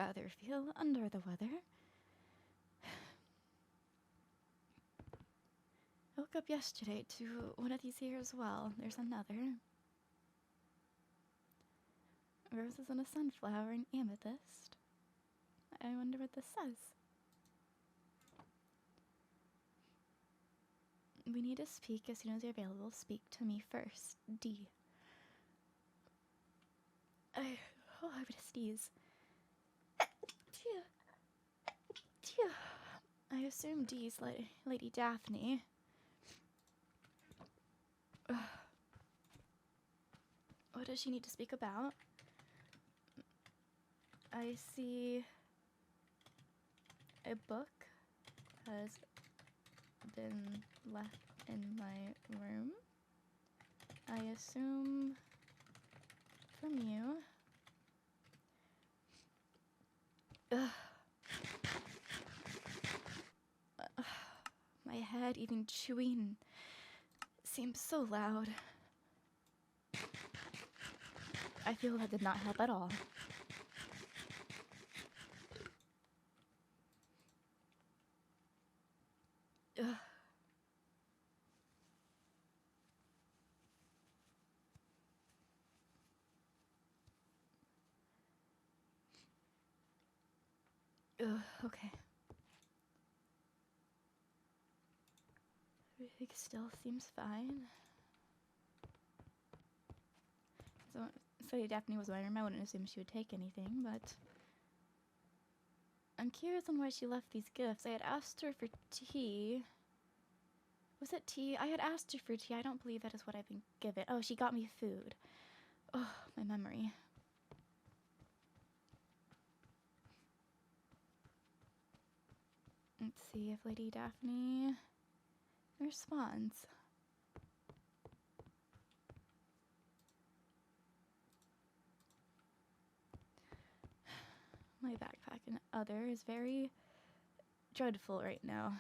rather feel under the weather. I woke up yesterday to one of these here as well. There's another. Roses and a sunflower and amethyst. I wonder what this says. We need to speak as soon as you're available. Speak to me first. D. I'm gonna sneeze. I assume D's Lady Daphne. What does she need to speak about? I see a book has been left in my room. I assume from you. My head, even chewing, seems so loud. I feel that did not help at all. Okay. Everything still seems fine. So Lady Daphne was wearing them. I wouldn't assume she would take anything, but I'm curious on why she left these gifts. I had asked her for tea. Was it tea? I had asked her for tea. I don't believe that is what I've been given. Oh, she got me food. Oh, my memory. Let's see if Lady Daphne responds. My backpack and other is very dreadful right now.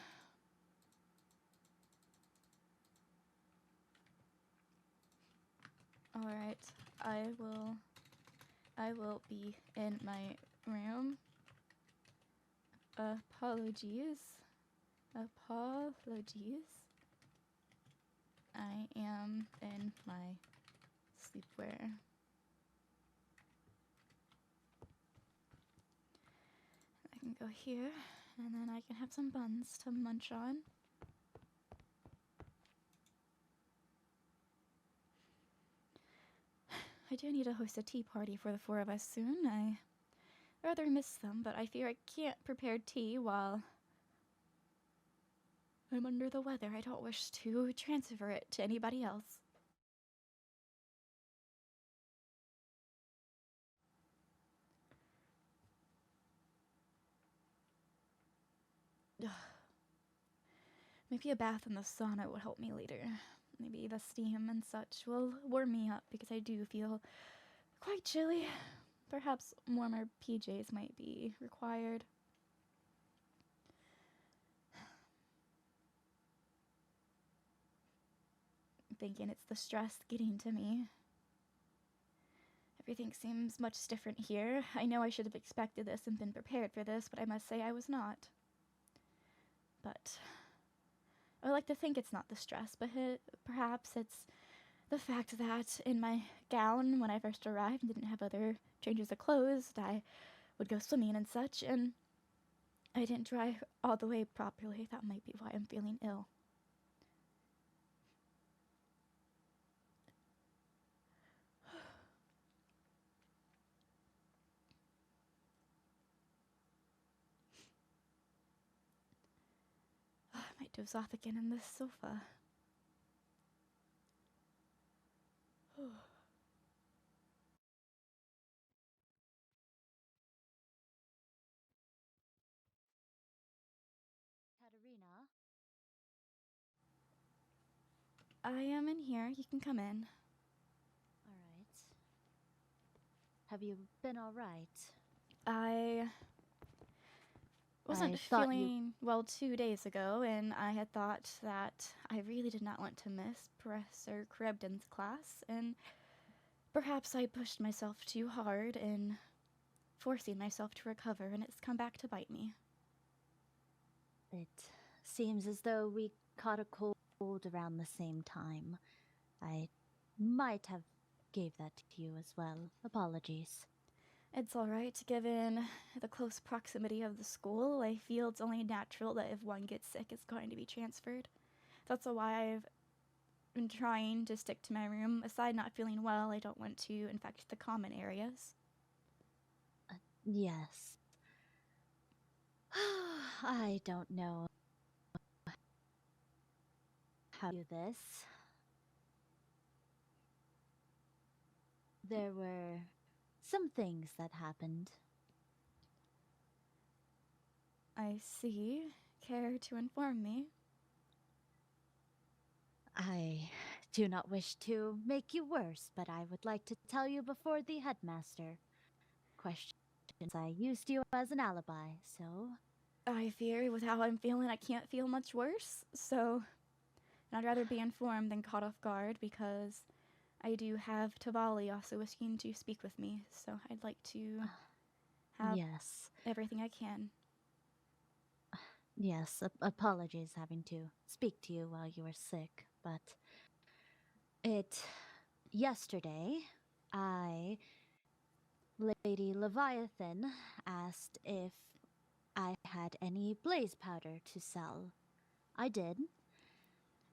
Alright, I will be in my room. Apologies. I am in my sleepwear. I can go here, and then I can have some buns to munch on. I do need to host a tea party for the four of us soon. I rather miss them, but I fear I can't prepare tea while I'm under the weather. I don't wish to transfer it to anybody else. Maybe a bath in the sauna would help me later. Maybe the steam and such will warm me up because I do feel quite chilly. Perhaps warmer PJs might be required. I'm thinking it's the stress getting to me. Everything seems much different here. I know I should have expected this and been prepared for this, but I must say I was not. But I would like to think it's not the stress, but perhaps it's the fact that in my gown, when I first arrived and didn't have other changes of clothes, I would go swimming and such, and I didn't dry all the way properly. That might be why I'm feeling ill. I might doze off again in this sofa. Katarina? I am in here. You can come in. All right. Have you been all right? I wasn't feeling well 2 days ago, and I had thought that I really did not want to miss Professor Krebden's class, and perhaps I pushed myself too hard in forcing myself to recover, and it's come back to bite me. It seems as though we caught a cold around the same time. I might have gave that to you as well. Apologies. It's alright, given the close proximity of the school. I feel it's only natural that if one gets sick, it's going to be transferred. That's why I've been trying to stick to my room. Aside not feeling well, I don't want to infect the common areas. Yes. I don't know how to do this. There were some things that happened. I see. Care to inform me? I do not wish to make you worse, but I would like to tell you before the headmaster questions. I used you as an alibi, so... I fear with how I'm feeling, I can't feel much worse, so I'd rather be informed than caught off guard, because I do have Tavali also wishing to speak with me, so I'd like to have yes. everything I can. Yes, apologies having to speak to you while you were sick, but yesterday, Lady Leviathan, asked if I had any blaze powder to sell. I did,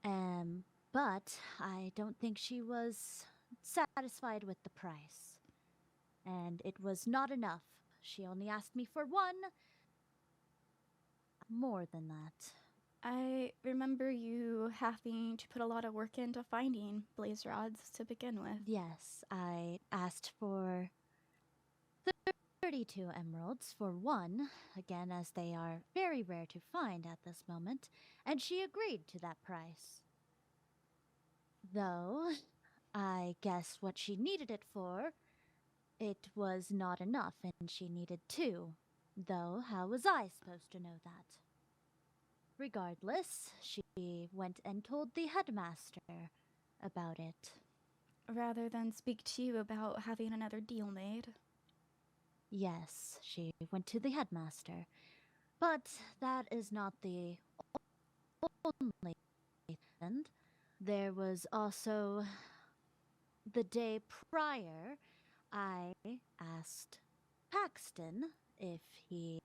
but I don't think she was satisfied with the price. And it was not enough. She only asked me for one. More than that. I remember you having to put a lot of work into finding blaze rods to begin with. Yes, I asked for 32 emeralds for one, again as they are very rare to find at this moment, and she agreed to that price. Though, I guess what she needed it for, it was not enough and she needed two. Though, how was I supposed to know that? Regardless, she went and told the headmaster about it. Rather than speak to you about having another deal made. Yes, she went to the headmaster. But that is not the only thing. There was also the day prior, I asked Paxton if he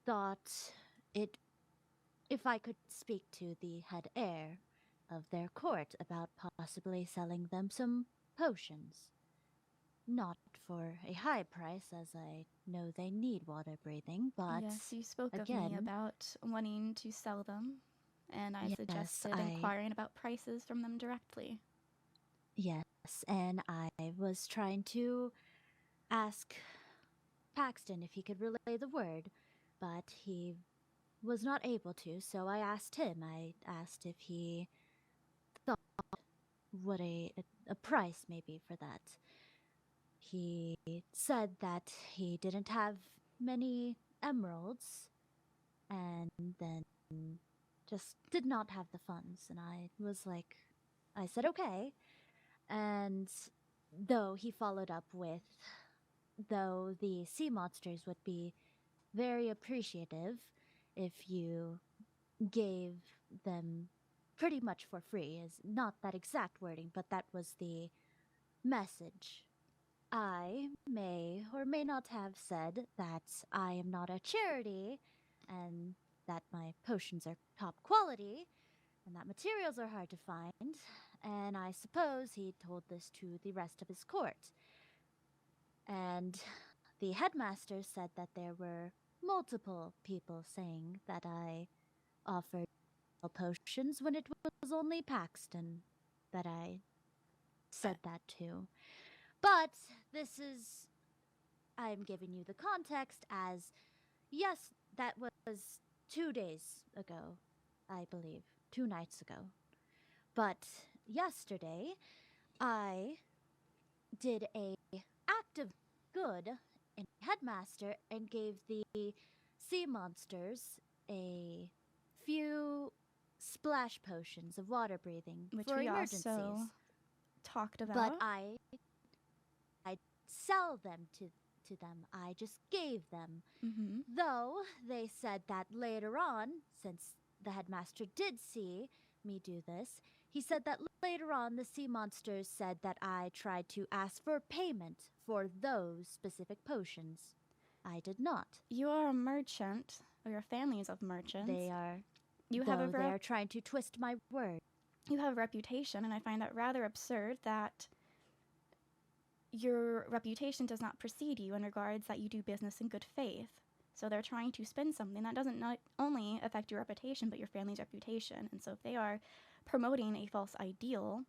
thought if I could speak to the head heir of their court about possibly selling them some potions. Not for a high price, as I know they need water breathing, but yes, you spoke again, of me about wanting to sell them, and I suggested inquiring about prices from them directly. Yes, and I was trying to ask Paxton if he could relay the word, but he was not able to, so I asked him. I asked if he thought what a price maybe for that. He said that he didn't have many emeralds, and then just did not have the funds, and I said okay, and though he followed up with, though the sea monsters would be very appreciative if you gave them pretty much for free, is not that exact wording, but that was the message. I may or may not have said that I am not a charity and that my potions are top quality and that materials are hard to find, and I suppose he told this to the rest of his court. And the headmaster said that there were multiple people saying that I offered potions when it was only Paxton that I said that to. But this is, I'm giving you the context as, yes, that was 2 days ago, I believe, 2 nights ago. But yesterday, I did a act of good in Headmaster and gave the sea monsters a few splash potions of water breathing Which for we emergencies. also talked about. But I sell them to to them. I just gave them. Mm-hmm. Though they said that later on, since the headmaster did see me do this, he said that later on the sea monsters said that I tried to ask for payment for those specific potions. I did not. You are a merchant, or your family is of merchants. They are. You have they are trying to twist my word. You have a reputation, and I find that rather absurd that your reputation does not precede you in regards that you do business in good faith. So they're trying to spin something that doesn't not only affect your reputation, but your family's reputation. And so if they are promoting a false ideal,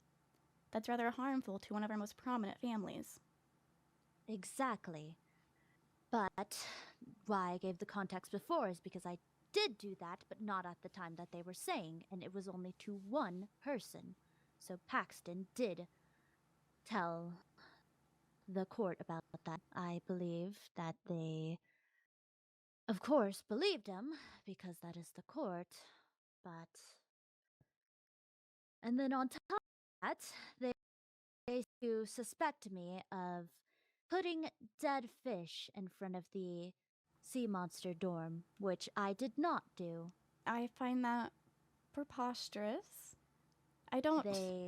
that's rather harmful to one of our most prominent families. Exactly. But why I gave the context before is because I did do that, but not at the time that they were saying, and it was only to one person. So Paxton did tell the court about that. I believe that they, of course, believed him, because that is the court, but... And then on top of that, they do suspect me of putting dead fish in front of the sea monster dorm, which I did not do. I find that preposterous. I don't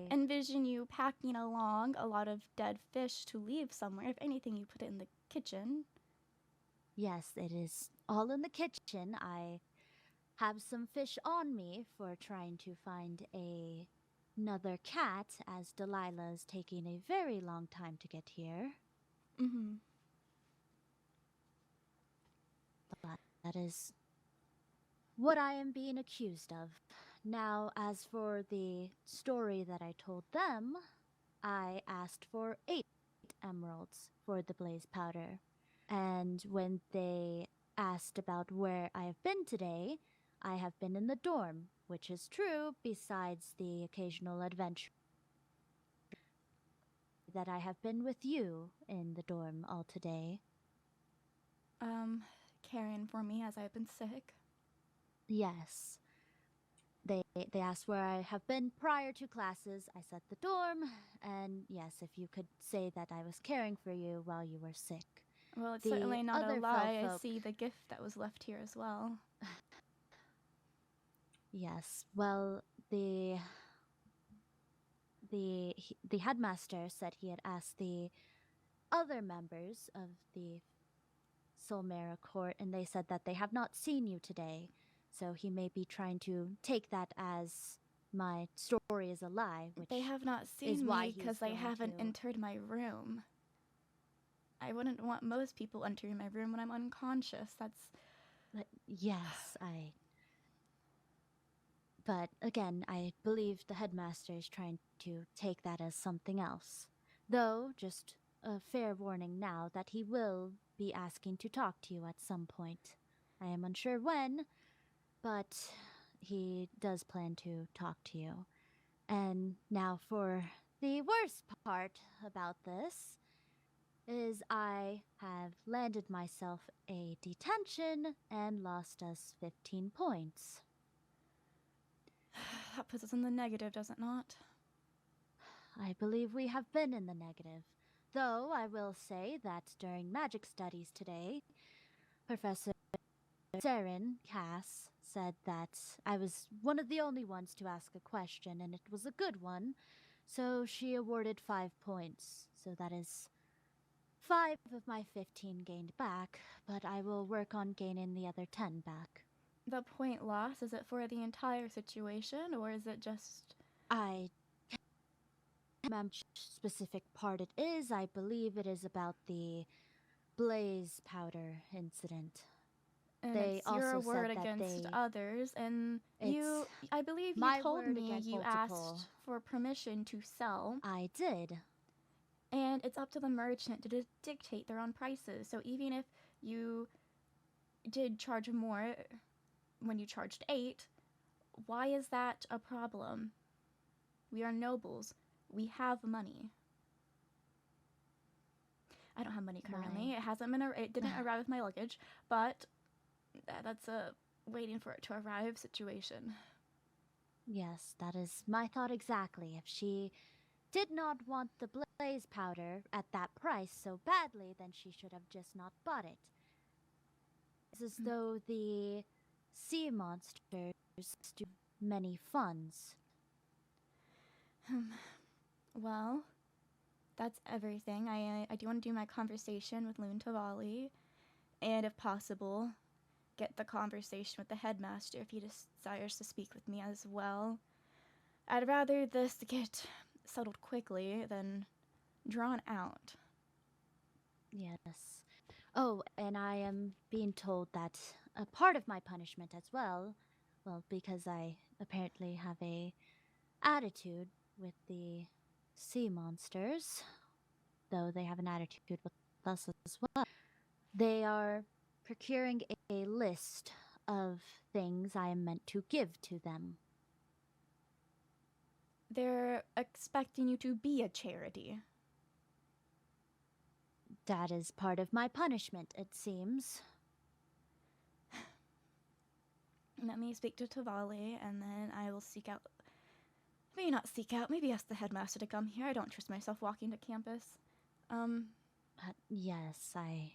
envision you packing along a lot of dead fish to leave somewhere. If anything, you put it in the kitchen. Yes, it is all in the kitchen. I have some fish on me for trying to find another cat, as Delilah is taking a very long time to get here. Mm-hmm. But that is what I am being accused of. Now, as for the story that I told them, I asked for 8 emeralds for the blaze powder. And when they asked about where I have been today, I have been in the dorm, which is true, besides the occasional adventure that I have been with you in the dorm all today. Caring for me as I've been sick. Yes. They asked where I have been prior to classes. I said the dorm, and yes, if you could say that I was caring for you while you were sick. Well, it's certainly not a lie. I see the gift that was left here as well. Yes, well, the headmaster said he had asked the other members of the Solmera Court, and they said that they have not seen you today. So he may be trying to take that as my story is a lie, which they have not seen me because they haven't entered my room. I wouldn't want most people entering my room when I'm unconscious. Yes, But again, I believe the headmaster is trying to take that as something else. Though, just a fair warning now that he will be asking to talk to you at some point. I am unsure when, but he does plan to talk to you. And now for the worst part about this is I have landed myself a detention and lost us 15 points. That puts us in the negative, does it not? I believe we have been in the negative. Though I will say that during magic studies today, Professor Saren Cass said that I was one of the only ones to ask a question, and it was a good one, so she awarded 5 points. So that is 5 of my 15 gained back, but I will work on gaining the other 10 back. The point loss, is it for the entire situation, or is it just... I can't remember which specific part it is. I believe it is about the blaze powder incident. And they it's your word against others, and I believe you told me you asked for permission to sell. I did. And it's up to the merchant to dictate their own prices. So even if you did charge more when you charged 8, why is that a problem? We are nobles. We have money. I don't have money currently. It didn't arrive with my luggage, but that's a waiting for it to arrive situation. Yes, that is my thought exactly. If she did not want the blaze powder at that price so badly, then she should have just not bought it. It's as though the sea monsters do many funds. Well, that's everything. I do want to do my conversation with Loon Tavali, and if possible, get the conversation with the headmaster if he desires to speak with me as well. I'd rather this get settled quickly than drawn out. Yes. Oh, and I am being told that a part of my punishment as well, because I apparently have a attitude with the sea monsters, though they have an attitude with us as well. They are procuring a list of things I am meant to give to them. They're expecting you to be a charity. That is part of my punishment, it seems. Let me speak to Tavali, and then I will seek out... Maybe not seek out, maybe ask the headmaster to come here. I don't trust myself walking to campus. Yes, I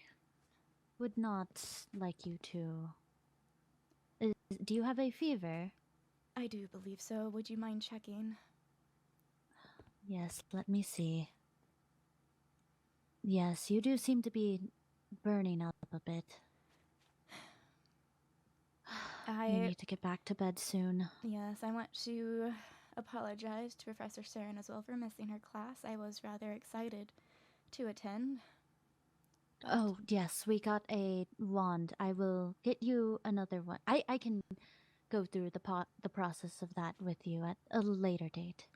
would not like you to... do you have a fever? I do believe so. Would you mind checking? Yes, let me see. Yes, you do seem to be burning up a bit. You need to get back to bed soon. Yes, I want to apologize to Professor Saren as well for missing her class. I was rather excited to attend. Oh, yes, we got a wand. I will get you another one. I can go through the process of that with you at a later date.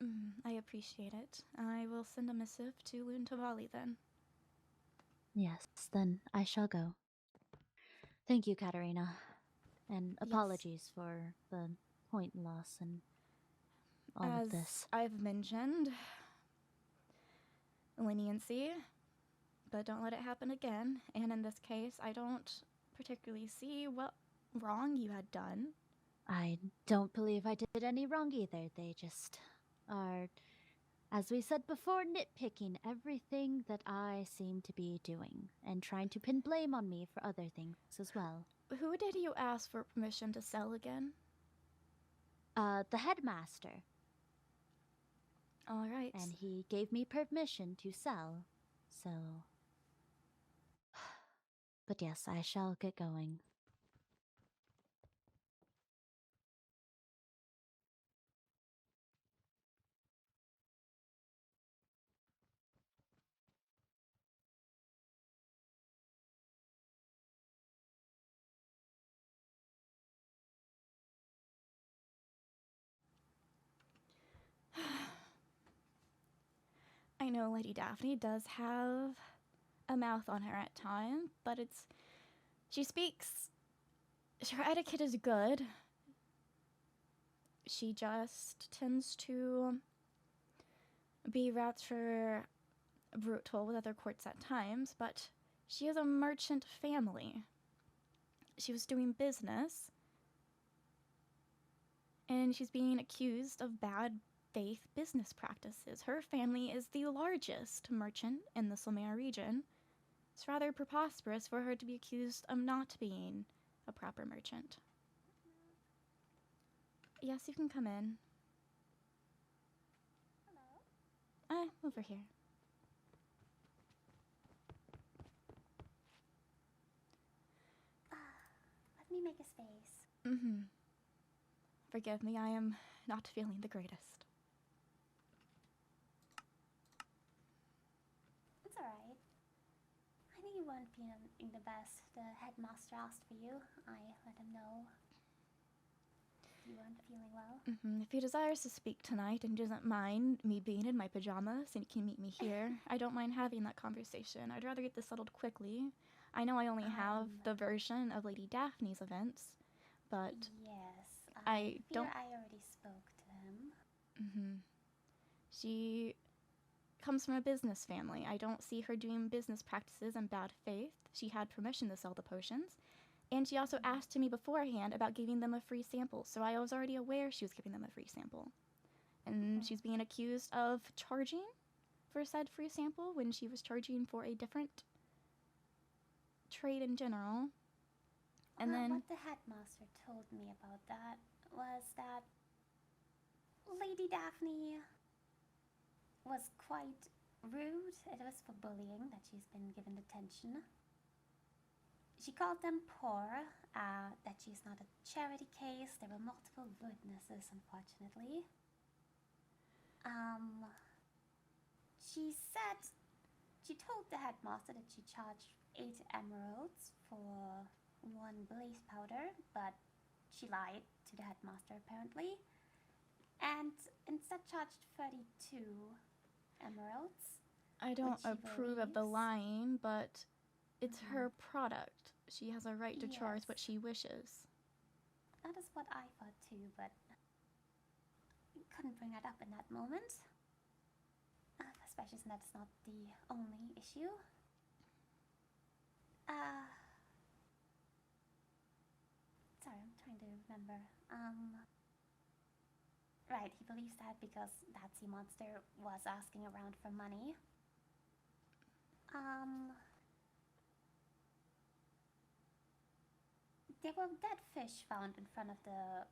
I appreciate it. I will send a missive to Loon Tavali then. Yes, then I shall go. Thank you, Katarina. And apologies for the point loss and all of this. As I've mentioned, leniency, but don't let it happen again. And in this case, I don't particularly see what wrong you had done. I don't believe I did any wrong either. They just are, as we said before, nitpicking everything that I seem to be doing and trying to pin blame on me for other things as well. Who did you ask for permission to sell again? The headmaster. All right. And he gave me permission to sell, so... But yes, I shall get going. I know Lady Daphne does have a mouth on her at times, but she speaks, her etiquette is good. She just tends to be rather brutal with other courts at times, but she is a merchant family. She was doing business, and she's being accused of bad faith business practices. Her family is the largest merchant in the Solmera region. It's rather preposterous for her to be accused of not being a proper merchant. Yes, you can come in. Hello. Over here. Let me make a space. Forgive me, I am not feeling the greatest. It's alright. I think you weren't feeling the best. The headmaster asked for you. I let him know you weren't feeling well. If he desires to speak tonight and doesn't mind me being in my pajamas and he can meet me here, I don't mind having that conversation. I'd rather get this settled quickly. I know I only have the version of Lady Daphne's events, but yes, I don't. I already spoke to him. She comes from a business family. I don't see her doing business practices in bad faith. She had permission to sell the potions, and she also asked me beforehand about giving them a free sample, so I was already aware she was giving them a free sample. And she's being accused of charging for said free sample when she was charging for a different trade in general. And well, then what the headmaster told me about that was that Lady Daphne was quite rude. It was for bullying that she's been given detention. She called them poor, that she's not a charity case. There were multiple witnesses, unfortunately. She told the headmaster that she charged 8 emeralds for 1 blaze powder, but she lied to the headmaster apparently, and instead charged 32 emeralds. I don't she approve of the believes- lying, but it's Mhm. her product. She has a right to charge what Yes. she wishes. That is what I thought too, but couldn't bring it up in that moment. Especially since that's not the only issue. Sorry, I'm trying to remember. Right, he believes that because that sea monster was asking around for money. There were dead fish found in front of the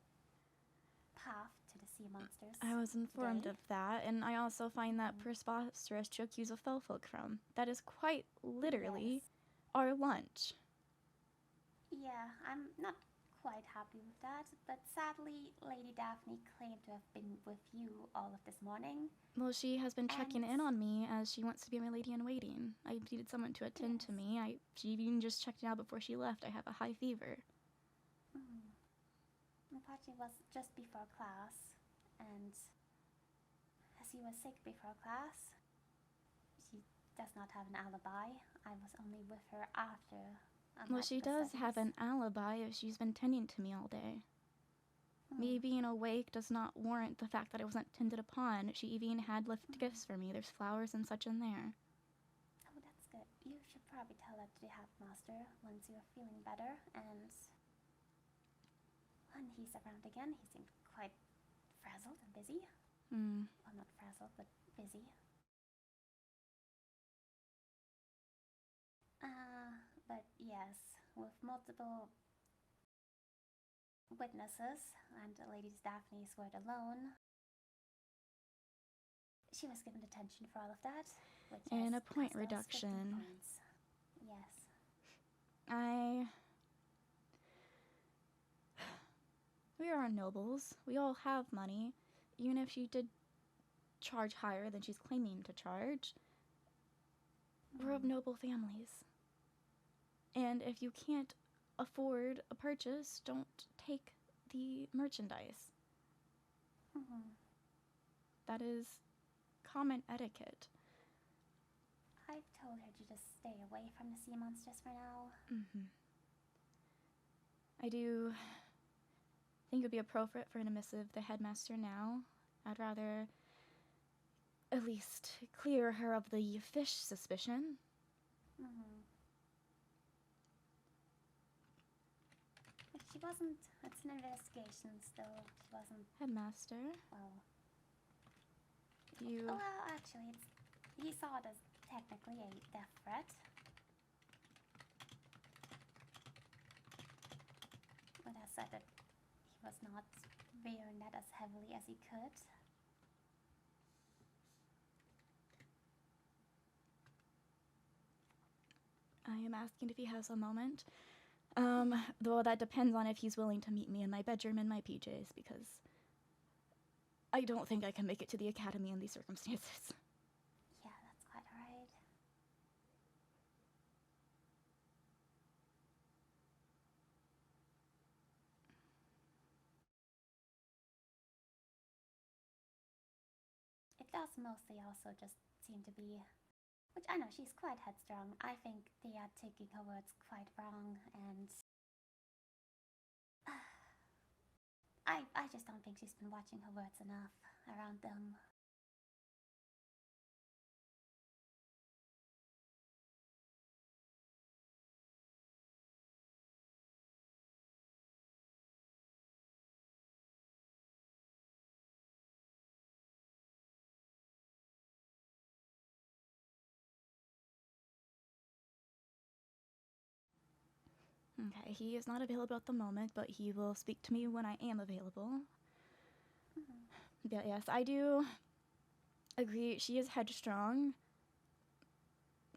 path to the sea monsters. I was informed today. of that, and I also find that Mhm. preposterous to accuse a fellfolk from. That is quite literally Yes. our lunch. Yeah, I'm not quite happy with that, but sadly, Lady Daphne claimed to have been with you all of this morning. Well, she has been checking in And- on me as she wants to be my lady in waiting. I needed someone to attend to Yes. me. She even just checked it out before she left. I have a high fever. Unfortunately, it was just before class, and as she was sick before class, she does not have an alibi. I was only with her after. Well, she magical does have studies. an alibi if she's been tending to me all day. Me being awake does not warrant the fact that I wasn't tended upon. She even had left gifts for me. There's flowers and such in there. Oh, that's good. You should probably tell that to the headmaster once you're feeling better, and when he's around again, he seemed quite frazzled and busy. Well, not frazzled, but busy. But yes, with multiple witnesses and Lady Daphne's word alone, she was given detention for all of that, which And has a point cost us 15 reduction. points. Yes. We are nobles. We all have money. Even if she did charge higher than she's claiming to charge, we're of noble families. And if you can't afford a purchase, don't take the merchandise. That is common etiquette. I've told her to just stay away from the sea monsters for now. I do think it would be appropriate for her to missive the headmaster now. I'd rather at least clear her of the fish suspicion. But she wasn't. It's an investigation still. She wasn't. Headmaster, Well. you... Well, actually, he saw it as technically a death threat. But I said that he was not bearing that as heavily as he could. I am asking if he has a moment. Though that depends on if he's willing to meet me in my bedroom in my PJs, because I don't think I can make it to the academy in these circumstances. Yeah, that's quite alright. It does mostly also just seem to be, which I know she's quite headstrong. I think they are taking her words quite wrong, and I just don't think she's been watching her words enough around them. Okay, he is not available at the moment, but he will speak to me when I am available. But yes, I do agree. She is headstrong,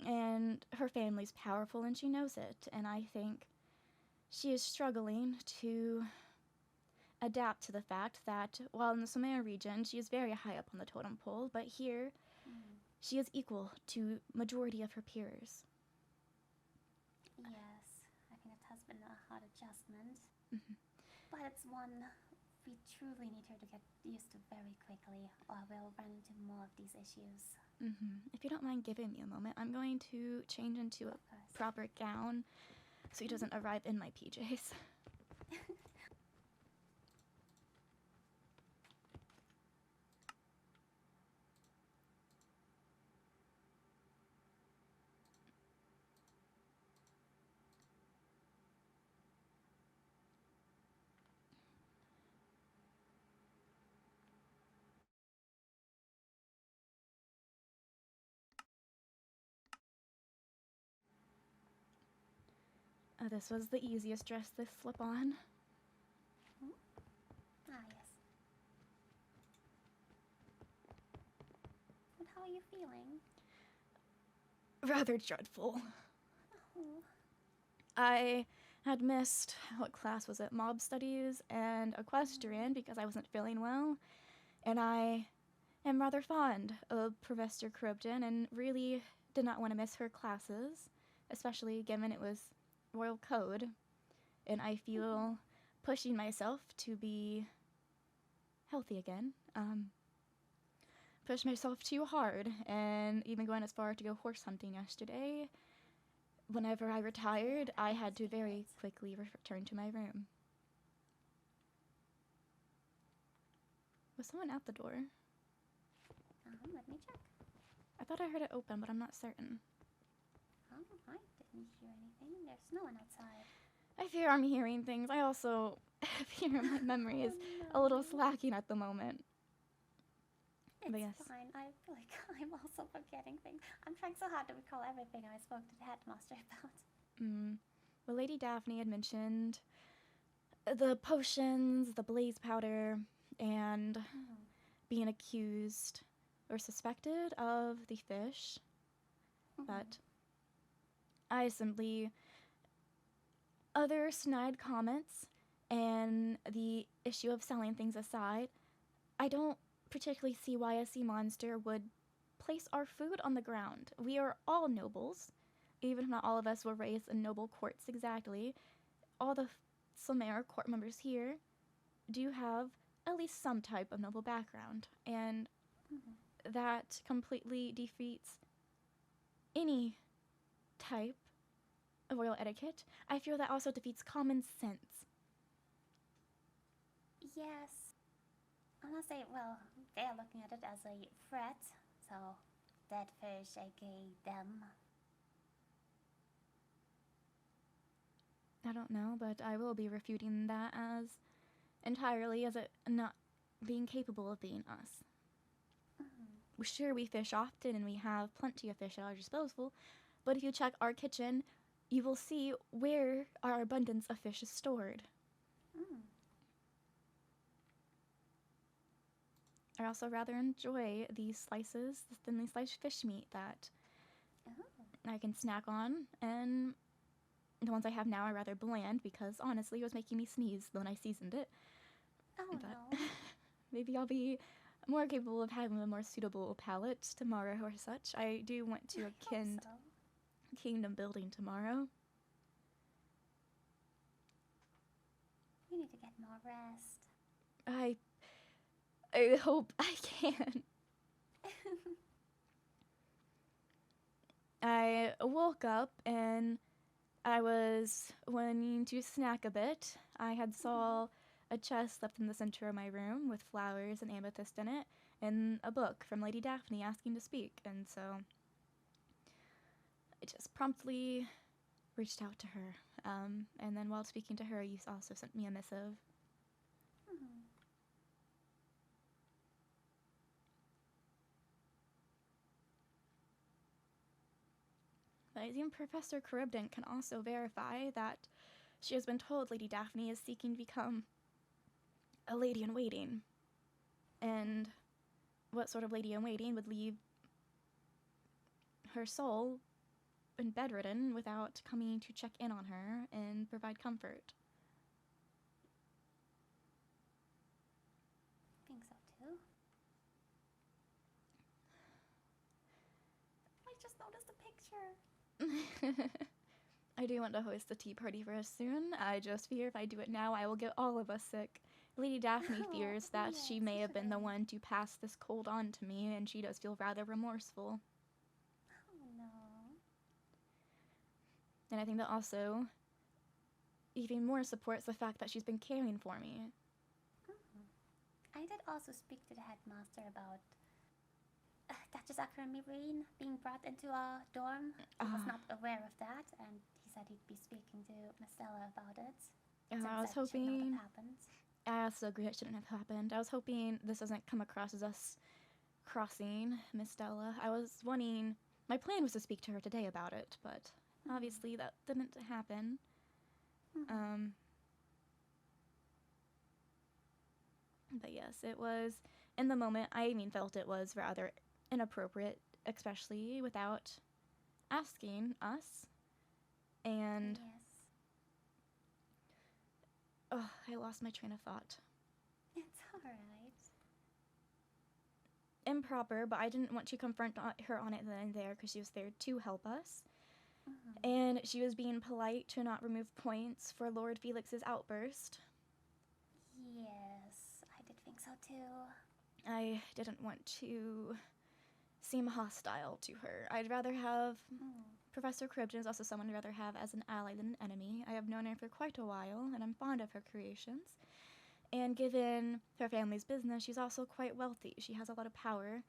and her family's powerful, and she knows it. And I think she is struggling to adapt to the fact that while in the Solmera region, she is very high up on the totem pole, but here she is equal to majority of her peers. Yes, I think it has been a hard adjustment. But it's one we truly need her to get used to very quickly, or we'll run into more of these issues. If you don't mind giving me a moment, I'm going to change into a proper gown so he doesn't arrive in my PJs. This was the easiest dress to slip on. Ah, yes. And how are you feeling? Rather dreadful. Oh. I had missed, what class was it? Mob studies and equestrian because I wasn't feeling well. And I am rather fond of Professor Cribden and really did not want to miss her classes, especially given it was Royal Code. And I feel pushing myself to be healthy again. Pushed myself too hard, and even going as far to go horse hunting yesterday. Whenever I retired, I had to very quickly return to my room. Was someone at the door? Let me check. I thought I heard it open, but I'm not certain. I didn't hear anything. There's no one outside. I fear I'm hearing things. I also fear my memory is a little slacking at the moment. But yes. It's fine. I feel like I'm also forgetting things. I'm trying so hard to recall everything I spoke to the headmaster about. Well, Lady Daphne had mentioned the potions, the blaze powder, and being accused or suspected of the fish. But I simply... Other snide comments and the issue of selling things aside, I don't particularly see why a sea monster would place our food on the ground. We are all nobles, even if not all of us were raised in noble courts exactly. All the Solmera court members here do have at least some type of noble background, and that completely defeats any type of royal etiquette. I feel that also defeats common sense. Yes. I must say, well, they're looking at it as a threat, so dead fish, aka them. I don't know, but I will be refuting that as entirely as it not being capable of being us. Sure, we fish often and we have plenty of fish at our disposal, but if you check our kitchen, you will see where our abundance of fish is stored. I also rather enjoy these slices, the thinly sliced fish meat that I can snack on, and the ones I have now are rather bland because honestly it was making me sneeze when I seasoned it. Oh but no. Maybe I'll be more capable of having a more suitable palate tomorrow or such. I do want to attend kingdom building tomorrow. You need to get more rest. I hope I can. I woke up and I was wanting to snack a bit. I had saw a chest left in the center of my room with flowers and amethyst in it, and a book from Lady Daphne asking to speak, and so I just promptly reached out to her. And then while speaking to her, you also sent me a missive. But even Professor Charybdin can also verify that She has been told Lady Daphne is seeking to become a lady-in-waiting. And what sort of lady-in-waiting would leave her soul and bedridden without coming to check in on her and provide comfort? I think so too. I just noticed a picture. I do want to host a tea party for us soon. I just fear if I do it now, I will get all of us sick. Lady Daphne fears that yes, she may have been the shouldn't. one to pass this cold on to me, and she does feel rather remorseful. Oh no. And I think that also even more supports the fact that she's been caring for me. I did also speak to the headmaster about Duchess Mirelle being brought into a dorm. He was not aware of that, and he said he'd be speaking to Mirelle about it. Since I was that should not hoping... have happened. I also agree it shouldn't have happened. I was hoping this doesn't come across as us crossing Miss Stella. I was wanting... My plan was to speak to her today about it, but obviously that didn't happen. But yes, it was... In the moment, I felt it was rather inappropriate, especially without asking us. And... Yes. Oh, I lost my train of thought. It's alright. Improper, but I didn't want to confront her on it then and there because she was there to help us. And she was being polite to not remove points for Lord Felix's outburst. Yes, I did think so too. I didn't want to seem hostile to her. I'd rather have... Professor Cribden is also someone I'd rather have as an ally than an enemy. I have known her for quite a while, and I'm fond of her creations. And given her family's business, she's also quite wealthy. She has a lot of power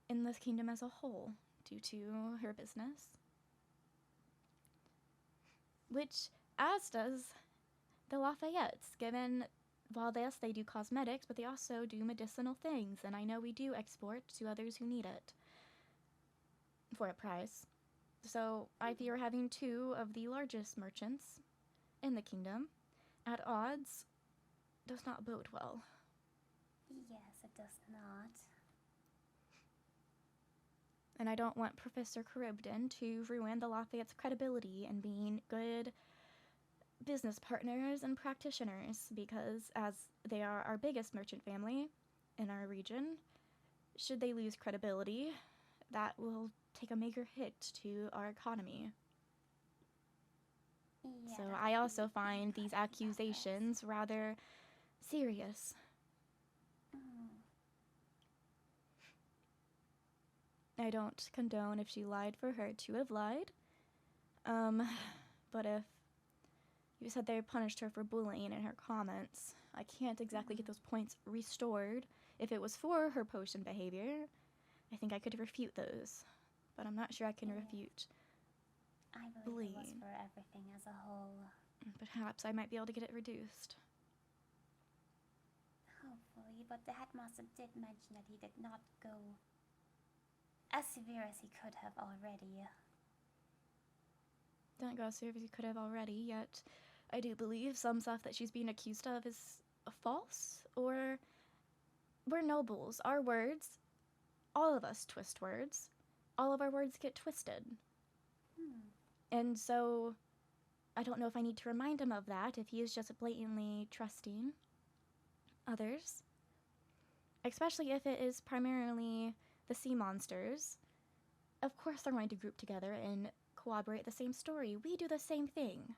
in this kingdom as a whole due to her business. Which, as does the Lafayettes, given, while yes, they do cosmetics, but they also do medicinal things, and I know we do export to others who need it for a price. So I fear having two of the largest merchants in the kingdom at odds does not bode well. Yes, it does not. And I don't want Professor Charybdin to ruin the Lafayette's credibility in being good business partners and practitioners, because as they are our biggest merchant family in our region, should they lose credibility, that will take a major hit to our economy. Yeah, So that I would also be find these incredibly bad for us. accusations rather serious. I don't condone if she lied for her to have lied. But if you said they punished her for bullying in her comments, I can't exactly get those points restored. If it was for her potion behavior, I think I could refute those. But I'm not sure I can refute I believe bullying. it was for everything as a whole. Perhaps I might be able to get it reduced. Hopefully, but the headmaster did mention that he did not go as severe as he could have already. Don't go as severe as you could have already, yet I do believe some stuff that she's being accused of is false, or we're nobles. Our words, all of us twist words. All of our words get twisted. And so I don't know if I need to remind him of that, if he is just blatantly trusting others. Especially if it is primarily the sea monsters. Of course they're going to group together and corroborate the same story. We do the same thing.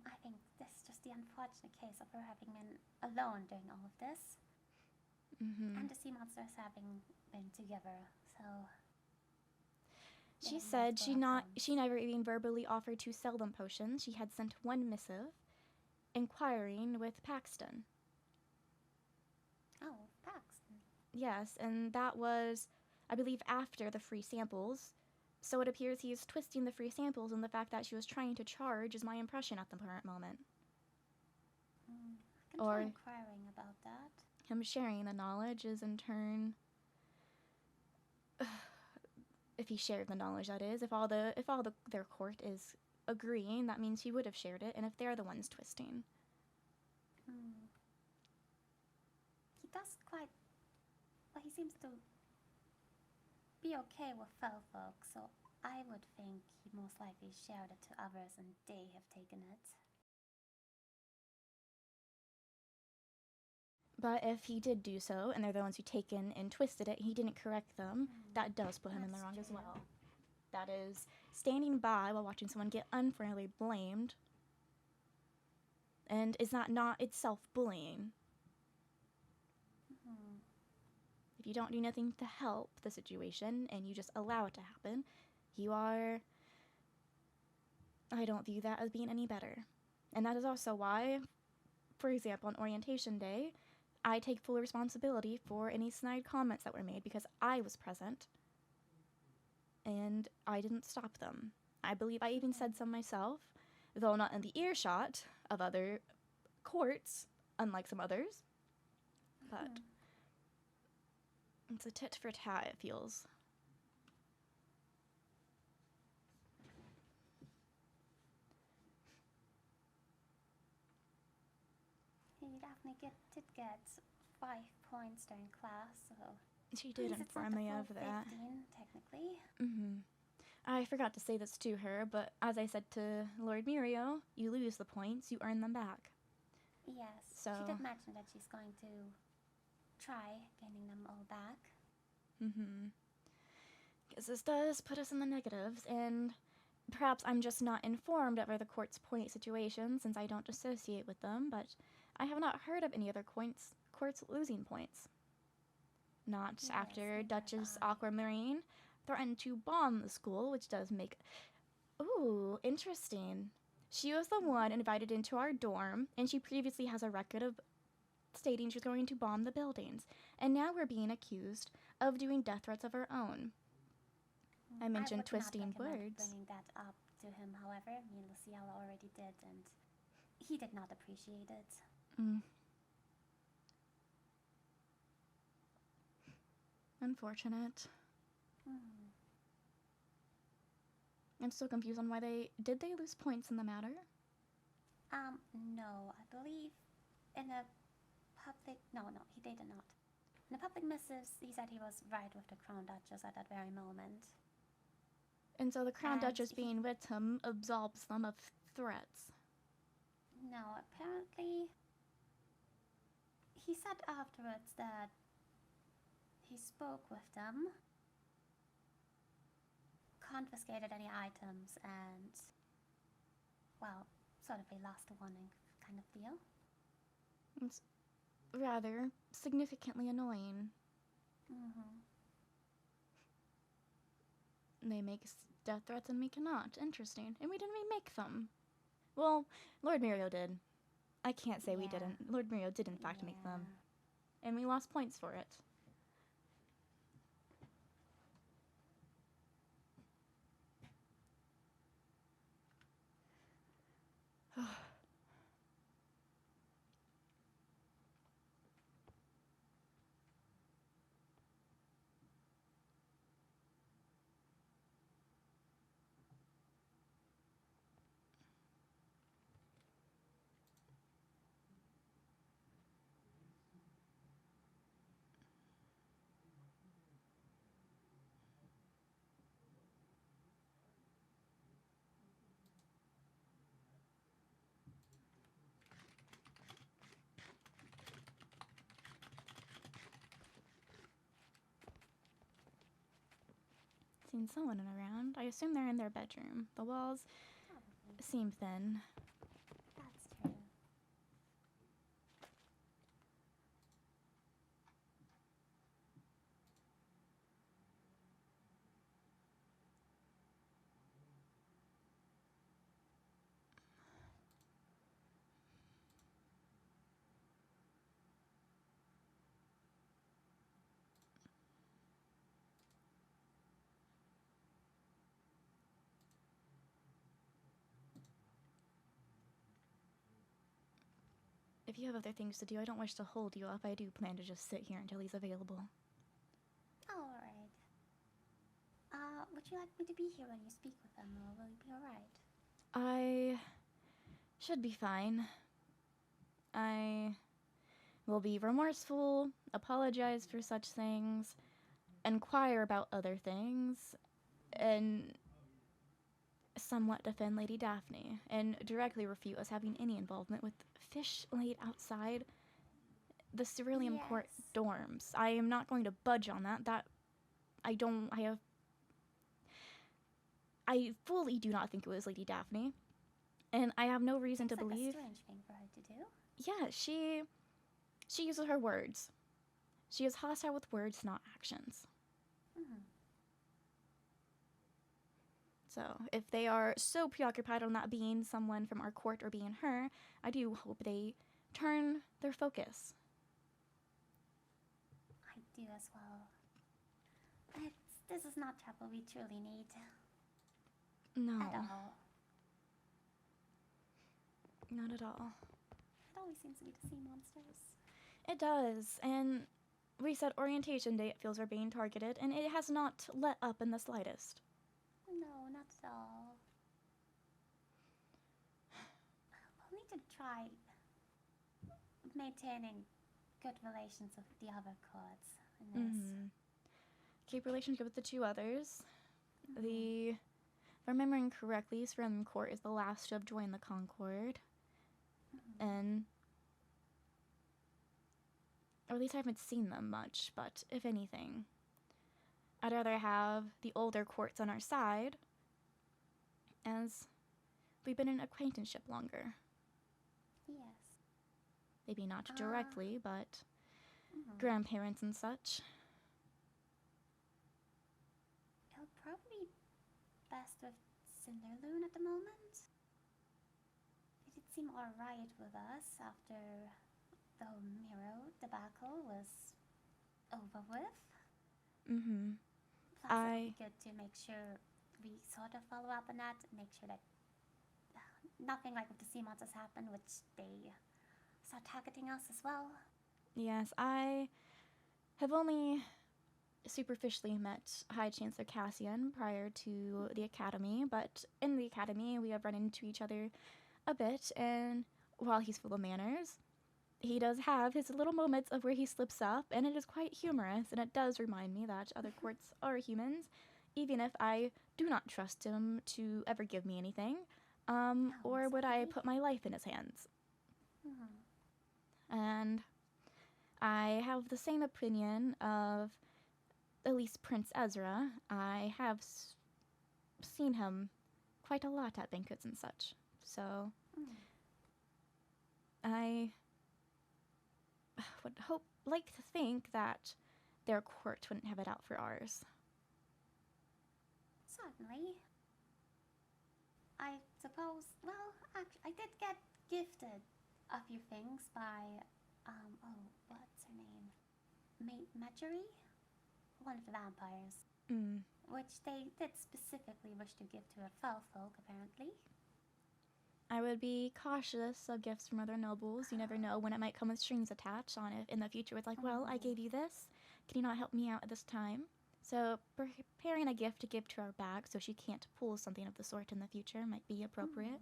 I think this is just the unfortunate case of her having been alone during all of this. And the sea monsters having been together, so... She said she never even verbally offered to sell them potions. She had sent one missive, inquiring with Paxton. Oh, Paxton. Yes, and that was, I believe, after the free samples. So it appears he is twisting the free samples, and the fact that she was trying to charge is my impression at the current moment. I can try inquiring about that. Him sharing the knowledge is in turn... if he shared the knowledge, that is, if all their court is agreeing, that means he would have shared it, and if they're the ones twisting. He does quite. Well, he seems to be okay with fellow folk, so I would think he most likely shared it to others and they have taken it. But if he did do so, and they're the ones who taken and twisted it, he didn't correct them, that does put him in the That's wrong as true. well. That is standing by while watching someone get unfairly blamed, and is that not itself bullying? If you don't do nothing to help the situation and you just allow it to happen, you are... I don't view that as being any better. And that is also why, for example, on orientation day, I take full responsibility for any snide comments that were made because I was present and I didn't stop them. I believe I even said some myself, though not in the earshot of other courts, unlike some others. But it's a tit for tat, it feels. Lady Daphne did get 5 points during class, so She did at least it's not inform the me full of that. 15, technically. I forgot to say this to her, but as I said to Lord Mirio, you lose the points, you earn them back. Yes, So... she did mention that she's going to try gaining them all back. Because this does put us in the negatives, and perhaps I'm just not informed of other courts' point situations since I don't associate with them, but I have not heard of any other courts losing points. Not Yes, after neither Duchess have I. Aquamarine threatened to bomb the school, which does make... Ooh, interesting. She was the one invited into our dorm, and she previously has a record of stating she's going to bomb the buildings. And now we're being accused of doing death threats of her own. I mentioned twisting I would not recommend words. bringing that up to him, however. Me and Lizzaylia already did, and he did not appreciate it. Unfortunate. I'm still confused on why did they lose points in the matter? No, I believe in a public... No, they did not. In the public missives, he said he was right with the Crown Duchess at that very moment. And so the Crown And Duchess being with him absolves them of threats. No, apparently... He said afterwards that he spoke with them, confiscated any items, and... well, sort of a last warning kind of deal. It's rather significantly annoying. They make death threats and we cannot. Interesting. And we didn't even make them. Well, Lord Mirio did. I can't say we didn't. Lord Mirio did in fact make them. And we lost points for it. Seen someone around. I assume they're in their bedroom. The walls Probably. seem thin. That's true. If you have other things to do, I don't wish to hold you up. I do plan to just sit here until he's available. Alright. Would you like me to be here when you speak with them, or will you be alright? I should be fine. I will be remorseful, apologize for such things, inquire about other things, and somewhat defend Lady Daphne, and directly refute us having any involvement with fish laid outside the Cerulean Court Yes. dorms. I am not going to budge on that. I fully do not think it was Lady Daphne, and I have no reason to Seems like believe. a strange thing for her to do. Yeah, she uses her words. She is hostile with words, not actions. Mhm. So, if they are so preoccupied on that being someone from our court or being her, I do hope they turn their focus. I do as well. This is not trouble we truly need. No, At all. not at all. It always seems to be the sea monsters. It does, and we said orientation day, it feels we're being targeted, and it has not let up in the slightest. No, not at all. We'll need to try maintaining good relations with the other courts in this. Mm-hmm. Keep relationship with the two others. If I'm remembering correctly, Cerulean Court is the last to have joined the Concord. And or at least I haven't seen them much, but if anything, I'd rather have the older courts on our side, as we've been in acquaintanceship longer. Yes. Maybe not directly, but Mhm. grandparents and such. It'll probably be best with Cinderloon at the moment. It did seem alright with us after the whole Miro debacle was over with. Mm-hmm. Plus, it'd be good to make sure we sort of follow up on that, make sure that nothing like with the sea monsters happened, which they start targeting us as well. Yes, I have only superficially met High Chancellor Cassian prior to the academy, but in the academy we have run into each other a bit, and while he's full of manners, he does have his little moments of where he slips up, and it is quite humorous, and it does remind me that other courts are humans, even if I do not trust him to ever give me anything, or would I Exactly. put my life in his hands. Mhm. And I have the same opinion of at least Prince Ezra. I have seen him quite a lot at banquets and such, so I would like to think that their court wouldn't have it out for ours. Certainly. I suppose, well, actually, I did get gifted a few things by, what's her name? Marjorie? One of the vampires. Which they did specifically wish to give to a fell folk, apparently. I would be cautious of gifts from other nobles. You never know when it might come with strings attached on it in the future. It's like, well, I gave you this. Can you not help me out at this time? So preparing a gift to give to our bag so she can't pull something of the sort in the future might be appropriate.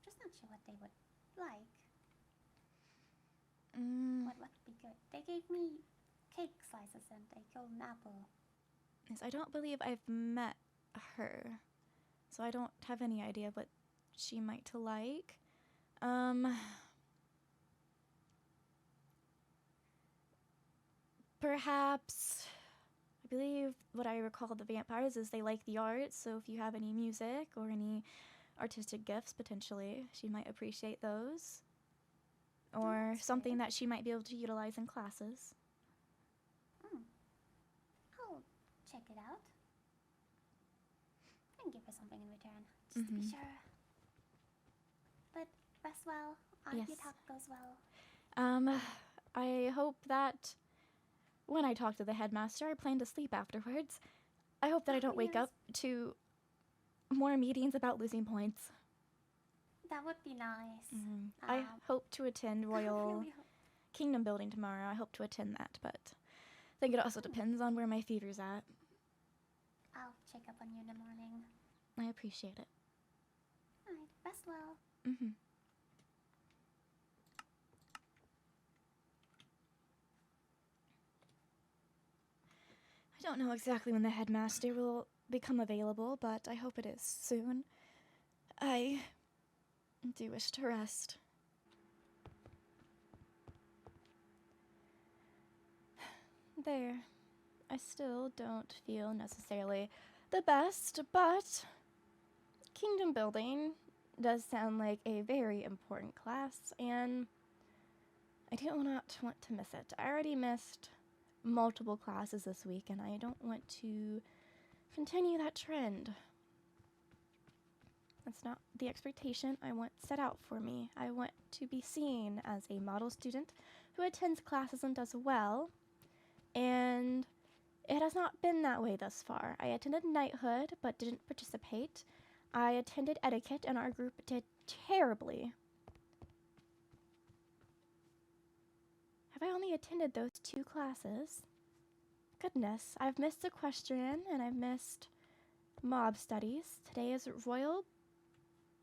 Just not sure what they would like. What would be good? They gave me cake slices and a golden apple. Yes, I don't believe I've met her, so I don't have any idea what she might like. Perhaps, I believe what I recall of the vampires is they like the arts, so if you have any music or any artistic gifts, potentially, she might appreciate those. Or That's something good. that she might be able to utilize in classes. I'll check it out. And give her something in return, just to be sure. But rest well. Yes. Your talk goes well. I hope that when I talk to the headmaster, I plan to sleep afterwards. I hope that I don't wake Yes. up to more meetings about losing points. That would be nice. I hope to attend I Royal really hope. Kingdom building tomorrow. I hope to attend that, but I think it also depends on where my fever's at. I'll check up on you in the morning. I appreciate it. well. Mm-hmm. I don't know exactly when the headmaster will become available, but I hope it is soon. I do wish to rest. There. I still don't feel necessarily the best, but kingdom building does sound like a very important class, and I do not want to miss it. I already missed multiple classes this week, and I don't want to continue that trend. That's not the expectation I want set out for me. I want to be seen as a model student who attends classes and does well, and it has not been that way thus far. I attended knighthood, but didn't participate. I attended etiquette, and our group did terribly. Have I only attended those 2 classes? Goodness, I've missed equestrian, and I've missed mob studies. Today is royal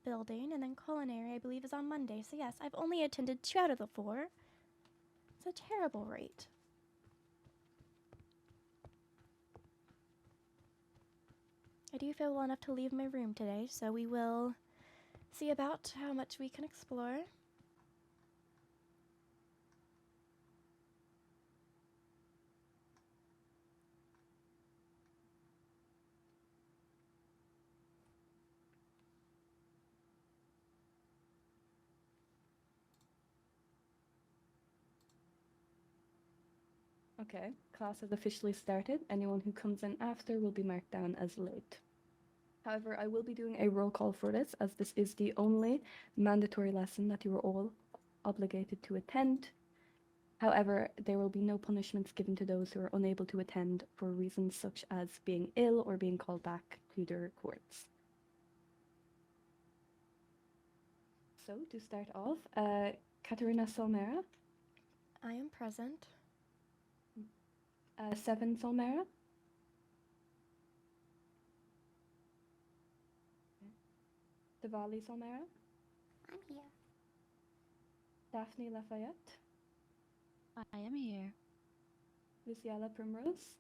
building, and then culinary, I believe, is on Monday. So yes, I've only attended 2 out of the 4. It's a terrible rate. I do feel well enough to leave my room today, so we will see about how much we can explore. Okay, class has officially started. Anyone who comes in after will be marked down as late. However, I will be doing a roll call for this, as this is the only mandatory lesson that you are all obligated to attend. However, there will be no punishments given to those who are unable to attend for reasons such as being ill or being called back to their courts. So, to start off, Katarina Solmera, I am present. 7 Solmera, Diwali Solmera, I'm here. Daphne Lafayette, I am here. Lizzaylia Primrose,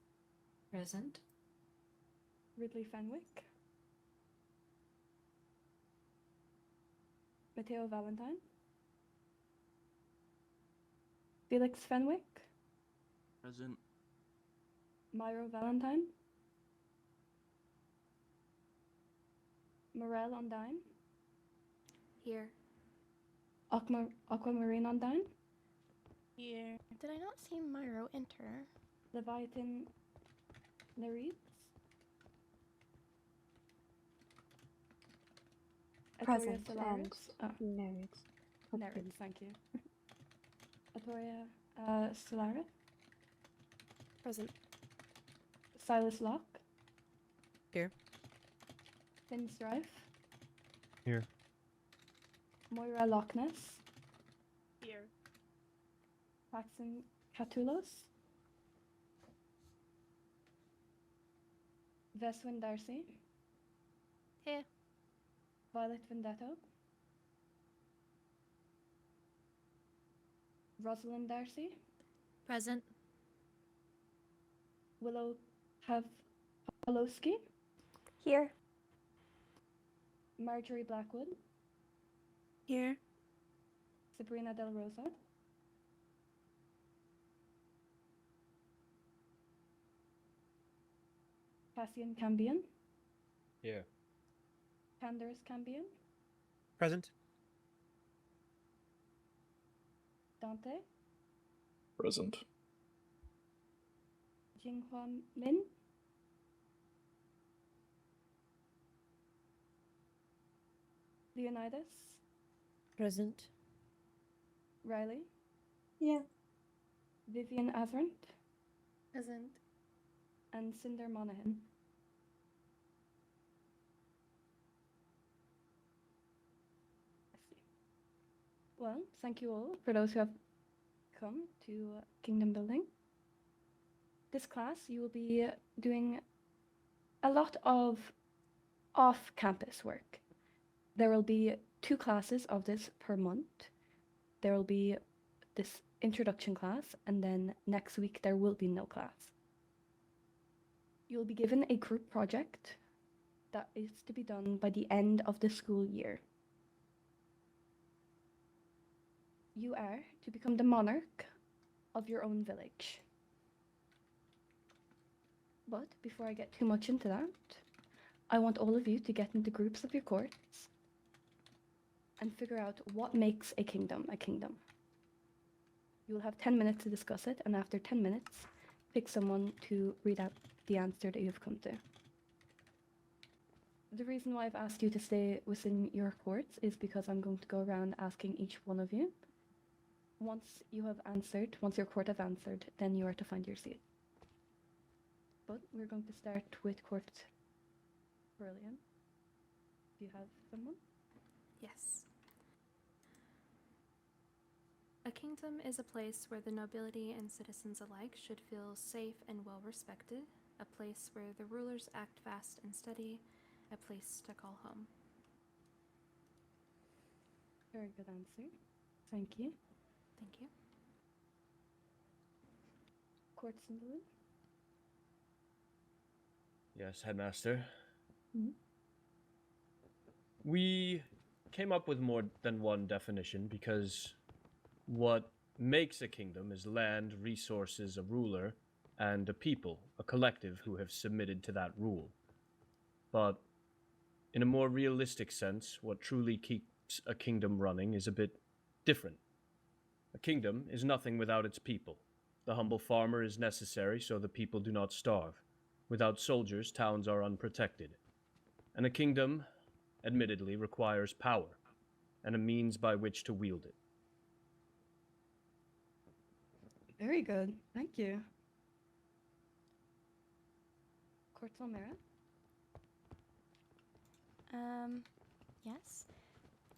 Present. Ridley Fenwick, Matteo Valentine, Felix Fenwick, Present. Myro Valentine, Mirelle Ondine, Here. Aquamarine Ondine, Here. Did I not see Myro enter? Leviathan Nereid, Atoria Present Solaris, Nerds. Nereid, thank you. Atoria Solaris, Present. Silas Locke, Here. Finn Strife, Here. Moira Loch Ness, Here. Paxton Catulos, Veswin Darcy, Here. Violet Vendetto, Rosalind Darcy, Present. Willow Pawlowski, Here. Marjorie Blackwood, Here. Sabrina Del Rosa, Cassian Cambion, Here. Candace Cambion, Present. Dante, Present. Jinghua Min, Leonidas, Present. Riley, Yeah. Vivian Avrant, Present. and Cinder Monaghan. Well, thank you all for those who have come to Kingdom Building. This class, you will be doing a lot of off-campus work. There will be 2 classes of this per month. There will be this introduction class, and then next week there will be no class. You'll be given a group project that is to be done by the end of the school year. You are to become the monarch of your own village. But before I get too much into that, I want all of you to get into groups of your courts and figure out what makes a kingdom a kingdom. You will have 10 minutes to discuss it, and after 10 minutes, pick someone to read out the answer that you've come to. The reason why I've asked you to stay within your courts is because I'm going to go around asking each one of you. Once you have answered, once your court have answered, then you are to find your seat. But we're going to start with Court Brilliant. Do you have someone? Yes. A kingdom is a place where the nobility and citizens alike should feel safe and well respected, a place where the rulers act fast and steady, a place to call home. Very good answer. Thank you. Thank you. Court Symbol? Yes, Headmaster. Mhm. We came up with more than one definition because what makes a kingdom is land, resources, a ruler, and a people, a collective who have submitted to that rule. But in a more realistic sense, what truly keeps a kingdom running is a bit different. A kingdom is nothing without its people. The humble farmer is necessary so the people do not starve. Without soldiers, towns are unprotected. And a kingdom, admittedly, requires power and a means by which to wield it. Very good. Thank you. Court Solmera? Yes.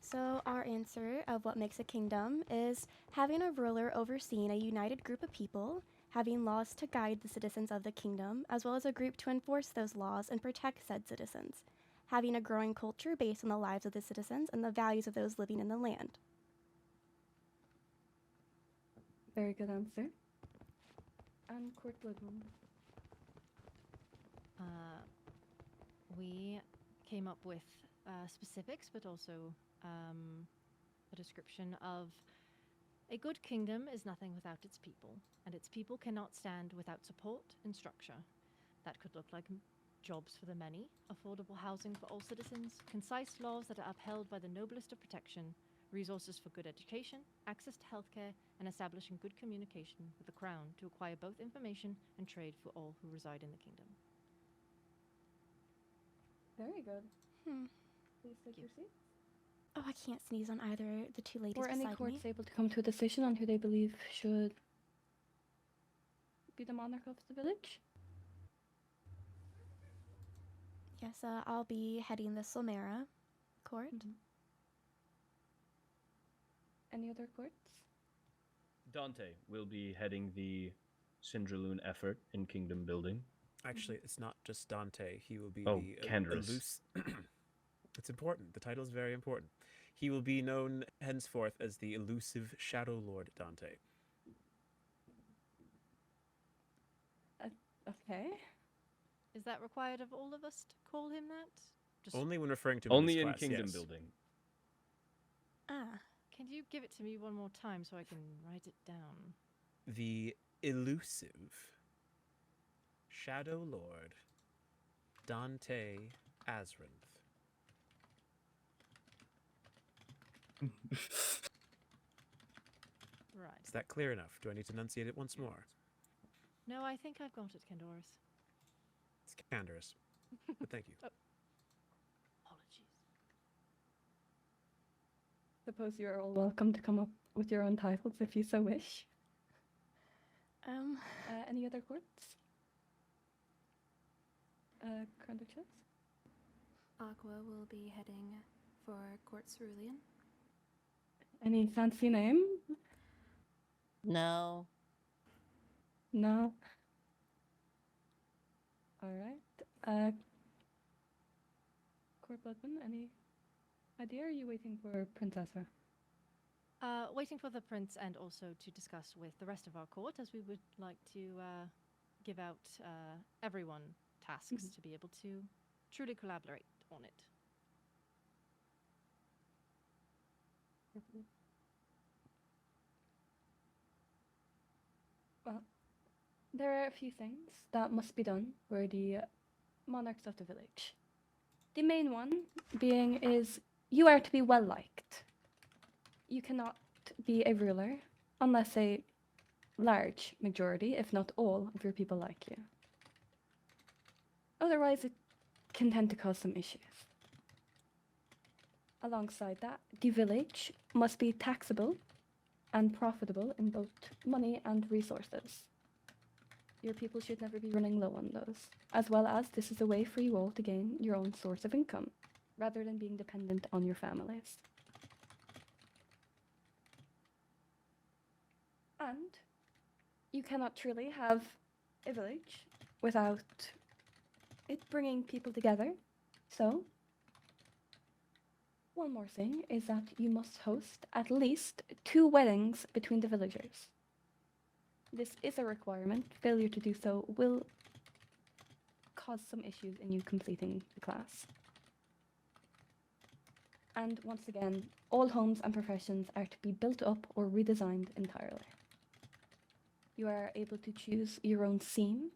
So our answer of what makes a kingdom is having a ruler overseeing a united group of people, having laws to guide the citizens of the kingdom, as well as a group to enforce those laws and protect said citizens, having a growing culture based on the lives of the citizens and the values of those living in the land. Very good answer. And Court Bloodwound? We came up with specifics, but also a description of a good kingdom is nothing without its people, and its people cannot stand without support and structure. That could look like jobs for the many, affordable housing for all citizens, concise laws that are upheld by the noblest of protection, resources for good education, access to healthcare, and establishing good communication with the crown to acquire both information and trade for all who reside in the kingdom. Very good. Hmm. Please take your seat. Oh, I can't sneeze on either the two ladies Were any beside courts me. able to come to a decision on who they believe should be the monarch of the village? Yes, I'll be heading the Solmera Court. Any other courts? Dante will be heading the Syndraloon effort in kingdom building. Actually, it's not just Dante. He will be Oh, the Candace. It's important. The title is very important. He will be known henceforth as the elusive Shadow Lord Dante. Okay. Is that required of all of us to call him that? Just Only when referring to him Only this in class, kingdom yes. building. Ah, Can you give it to me one more time so I can write it down? The elusive Shadow Lord Dante Asrinth. Right. Is that clear enough? Do I need to enunciate it once more? No, I think I've got it, Candoris. It's Candaris. But thank you. Apologies. Suppose you are all welcome to come up with your own titles if you so wish. Any other courts? Crown Duchess? Aqua will be heading for Court Cerulean. Any fancy name? No. No. All right. Court Bloodman, any Idea, or are you waiting for Princess? Waiting for the prince and also to discuss with the rest of our court, as we would like to give out everyone tasks to be able to truly collaborate on it. Well, there are a few things that must be done for the monarchs of the village. The main one being is you are to be well liked. You cannot be a ruler unless a large majority, if not all, of your people like you. Otherwise, it can tend to cause some issues. Alongside that, the village must be taxable and profitable in both money and resources. Your people should never be running low on those, as well as this is a way for you all to gain your own source of income, rather than being dependent on your families. And you cannot truly have a village without it bringing people together. So, one more thing is that you must host at least 2 weddings between the villagers. This is a requirement. Failure to do so will cause some issues in you completing the class. And once again, all homes and professions are to be built up or redesigned entirely. You are able to choose your own theme.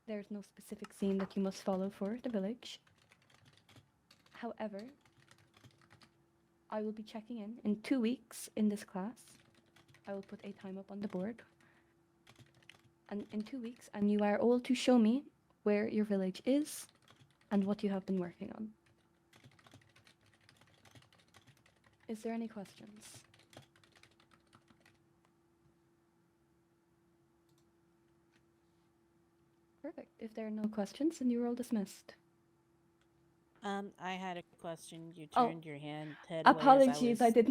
There's no specific theme that you must follow for the village. However, I will be checking in 2 weeks in this class. I will put a time up on the board. And in 2 weeks, and you are all to show me where your village is and what you have been working on. Is there any questions? Perfect. If there are no questions, then you're all dismissed. I had a question. You Oh, turned your hand head apologies, away I did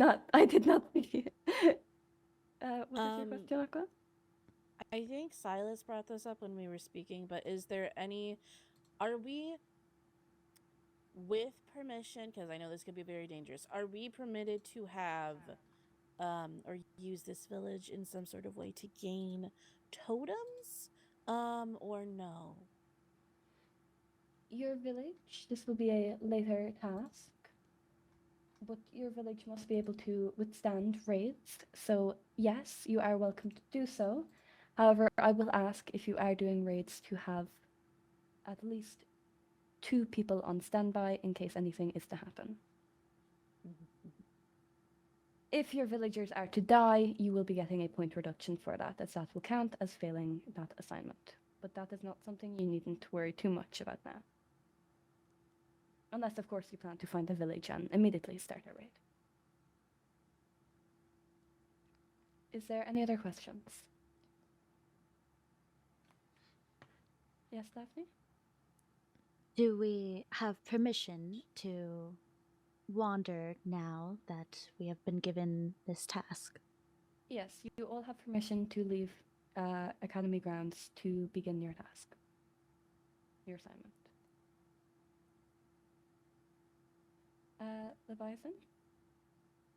not see it. What is your question, Aqua? I think Silas brought this up when we were speaking, but are we, with permission, because I know this could be very dangerous, are we permitted to have or use this village in some sort of way to gain totems? Or no? Your village, this will be a later task, but your village must be able to withstand raids. So yes, you are welcome to do so. However, I will ask if you are doing raids to have at least 2 people on standby in case anything is to happen. If your villagers are to die, you will be getting a point reduction for that, as that will count as failing that assignment. But that is not something you needn't worry too much about now. Unless, of course, you plan to find a village and immediately start a raid. Is there any other questions? Yes, Daphne? Do we have permission to wander now that we have been given this task? Yes, you all have permission to leave Academy grounds to begin your task, your assignment. Leviathan?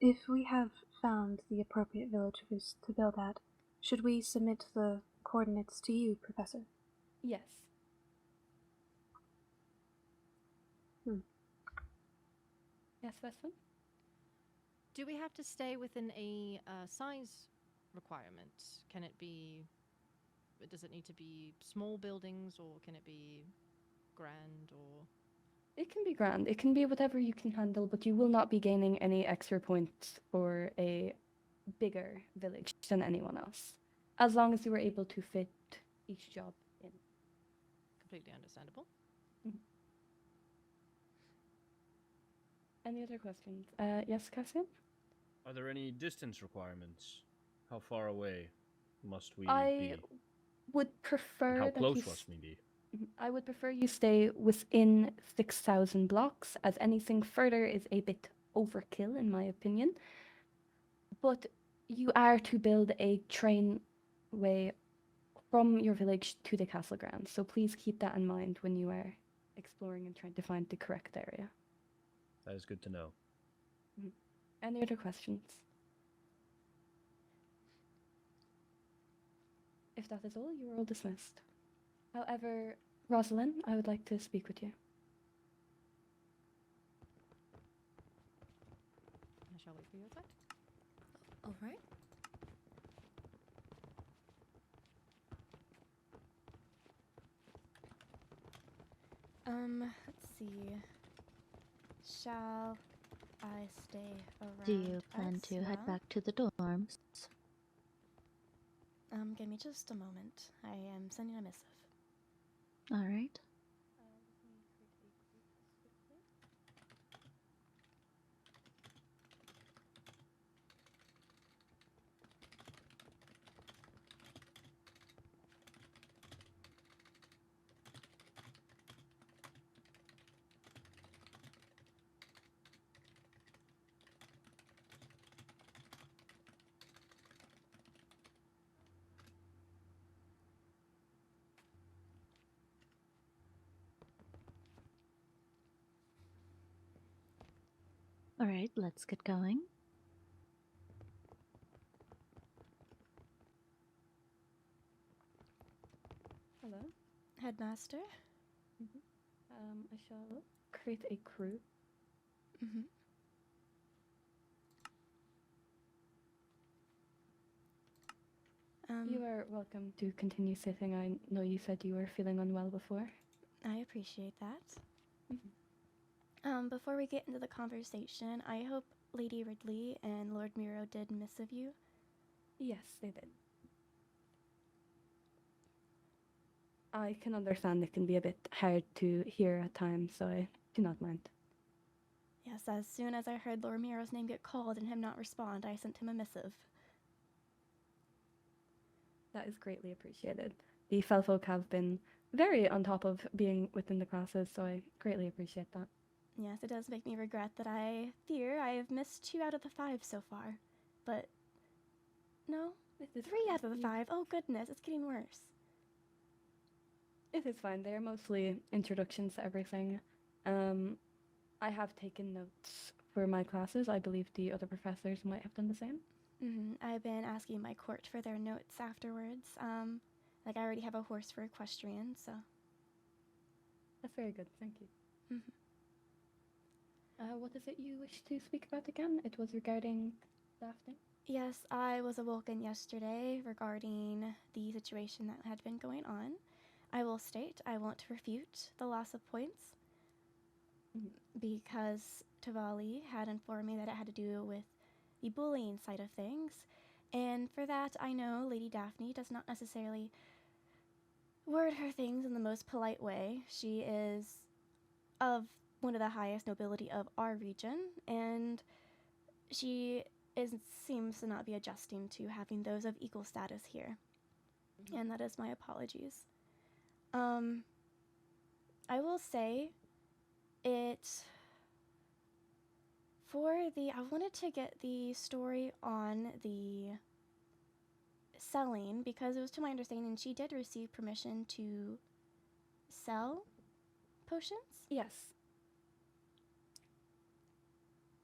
If we have found the appropriate villagers to build at, should we submit the coordinates to you, Professor? Yes. Yes, Weston? Do we have to stay within a size requirement? Can it be... Does it need to be small buildings, or can it be grand, or... It can be grand. It can be whatever you can handle, but you will not be gaining any extra points for a bigger village than anyone else, as long as you were able to fit each job in. Completely understandable. Mm-hmm. Any other questions? Yes, Cassian? Are there any distance requirements? How far away must we be? I would prefer And how that close you must we be? I would prefer you stay within 6,000 blocks, as anything further is a bit overkill, in my opinion. But you are to build a trainway from your village to the castle grounds, so please keep that in mind when you are exploring and trying to find the correct area. That is good to know. Any other questions? If that is all, you are all dismissed. However, Rosalind, I would like to speak with you. I shall wait for you outside. All right. Let's see. Shall I stay around? Do you plan as to head well? back to the dorms? Give me just a moment. I am sending a missive. All right. All right, let's get going. Hello. Headmaster? I shall create a crew. Mm-hmm. You are welcome to continue sitting. I know you said you were feeling unwell before. I appreciate that. Before we get into the conversation, I hope Lady Ridley and Lord Miro did missive you. Yes, they did. I can understand it can be a bit hard to hear at times, so I do not mind. Yes, as soon as I heard Lord Miro's name get called and him not respond, I sent him a missive. That is greatly appreciated. The Felfolk have been very on top of being within the classes, so I greatly appreciate that. Yes, it does make me regret that I fear I have missed 2 out of the 5 so far. But, no, 3 out of the 5. Oh goodness, it's getting worse. It is fine. They are mostly introductions to everything. I have taken notes for my classes. I believe the other professors might have done the same. I've been asking my court for their notes afterwards. Like I already have a horse for equestrian, so. That's very good. Thank you. What is it you wish to speak about again? It was regarding Daphne? Yes, I was awoken yesterday regarding the situation that had been going on. I will state I won't refute the loss of points because Tavali had informed me that it had to do with the bullying side of things. And for that, I know Lady Daphne does not necessarily word her things in the most polite way. She is of one of the highest nobility of our region, and she seems to not be adjusting to having those of equal status here. And that is my apologies. I will say I wanted to get the story on the selling because it was to my understanding she did receive permission to sell potions? Yes.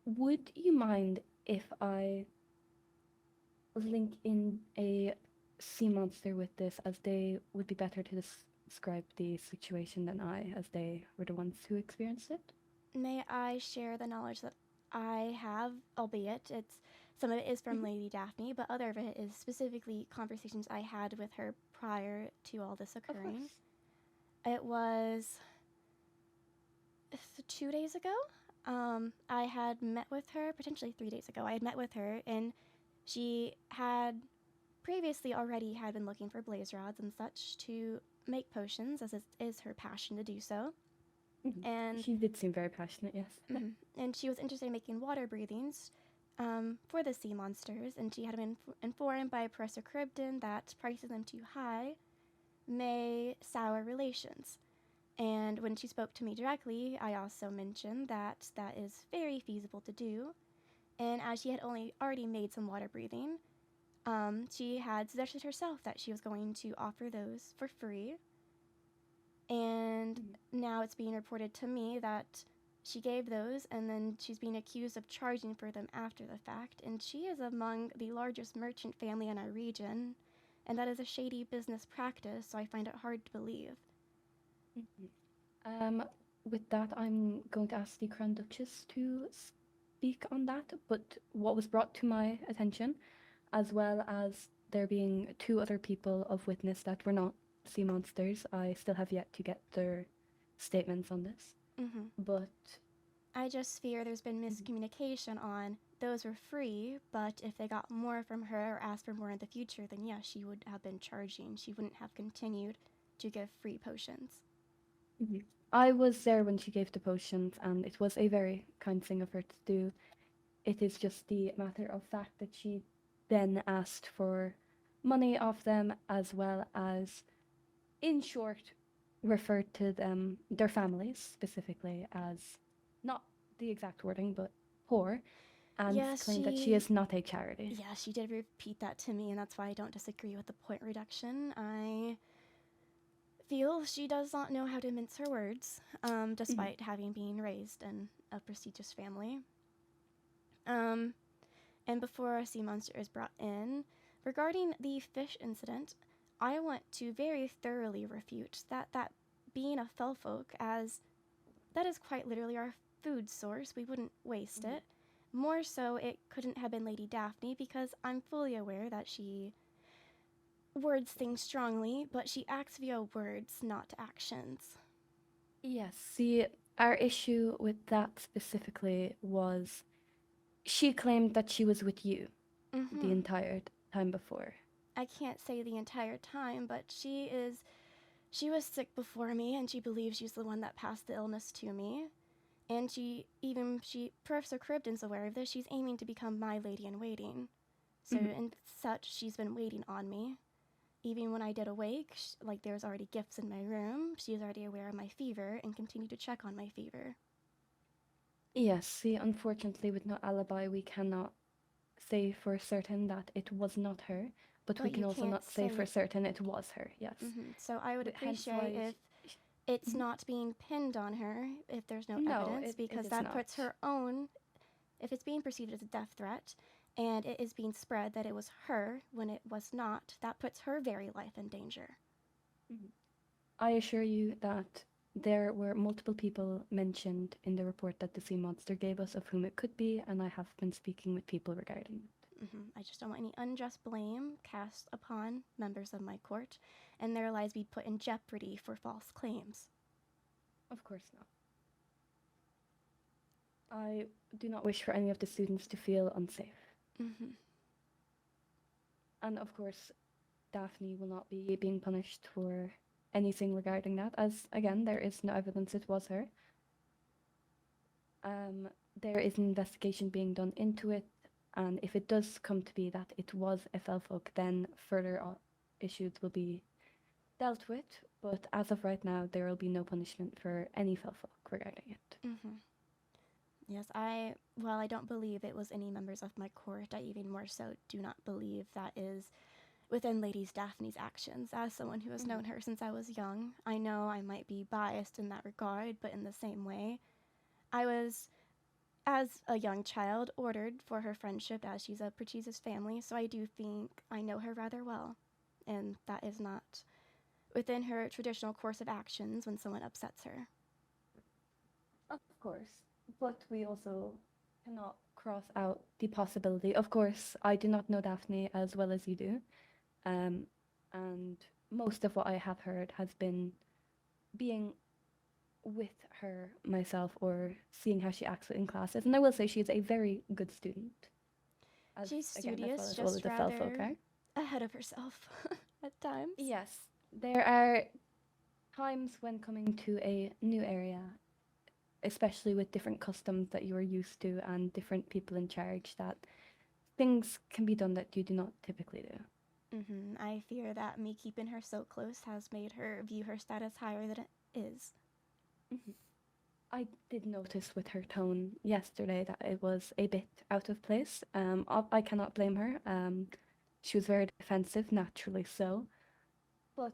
Would you mind if I link in a sea monster with this, as they would be better to describe the situation than I, as they were the ones who experienced it? May I share the knowledge that I have, albeit some of it is from Lady Daphne, but other of it is specifically conversations I had with her prior to all this occurring. It was 2 days ago. I had met with her, potentially 3 days ago. I had met with her, and she had previously already had been looking for blaze rods and such to make potions, as it is her passion to do so. And she did seem very passionate, yes. And she was interested in making water breathings for the sea monsters, and she had been informed by Professor Cribden that pricing them too high may sour relations. And when she spoke to me directly, I also mentioned that that is very feasible to do. And as she had already made some water breathing, she had suggested herself that she was going to offer those for free. And now it's being reported to me that She gave those, and then she's being accused of charging for them after the fact, and she is among the largest merchant family in our region, and that is a shady business practice, so I find it hard to believe. With that, I'm going to ask the Crown Duchess to speak on that, but what was brought to my attention, as well as there being 2 other people of witness that were not sea monsters, I still have yet to get their statements on this. But I just fear there's been miscommunication on those were free, but if they got more from her or asked for more in the future, then yes, she would have been charging. She wouldn't have continued to give free potions. I was there when she gave the potions, and it was a very kind thing of her to do. It is just the matter of fact that she then asked for money off them, as well as, in short, referred to them, their families specifically, as, not the exact wording, but poor, and claimed that she is not a charity. Yeah, she did repeat that to me, and that's why I don't disagree with the point reduction. I feel she does not know how to mince her words, despite having been raised in a prestigious family. And before a sea monster is brought in, regarding the fish incident, I want to very thoroughly refute that being a fell folk, as that is quite literally our food source, we wouldn't waste it. More so, it couldn't have been Lady Daphne, because I'm fully aware that she words things strongly, but she acts via words, not actions. Yes, see, our issue with that specifically was she claimed that she was with you the entire time before. I can't say the entire time, but she was sick before me, and she believes she's the one that passed the illness to me. And Professor Cribden's aware of this, she's aiming to become my lady-in-waiting. So, and such, she's been waiting on me. Even when I did awake, like there was already gifts in my room, she was already aware of my fever and continued to check on my fever. Yes, see, unfortunately, with no alibi, we cannot say for certain that it was not her, but we can also not say for certain it was her, yes. So I would appreciate if it's not being pinned on her, if there's no evidence, because that puts her own, if it's being perceived as a death threat, and it is being spread that it was her when it was not, that puts her very life in danger. I assure you that there were multiple people mentioned in the report that the sea monster gave us of whom it could be, and I have been speaking with people regarding it. I just don't want any unjust blame cast upon members of my court, and their lives be put in jeopardy for false claims. Of course not. I do not wish for any of the students to feel unsafe. And of course, Daphne will not be being punished for anything regarding that, as again, there is no evidence it was her. There is an investigation being done into it, and if it does come to be that it was a fellfolk, then further issues will be dealt with, but as of right now, there will be no punishment for any fellfolk regarding it. Yes, while I don't believe it was any members of my court, I even more so do not believe that is within Lady Daphne's actions. As someone who has known her since I was young, I know I might be biased in that regard, but in the same way, I was, as a young child, ordered for her friendship, as she's a prestigious family, so I do think I know her rather well, and that is not within her traditional course of actions when someone upsets her. Of course. But we also cannot cross out the possibility. Of course, I do not know Daphne as well as you do. And most of what I have heard has been being with her myself or seeing how she acts in classes. And I will say she is a very good student. She's studious, again, as just the rather ahead of herself at times. Yes. There are times when coming to a new area, especially with different customs that you are used to and different people in charge, that things can be done that you do not typically do. I fear that me keeping her so close has made her view her status higher than it is. I did notice with her tone yesterday that it was a bit out of place. I cannot blame her. She was very defensive, naturally so. But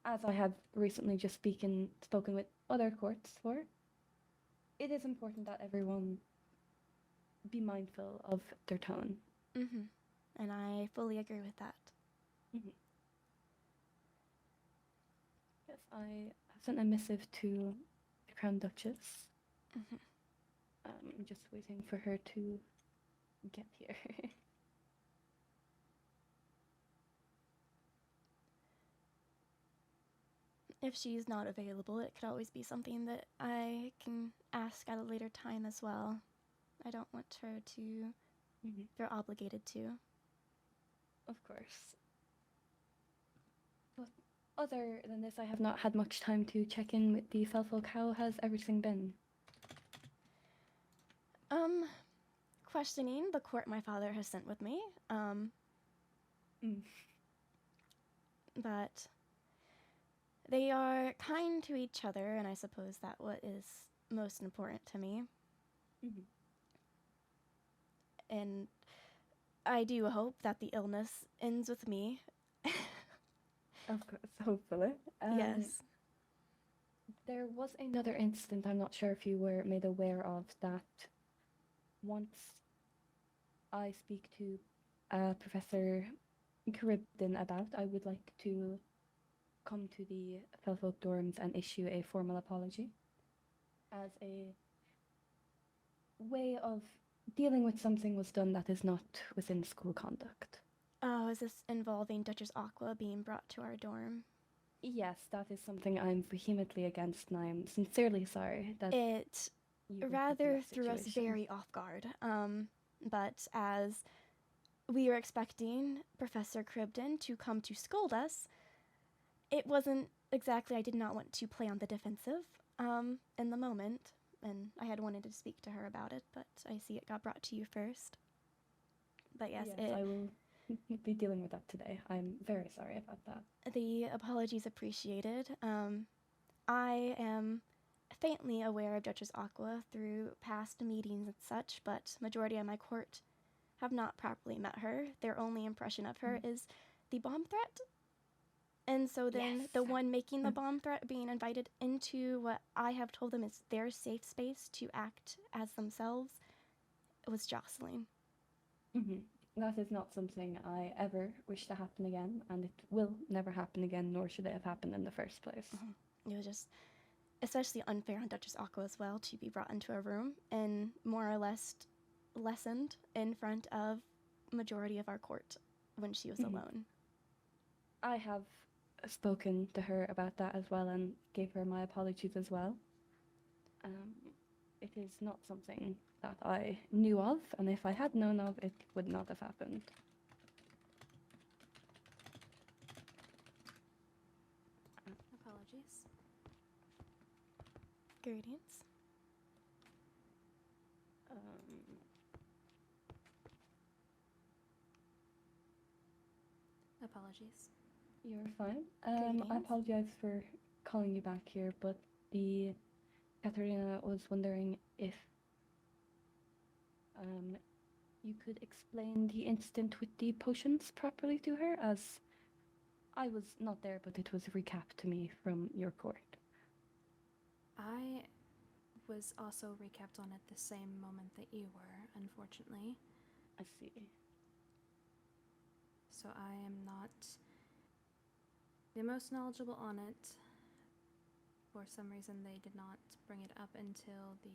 as I have recently just spoken with other courts for, it is important that everyone be mindful of their tone. Mm-hmm. And I fully agree with that. Mm-hmm. Yes, I sent a missive to the Crown Duchess. Mm-hmm. I'm just waiting for her to get here. If she's not available, it could always be something that I can ask at a later time as well. I don't want her to feel obligated to. Of course. But other than this, I have not had much time to check in with the Felfolk. How has everything been? Questioning the court my father has sent with me. But they are kind to each other, and I suppose that what is most important to me. And I do hope that the illness ends with me. Of course, hopefully. Yes. There was another incident, I'm not sure if you were made aware of, that once I speak to Professor Charybdin about, I would like to come to the Felfolk dorms and issue a formal apology as a way of dealing with something was done that is not within school conduct. Oh, is this involving Duchess Aqua being brought to our dorm? Yes, that is something I'm vehemently against, and I'm sincerely sorry that it you were put in rather that threw us situation. very off guard. But as we were expecting Professor Cribden to come to scold us, it wasn't exactly, I did not want to play on the defensive in the moment, and I had wanted to speak to her about it, but I see it got brought to you first. But yes, I will be dealing with that today. I'm very sorry about that. The apologies appreciated. I am faintly aware of Duchess Aqua through past meetings and such, but majority of my court have not properly met her. Their only impression of her is the bomb threat. And so then the one making the bomb threat being invited into what I have told them is their safe space to act as themselves was jostling. That is not something I ever wish to happen again, and it will never happen again, nor should it have happened in the first place. It was just especially unfair on Duchess Aqua as well to be brought into a room and more or less lessened in front of majority of our court when she was alone. I have spoken to her about that as well and gave her my apologies as well. It is not something that I knew of, and if I had known of, it would not have happened. Apologies. Greetings. Apologies. You're fine. I apologize for calling you back here, but the Katarina was wondering if you could explain the incident with the potions properly to her, as I was not there, but it was recapped to me from your court. I was also recapped on at the same moment that you were, unfortunately. I see. So I am not the most knowledgeable on it. For some reason, they did not bring it up until the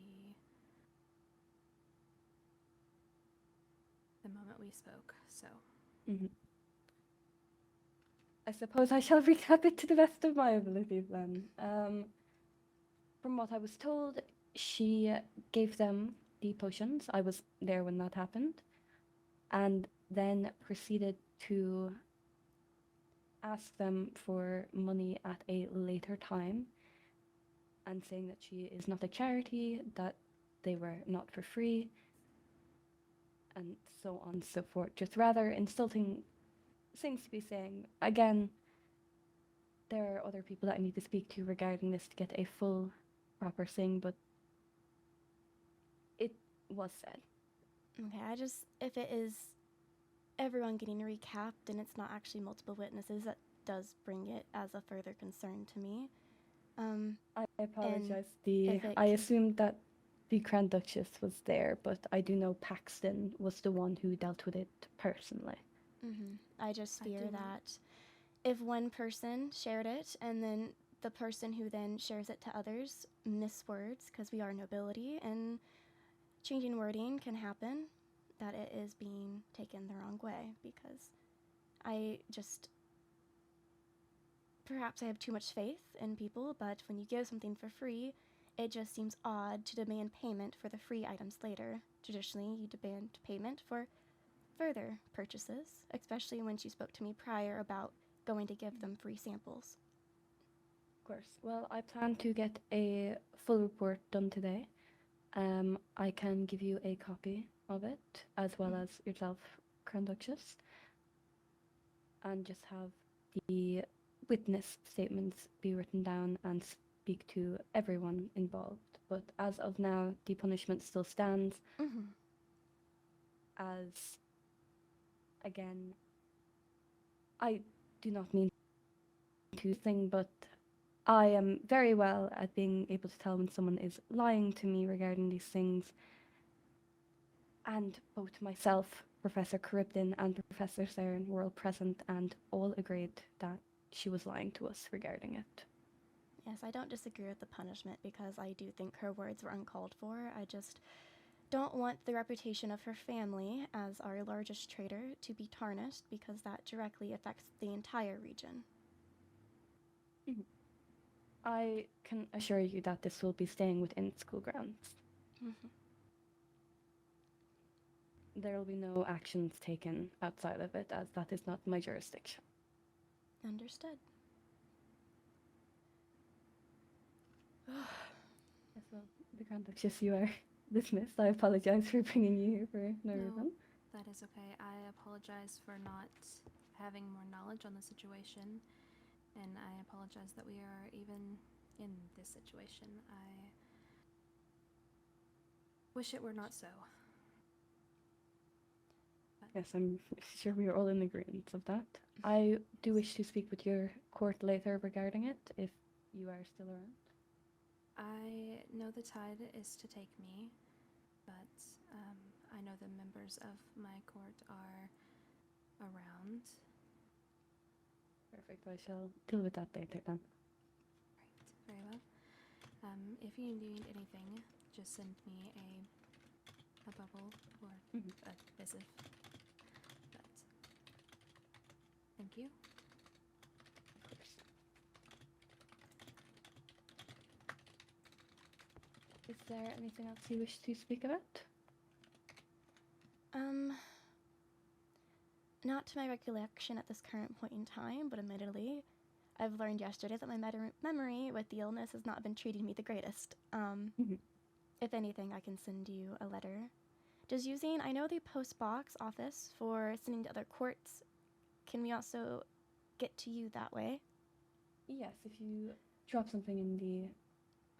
moment we spoke, so. I suppose I shall recap it to the best of my abilities then. From what I was told, she gave them the potions. I was there when that happened. And then proceeded to ask them for money at a later time, and saying that she is not a charity, that they were not for free, and so on and so forth. Just rather insulting things to be saying. Again, there are other people that I need to speak to regarding this to get a full, proper thing, but it was said. Okay, if it is everyone getting recapped and it's not actually multiple witnesses, that does bring it as a further concern to me. I apologize. I assumed that the Grand Duchess was there, but I do know Paxton was the one who dealt with it personally. I just I fear do know. that if one person shared it and then the person who then shares it to others miss words, because we are nobility and changing wording can happen, that it is being taken the wrong way, because I just, perhaps I have too much faith in people, but when you give something for free, it just seems odd to demand payment for the free items later. Traditionally, you demand payment for further purchases, especially when she spoke to me prior about going to give them free samples. Of course. Well, I plan to get a full report done today. I can give you a copy of it, as well as yourself, Crown Duchess, and just have the witness statements be written down and speak to everyone involved. But as of now, the punishment still stands. As, again, I do not mean to thing, but I am very well at being able to tell when someone is lying to me regarding these things. And both myself, Professor Charybdin, and Professor Saren were all present and all agreed that she was lying to us regarding it. Yes, I don't disagree with the punishment because I do think her words were uncalled for. I just don't want the reputation of her family as our largest traitor to be tarnished, because that directly affects the entire region. I can assure you that this will be staying within school grounds. There will be no actions taken outside of it, as that is not my jurisdiction. Understood. Yes, well, the Grand Duchess, you are dismissed. I apologize for bringing you here for no reason. That is okay. I apologize for not having more knowledge on the situation, and I apologize that we are even in this situation. I wish it were not so. Yes, I'm sure we are all in agreement of that. I do wish to speak with your court later regarding it, if you are still around. I know the tide is to take me, but I know the members of my court are around. Perfect, I shall deal with that later then. Right, very well. If you need anything, just send me a bubble or a missive. But thank you. Of course. Is there anything else you wish to speak about? Not to my recollection at this current point in time, but admittedly, I've learned yesterday that my memory with the illness has not been treating me the greatest. If anything, I can send you a letter. Does using, I know the post box office for sending to other courts, can we also get to you that way? Yes, if you drop something in the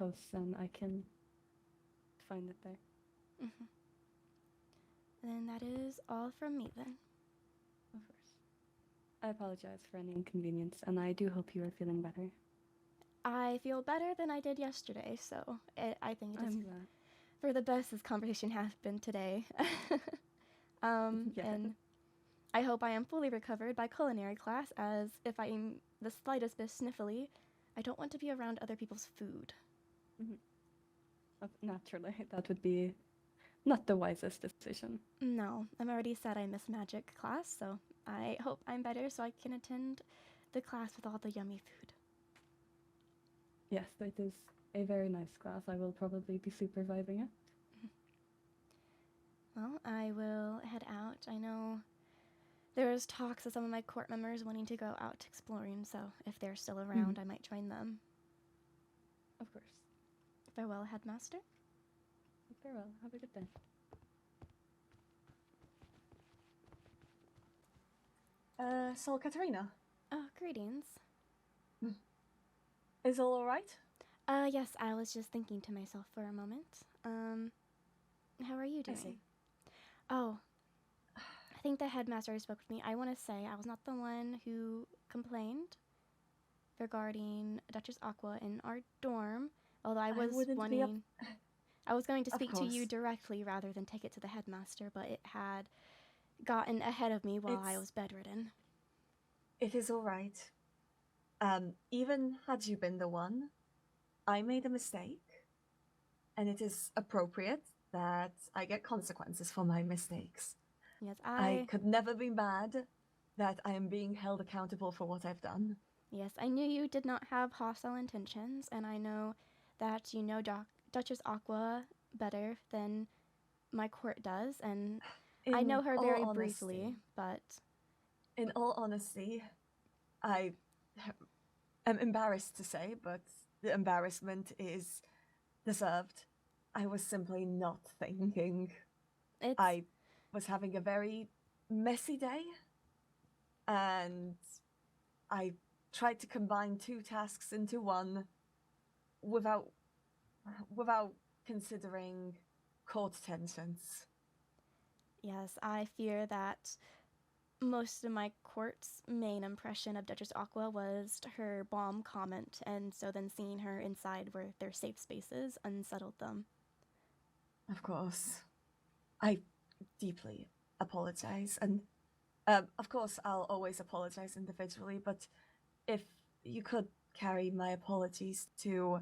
post, then I can find it there. Then that is all from me then. Of course. I apologize for any inconvenience, and I do hope you are feeling better. I feel better than I did yesterday, so I think it is I'm glad. for the best this conversation has been today. And I hope I am fully recovered by culinary class, as if I am the slightest bit sniffly, I don't want to be around other people's food. Naturally, that would be not the wisest decision. No, I'm already said I miss magic class, so I hope I'm better so I can attend the class with all the yummy food. Yes, it is a very nice class. I will probably be supervising it. Well, I will head out. I know there was talks of some of my court members wanting to go out exploring, so if they're still around, I might join them. Of course. Farewell, Headmaster. Farewell. Have a good day. So Katarina, Oh, greetings. is all alright? Yes, I was just thinking to myself for a moment. How are you doing? I see. Oh, I think the headmaster spoke with me. I want to say I was not the one who complained regarding Duchess Aqua in our dorm, although I was wouldn't be wanting... I was going to Of speak to you course. directly rather than take it to the headmaster, but it had gotten ahead of me while I It's- was bedridden. It is all right. Even had you been the one, I made a mistake, and it is appropriate that I get consequences for my mistakes. Yes, I could never be mad that I am being held accountable for what I've done. Yes, I knew you did not have hostile intentions, and I know that you know Duchess Aqua better than my court does, and I know her very briefly, but... In all honesty, I am embarrassed to say, but the embarrassment is deserved. I was simply not thinking. I was having a very messy day, and I tried to combine two tasks into one without considering court tensions. Yes, I fear that most of my court's main impression of Duchess Aqua was her bomb comment, and so then seeing her inside where their safe spaces unsettled them. Of course. I deeply apologize, and of course I'll always apologize individually, but if you could carry my apologies to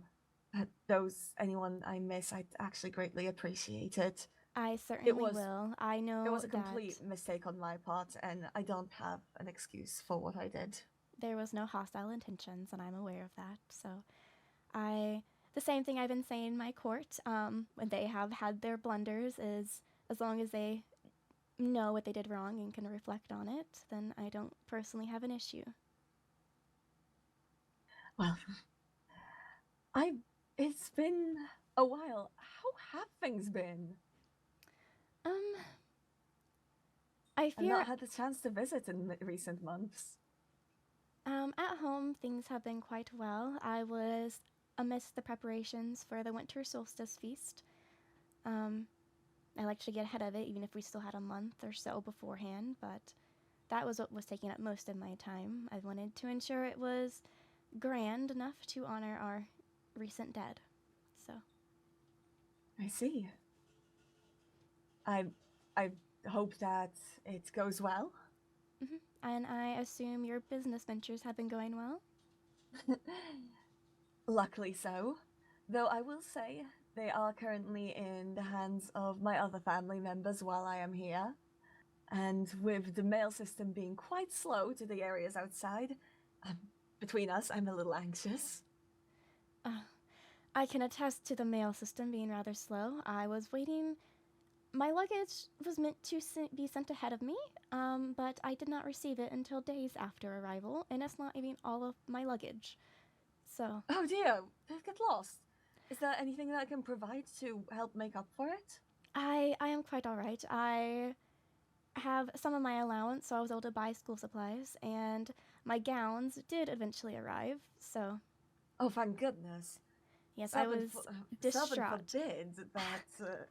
anyone I miss, I'd actually greatly appreciate it. I certainly will. I know it was a that complete mistake on my part, and I don't have an excuse for what I did. There was no hostile intentions, and I'm aware of that. So, the same thing I've been saying in my court, when they have had their blunders, is as long as they know what they did wrong and can reflect on it, then I don't personally have an issue. Well, it's been a while. How have things been? I've not had the chance to visit in recent months. At home, things have been quite well. I was amidst the preparations for the winter solstice feast. I like to get ahead of it, even if we still had a month or so beforehand, but that was what was taking up most of my time. I wanted to ensure it was grand enough to honor our recent dead. So. I see. I hope that it goes well. And I assume your business ventures have been going well? Luckily so. Though I will say, they are currently in the hands of my other family members while I am here. And with the mail system being quite slow to the areas outside, between us, I'm a little anxious. I can attest to the mail system being rather slow. I was waiting. My luggage was meant to be sent ahead of me, but I did not receive it until days after arrival, and it's not even all of my luggage. So. Oh dear, it got lost. Is there anything that I can provide to help make up for it? I am quite alright. I have some of my allowance, so I was able to buy school supplies, and my gowns did eventually arrive, so. Oh, thank goodness. Yes, I was distraught. Heaven forbid that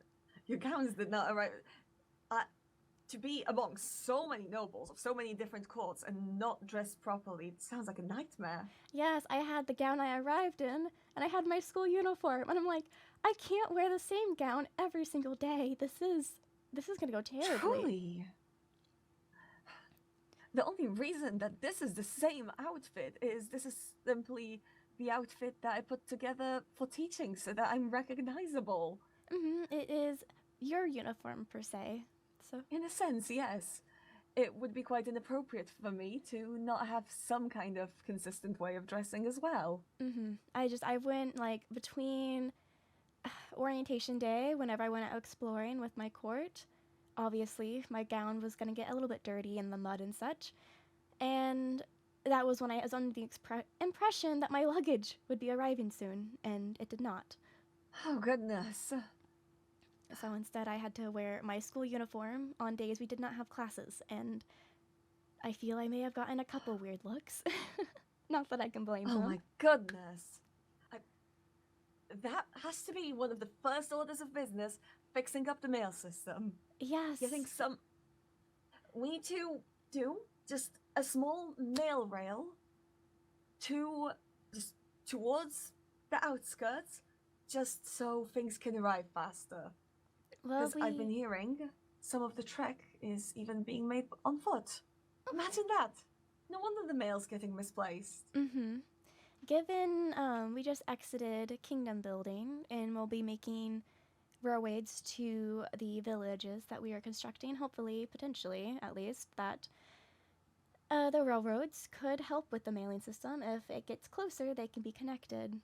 your gowns did not arrive. To be amongst so many nobles of so many different courts and not dressed properly sounds like a nightmare. Yes, I had the gown I arrived in, and I had my school uniform, and I'm like, I can't wear the same gown every single day. This is gonna go terribly. Truly. The only reason that this is the same outfit is this is simply the outfit that I put together for teaching so that I'm recognizable. It is your uniform, per se. So. In a sense, yes. It would be quite inappropriate for me to not have some kind of consistent way of dressing as well. I went, like, between orientation day, whenever I went out exploring with my court, obviously my gown was going to get a little bit dirty in the mud and such, and that was when I was under the impression that my luggage would be arriving soon, and it did not. Oh, goodness. So instead I had to wear my school uniform on days we did not have classes, and I feel I may have gotten a couple weird looks. Not that I can blame them. Oh my goodness. That has to be one of the first orders of business, fixing up the mail system. Yes. We need to do just a small mail rail just towards the outskirts just so things can arrive faster. Well, Because I've been hearing some of the trek is even being made on foot. Imagine that! No wonder the mail's getting misplaced. Mm-hmm. Given we just exited Kingdom Building and we'll be making railways to the villages that we are constructing, hopefully, potentially, at least, that the railroads could help with the mailing system. If it gets closer, they can be connected.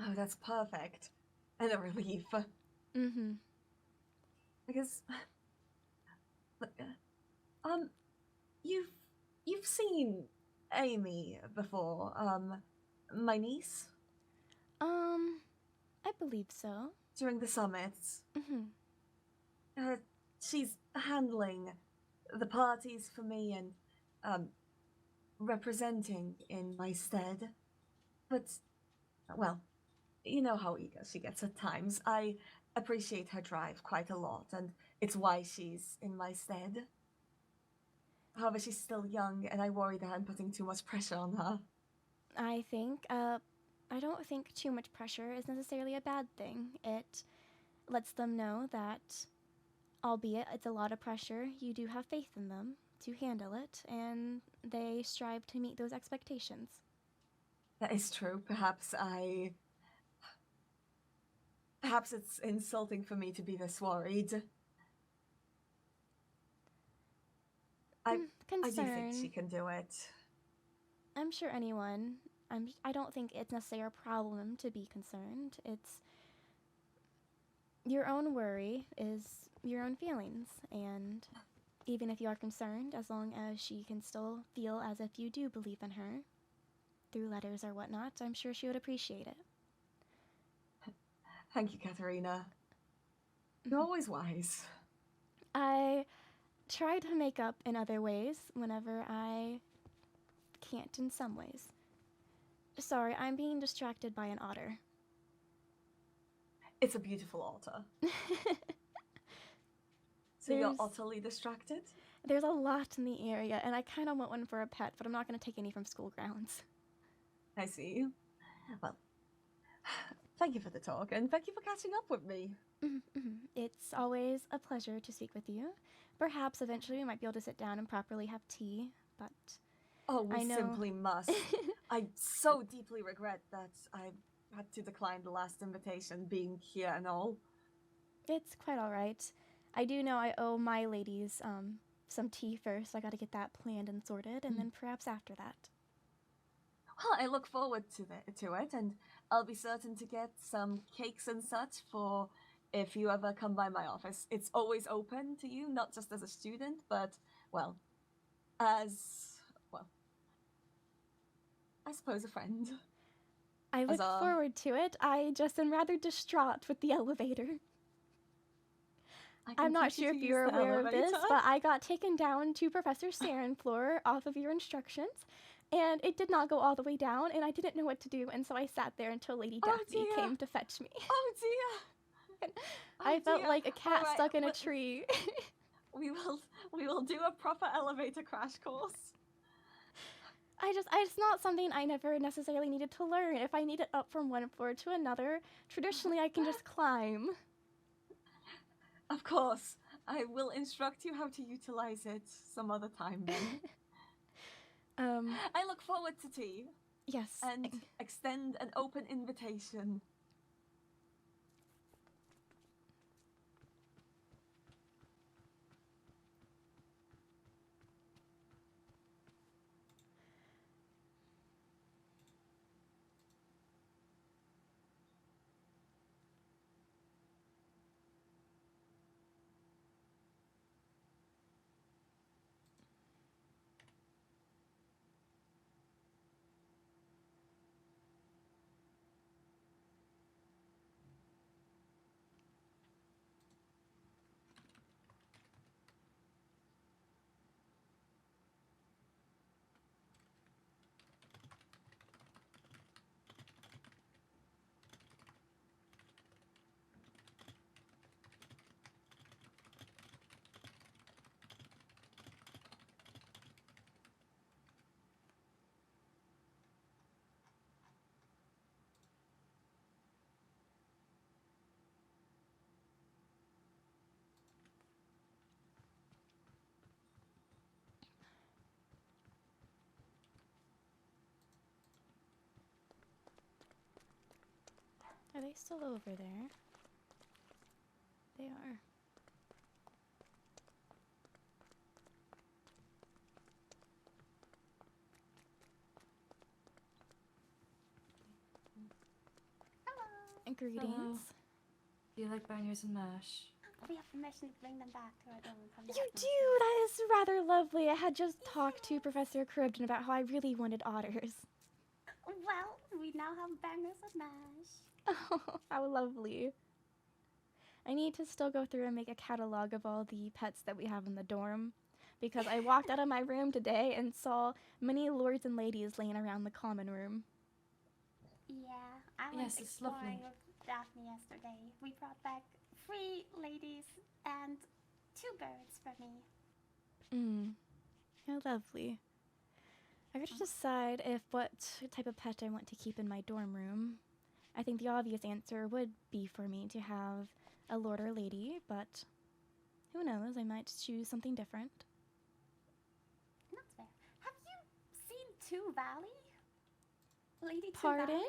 Oh, that's perfect. And a relief. Mm-hmm. Because, you've seen Amy before, my niece? I believe so. During the summits. Mm-hmm. She's handling the parties for me and, representing in my stead. But, well, you know how eager she gets at times. I appreciate her drive quite a lot, and it's why she's in my stead. However, she's still young, and I worry that I'm putting too much pressure on her. I don't think too much pressure is necessarily a bad thing. It lets them know that, albeit it's a lot of pressure, you do have faith in them to handle it, and they strive to meet those expectations. That is true. Perhaps it's insulting for me to be this worried. I do think she can do it. I'm sure anyone. I don't think it's necessarily a problem to be concerned. It's your own worry is your own feelings, and even if you are concerned, as long as she can still feel as if you do believe in her, through letters or whatnot, I'm sure she would appreciate it. Thank you, Katarina. You're always wise. I try to make up in other ways whenever I can't in some ways. Sorry, I'm being distracted by an otter. It's a beautiful otter. So you're utterly distracted? There's a lot in the area, and I kind of want one for a pet, but I'm not going to take any from school grounds. I see. Well, thank you for the talk, and thank you for catching up with me. It's always a pleasure to speak with you. Perhaps eventually we might be able to sit down and properly have tea, but Oh, we I know... simply must. I so deeply regret that I had to decline the last invitation, being here and all. It's quite all right. I do know I owe my ladies some tea first. I got to get that planned and sorted, and then perhaps after that. Well, I look forward to it, and I'll be certain to get some cakes and such for if you ever come by my office. It's always open to you, not just as a student, but, well, I suppose a friend. I look forward to it. I just am rather distraught with the elevator. I'm not sure if you're aware of this, but I got taken down to Professor Saren's floor off of your instructions, and it did not go all the way down, and I didn't know what to do, and so I sat there until Lady Daphne came to fetch me. Oh dear! I felt like a cat stuck in a tree. We will do a proper elevator crash course. It's not something I never necessarily needed to learn. If I need it up from one floor to another, traditionally I can just climb. Of course. I will instruct you how to utilize it some other time then. I look forward to tea. Yes. And extend an open invitation. Are they still over there? They are. Greetings. Hello. Do you like bangers and mash? We have permission to bring them back to our dorm from You do? That is rather lovely. I had just talked to Professor Cribden about how I really wanted otters. Well, we now have bangers and mash. Oh, how lovely. I need to still go through and make a catalog of all the pets that we have in the dorm, because I walked out of my room today and saw many lords and ladies laying around the common room. Yeah, I went exploring with Daphne yesterday. We brought back 3 ladies and 2 birds for me. How lovely. I gotta decide what type of pet I want to keep in my dorm room. I think the obvious answer would be for me to have a lord or lady, but who knows, I might choose something different. That's fair. Have you seen Two Valley? Lady Two Pardon? Valley?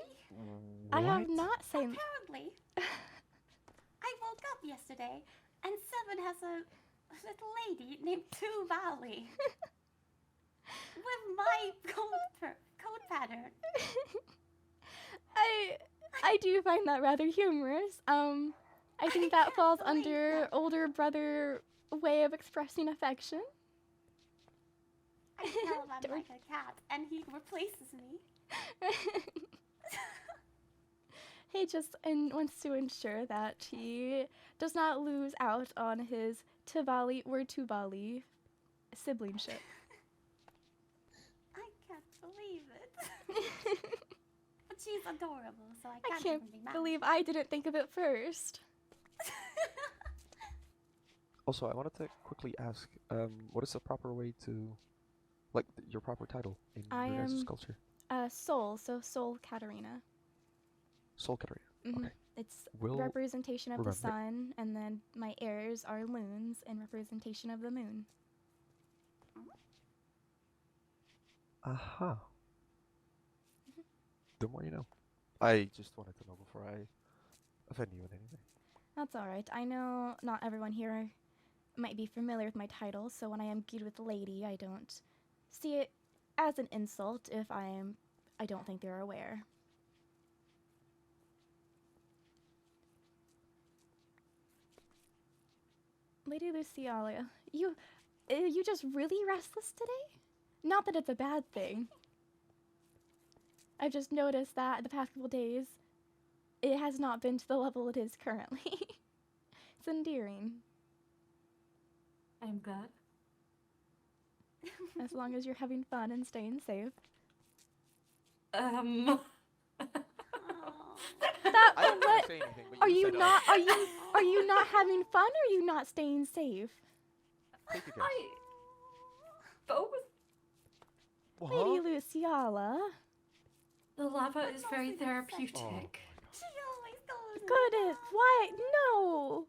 I have not seen... Apparently. I woke up yesterday and 7 has a little lady named Two Valley. With my coat pattern. I do find that rather humorous. I think that falls under older brother way of expressing affection. I tell him I'm like a cat, and he replaces me. He just wants to ensure that he does not lose out on his Tivali or Tubali siblingship. I can't believe it. But she's adorable, so I can't even be mad. Believe I didn't think of it first. Also, I wanted to quickly ask, what is the proper way to, like, your proper title in your guys' culture? Soul, so Soul Katarina. Soul Katarina. Okay. It's We'll representation of the remember. sun, and then my heirs are loons in representation of the moon. Aha. The more you know. I just wanted to know before I offend you in anything. That's alright. I know not everyone here might be familiar with my title, so when I am good with lady, I don't see it as an insult if I don't think they're aware. Lady Lizzaylia, you just really restless today? Not that it's a bad thing. I've just noticed that the past couple days, it has not been to the level it is currently. It's endearing. I'm glad. As long as you're having fun and staying safe. I didn't what? say anything, but Are you you said, not? Are you not having fun, or are you not staying safe? Take a guess. Both. Lady Lizzaylia. The lava is very therapeutic. She always goes. Goodness, why? No!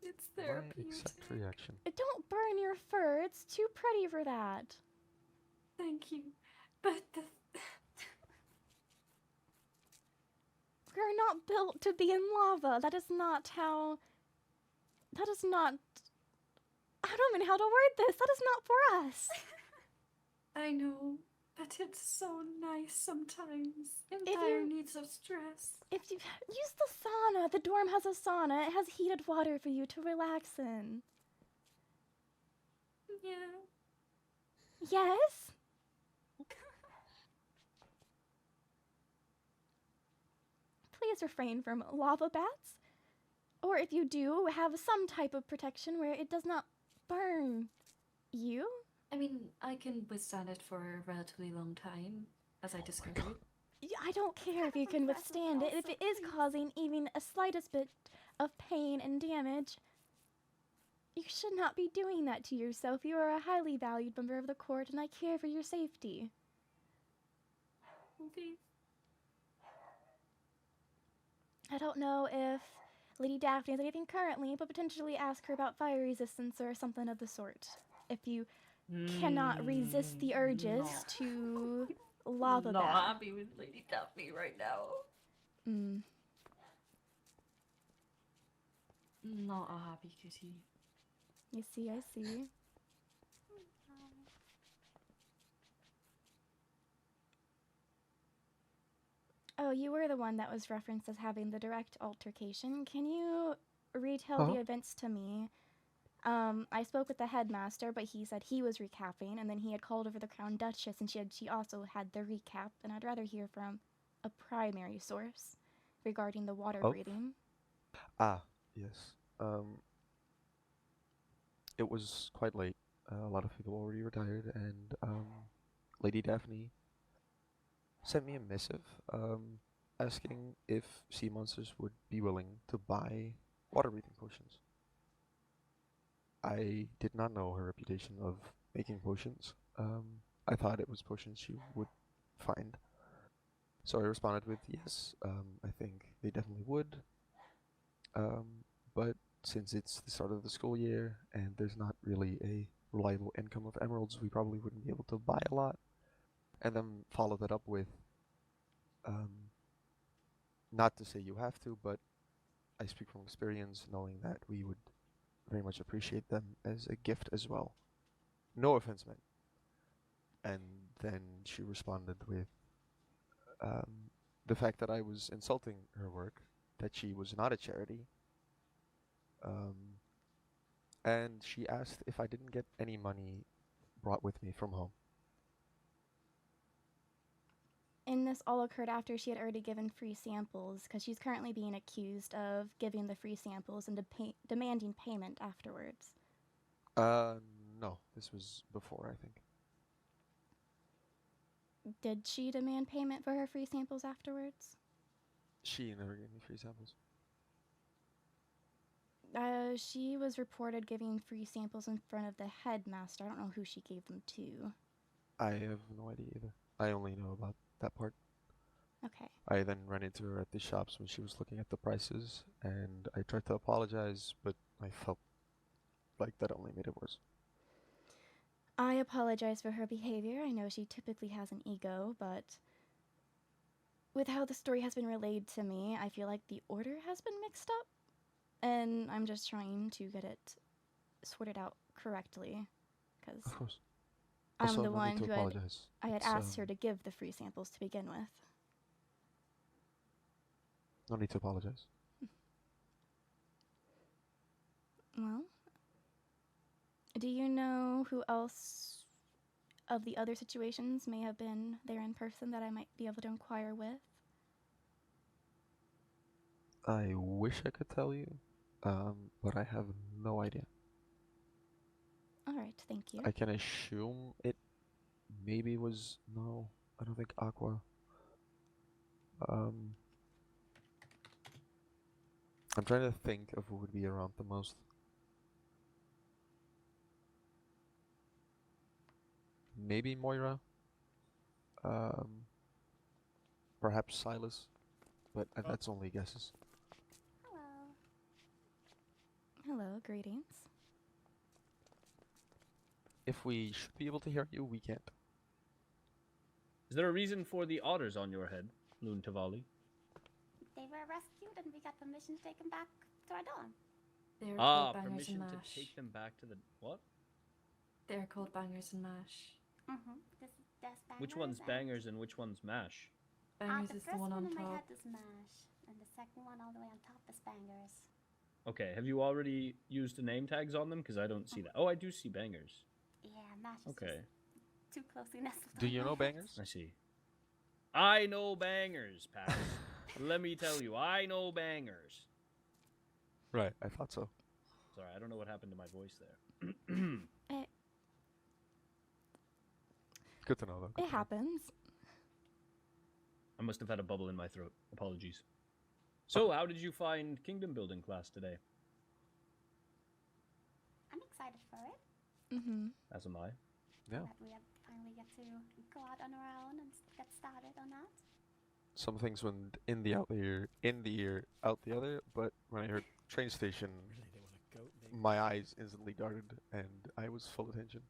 It's My therapeutic. exact reaction. Don't burn your fur. It's too pretty for that. Thank you. But We're not built to be in lava. That is not how... That is not... I don't even know how to word this. That is not for us. I know, but it's so nice sometimes. In If dire you- needs of stress. If you use the sauna, the dorm has a sauna. It has heated water for you to relax in. Yeah. Yes? Please refrain from lava bats. Or if you do, have some type of protection where it does not burn you. I mean, I can withstand it for a relatively long time, as I discovered. I don't care if you can withstand it. If it is causing even a slightest bit of pain and damage, you should not be doing that to yourself. You are a highly valued member of the court, and I care for your safety. Okay. I don't know if Lady Daphne has anything currently, but potentially ask her about fire resistance or something of the sort. If you cannot resist the urges to lava Not bath. happy with Lady Daphne right now. Mm. Not a happy kitty. You see, I see. Oh, you were the one that was referenced as having the direct altercation. Can you retell the events to me? I spoke with the headmaster, but he said he was recapping, and then he had called over the Crown Duchess, and she also had the recap, and I'd rather hear from a primary source regarding the water breathing. Ah, yes. It was quite late. A lot of people already retired, and Lady Daphne sent me a missive asking if sea monsters would be willing to buy water breathing potions. I did not know her reputation of making potions. I thought it was potions she would find. So I responded with yes, I think they definitely would. But since it's the start of the school year and there's not really a reliable income of emeralds, we probably wouldn't be able to buy a lot. And then follow that up with, not to say you have to, but I speak from experience knowing that we would very much appreciate them as a gift as well. No offense meant. And then she responded with the fact that I was insulting her work, that she was not a charity. And she asked if I didn't get any money brought with me from home. And this all occurred after she had already given free samples, because she's currently being accused of giving the free samples and demanding payment afterwards. No, this was before, I think. Did she demand payment for her free samples afterwards? She never gave me free samples. She was reported giving free samples in front of the headmaster. I don't know who she gave them to. I have no idea either. I only know about that part. Okay. I then ran into her at the shops when she was looking at the prices, and I tried to apologize, but I felt like that only made it worse. I apologize for her behavior. I know she typically has an ego, but with how the story has been relayed to me, I feel like the order has been mixed up, and I'm just trying to get it sorted out correctly, because I'm the one who I had asked her to give the free samples to begin with. No need to apologize. Well, do you know who else of the other situations may have been there in person that I might be able to inquire with? I wish I could tell you, but I have no idea. Alright, thank you. I can assume it maybe was... No, I don't think Aqua. I'm trying to think of who would be around the most. Maybe Moira. Perhaps Silas, but that's only guesses. Hello. Hello, greetings. If we should be able to hear you, we can't. Is there a reason for the otters on your head, Loon Tavali? They were rescued and we got permission to take them back to our dorm. They're called bangers permission and to mash. take them back to the... What? They're called bangers and mash. That's bangers. Which one's bangers and which one's mash? Bangers the is first the one on in my top. head is mash, and the second one all the way on top is bangers. Okay, have you already used the name tags on them? Because I don't see that. Oh, I do see bangers. Yeah, mash is Okay. just too closely nestled. Do you know bangers? I see. I know bangers, Pax. Let me tell you, I know bangers. Right, I thought so. Sorry, I don't know what happened to my voice there. Good to know, though. It happens. I must have had a bubble in my throat. Apologies. So, how did you find kingdom building class today? I'm excited for it. As am I. Yeah. That we finally get to go out on our own and get started on that. Some things went in the ear, out the other, but when I heard train station, my eyes instantly darted, and I was full attention.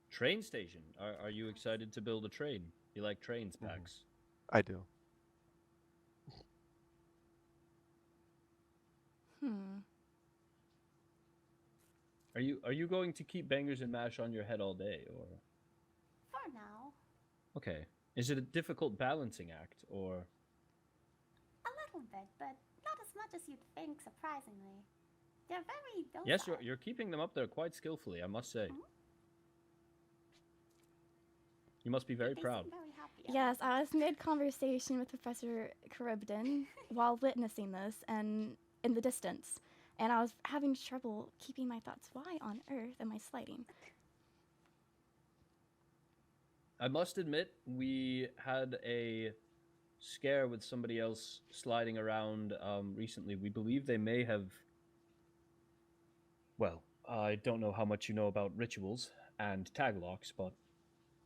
Train station. Are you excited to build a train? You like trains, Pax? I do. Are you going to keep bangers and mash on your head all day, or? For now. Okay. Is it a difficult balancing act, or? A little bit, but not as much as you'd think, surprisingly. They're very docile. Yes, you're keeping them up there quite skillfully, I must say. You must be very proud. Seem very happy. Yes, I was mid-conversation with Professor Charybdin while witnessing this and in the distance, and I was having trouble keeping my thoughts. Why on earth am I sliding? I must admit, we had a scare with somebody else sliding around recently. We believe they may have... Well, I don't know how much you know about rituals and tag locks, but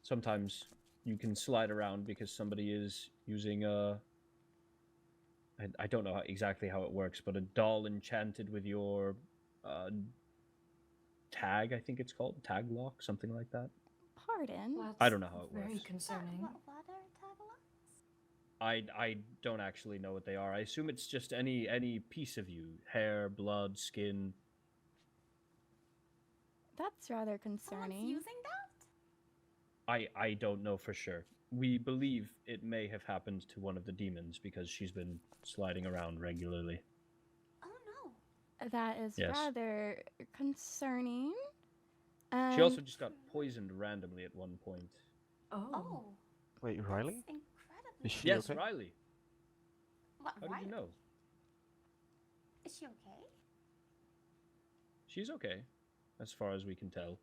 sometimes you can slide around because somebody is using a... I don't know exactly how it works, but a doll enchanted with your tag, I think it's called. Tag lock, something like that. Pardon? I don't know how it Very works. concerning. What are tag locks? I don't actually know what they are. I assume it's just any piece of you. Hair, blood, skin. That's rather Someone's concerning. using that? I don't know for sure. We believe it may have happened to one of the demons because she's been sliding around regularly. Oh no. That is Yes. rather concerning. She also just got poisoned randomly at one point. Oh. Wait, That's Riley? incredibly. Is she Yes, okay? Riley. What, How did you know? Is she okay? She's okay, as far as we can tell.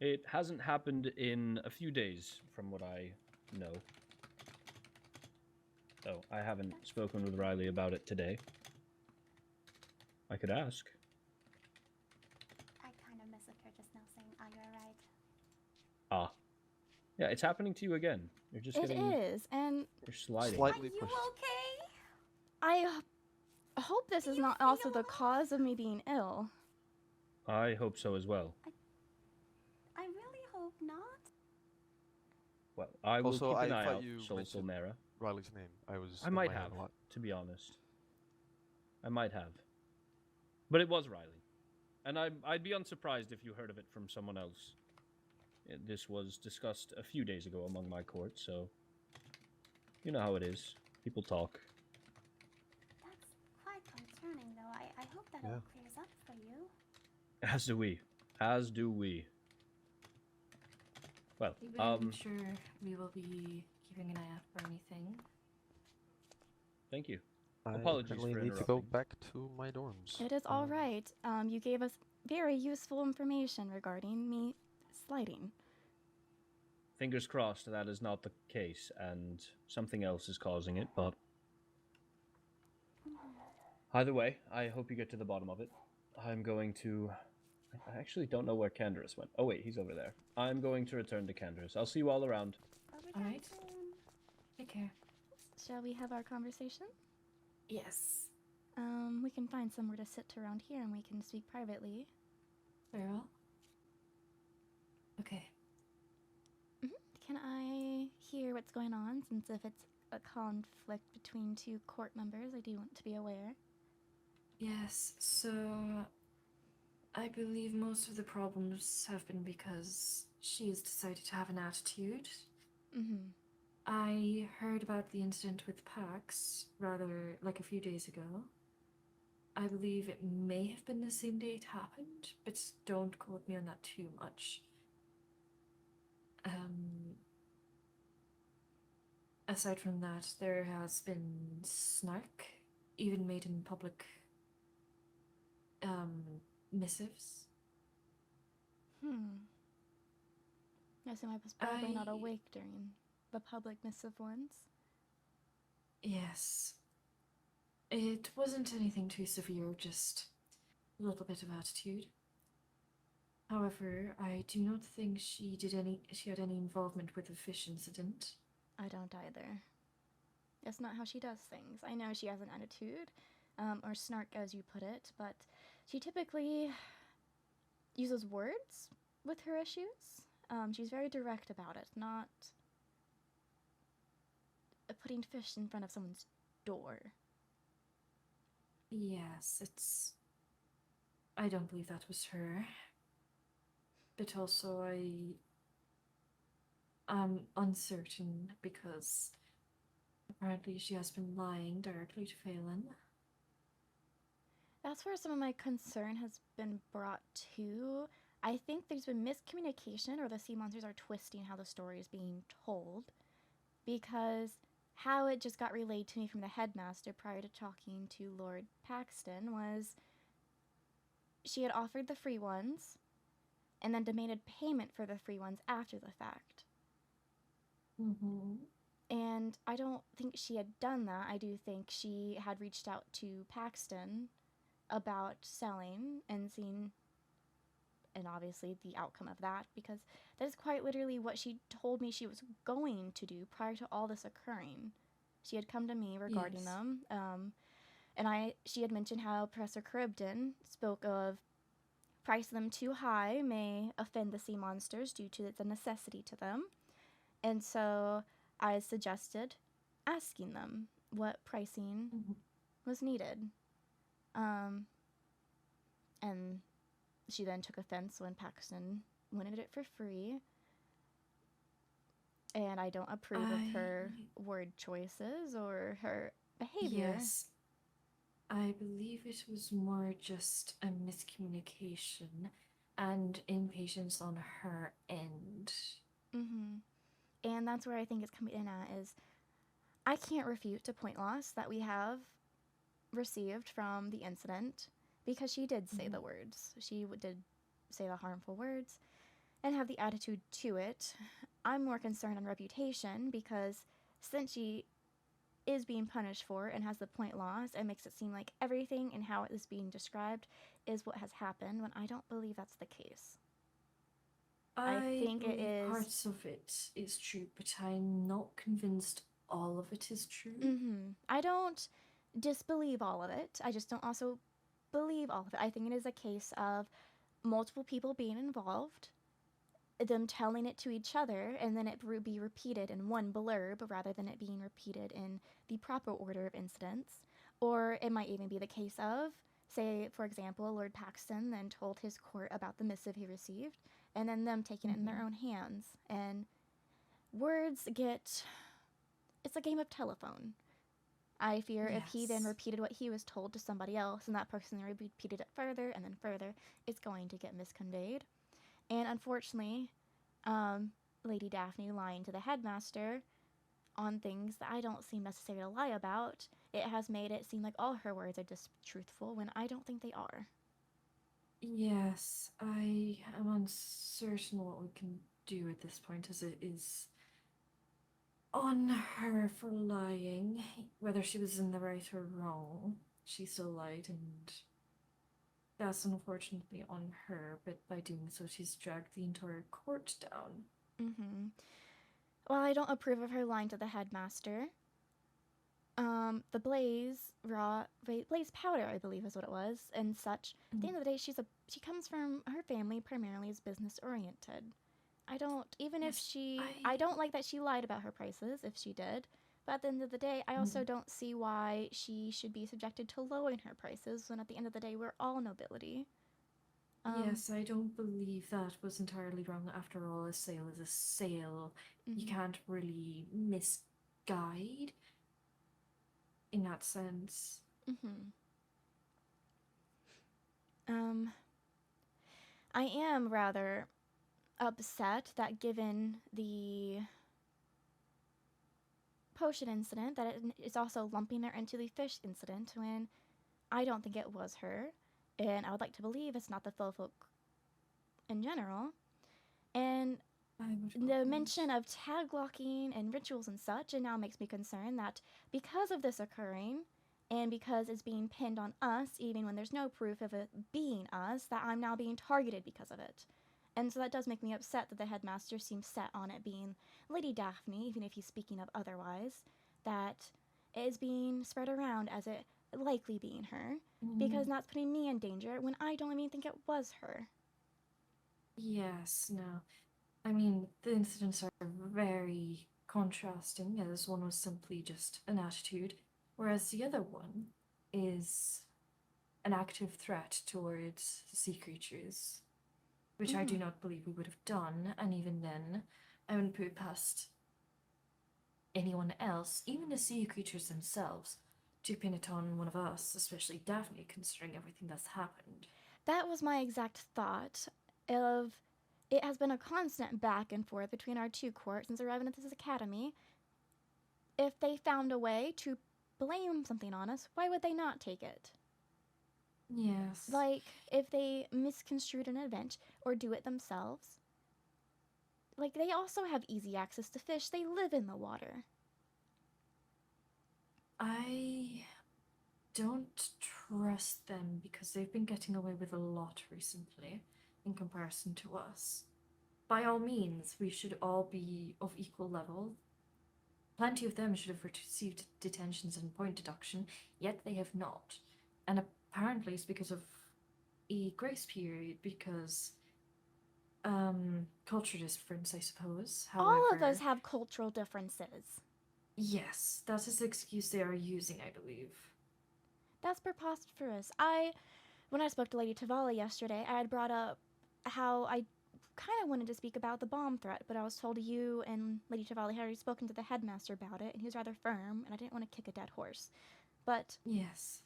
It hasn't happened in a few days, from what I know. So, I haven't spoken with Riley about it today. I could ask. I kind of missed her just now saying, "Are you alright?" Ah. Yeah, it's happening to you again. You're just It getting... is, and You're sliding. Slightly Are you pushed. okay? I hope this is you not feel also the well? cause of me being ill. I hope so as well. I really hope not. Well, I will Also, keep an I eye thought out, you Sol mentioned Solmera. Riley's name. I might in my head have, a lot. to be honest. I might have. But it was Riley. And I'd be unsurprised if you heard of it from someone else. This was discussed a few days ago among my court, so... You know how it is. People talk. That's quite concerning, though. I hope that Yeah. all clears up for you. As do we. As do we. Well, I'm sure we will be keeping an eye out for anything. thank you. I Apologies currently for need to go interrupting. back to my dorms. It is all right. You gave us very useful information regarding me sliding. Fingers crossed that is not the case, and something else is causing it, but... Either way, I hope you get to the bottom of it. I'm going to... I actually don't know where Canderous went. Oh wait, he's over there. I'm going to return to Canderous. I'll see you all around. Alright. Take care. Shall we have our conversation? Yes. We can find somewhere to sit around here and we can speak privately. Very well. Okay. Can I hear what's going on, since if it's a conflict between two court members, I do want to be aware. Yes, so I believe most of the problems have been because she has decided to have an attitude. Mm-hmm. I heard about the incident with Pax rather like a few days ago. I believe it may have been the same day it happened, but don't quote me on that too much. Aside from that, there has been snark, even made in public missives. I assume I was probably not awake during the public missive ones. Yes. It wasn't anything too severe, just a little bit of attitude. However, I do not think she had any involvement with the fish incident. I don't either. That's not how she does things. I know she has an attitude, or snark as you put it, but she typically uses words with her issues. She's very direct about it, not putting fish in front of someone's door. Yes, I don't believe that was her. But also, I am uncertain because apparently she has been lying directly to Phelan. That's where some of my concern has been brought to. I think there's been miscommunication, or the sea monsters are twisting how the story is being told, because how it just got relayed to me from the headmaster prior to talking to Lord Paxton was she had offered the free ones and then demanded payment for the free ones after the fact. Mm-hmm. And I don't think she had done that. I do think she had reached out to Paxton about selling and seeing, and obviously the outcome of that, because that is quite literally what she told me she was going to do prior to all this occurring. She had come to me regarding Yes. them, and she had mentioned how Professor Charybdin spoke of pricing them too high may offend the sea monsters due to the necessity to them. And so I suggested asking them what pricing was needed. And she then took offense when Paxton wanted it for free. And I don't approve of her word choices or her behavior. Yes. I believe it was more just a miscommunication and impatience on her end. Mm-hmm. And that's where I think it's coming in at is I can't refute a point loss that we have received from the incident because she did say the words. She did say the harmful words and have the attitude to it. I'm more concerned on reputation because since she is being punished for and has the point loss, it makes it seem like everything and how it is being described is what has happened when I don't believe that's the case. I think it is parts of it is true, but I'm not convinced all of it is true. Mm-hmm. I don't disbelieve all of it. I just don't also believe all of it. I think it is a case of multiple people being involved, them telling it to each other, and then it be repeated in one blurb rather than it being repeated in the proper order of incidents. Or it might even be the case of, say, for example, Lord Paxton then told his court about the missive he received, and then them taking it in their own hands. And words get... It's a game of telephone. I fear if he then repeated what he was told to somebody else, and that person repeated it further and then further, it's going to get misconveyed. And unfortunately, Lady Daphne lying to the headmaster on things that I don't seem necessary to lie about, it has made it seem like all her words are just truthful when I don't think they are. Yes, I am uncertain what we can do at this point, as it is on her for lying. Whether she was in the right or wrong, she still lied, and that's unfortunately on her, but by doing so, she's dragged the entire court down. Mm-hmm. Well, I don't approve of her lying to the headmaster. The blaze powder, I believe is what it was, and such. At the end of the day, she comes from, her family primarily is business oriented. I don't like that she lied about her prices, if she did. But at the end of the day, I also don't see why she should be subjected to lowering her prices when at the end of the day, we're all nobility. Yes, I don't believe that was entirely wrong. After all, a sale is a sale. You can't really misguide in that sense. I am rather upset that given the potion incident, that it is also lumping her into the fish incident when I don't think it was her, and I would like to believe it's not the faux folk in general. And the mention of tag locking and rituals and such, it now makes me concerned that because of this occurring, and because it's being pinned on us, even when there's no proof of it being us, that I'm now being targeted because of it. And so that does make me upset that the headmaster seems set on it being Lady Daphne, even if he's speaking of otherwise, that it is being spread around as it likely being her, because that's putting me in danger when I don't even think it was her. Yes, no. I mean, the incidents are very contrasting, as one was simply just an attitude, whereas the other one is an active threat towards sea creatures, which I do not believe we would have done, and even then, I wouldn't put it past anyone else, even the sea creatures themselves, to pin it on one of us, especially Daphne, considering everything that's happened. That was my exact thought of it has been a constant back and forth between our two courts since arriving at this academy. If they found a way to blame something on us, why would they not take it? Yes. Like, if they misconstrued an event or do it themselves. Like, they also have easy access to fish. They live in the water. I don't trust them because they've been getting away with a lot recently in comparison to us. By all means, we should all be of equal level. Plenty of them should have received detentions and point deduction, yet they have not. And apparently it's because of a grace period, because culture difference, I suppose. All of However, us have cultural differences. yes, that is the excuse they are using, I believe. That's preposterous. When I spoke to Lady Tavalla yesterday, I had brought up how I kind of wanted to speak about the bomb threat, but I was told you and Lady Tavalla had already spoken to the headmaster about it, and he was rather firm, and I didn't want to kick a dead horse. But yes,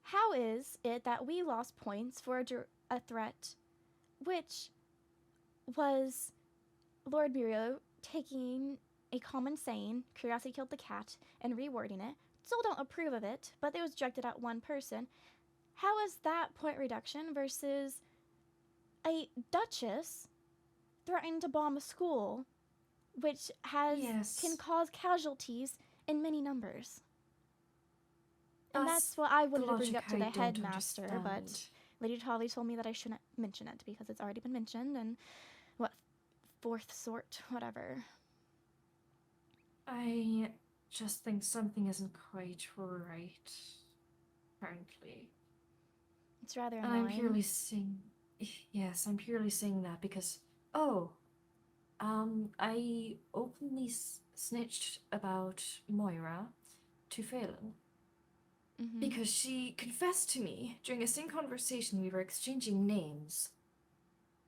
how is it that we lost points for a threat which was Lord Miro taking a common saying, curiosity killed the cat, and rewording it? Still don't approve of it, but it was directed at one person. How is that point reduction versus a Duchess threatening to bomb a school, which can cause casualties in many numbers? And that's what I wanted to bring up to the headmaster, but Lady Tolly told me that I shouldn't mention it because it's already been mentioned, and fourth sort, whatever. I just think something isn't quite right, apparently. It's rather and annoying. I'm purely saying that because, I openly snitched about Moira to Phelan. Because she confessed to me during a same conversation we were exchanging names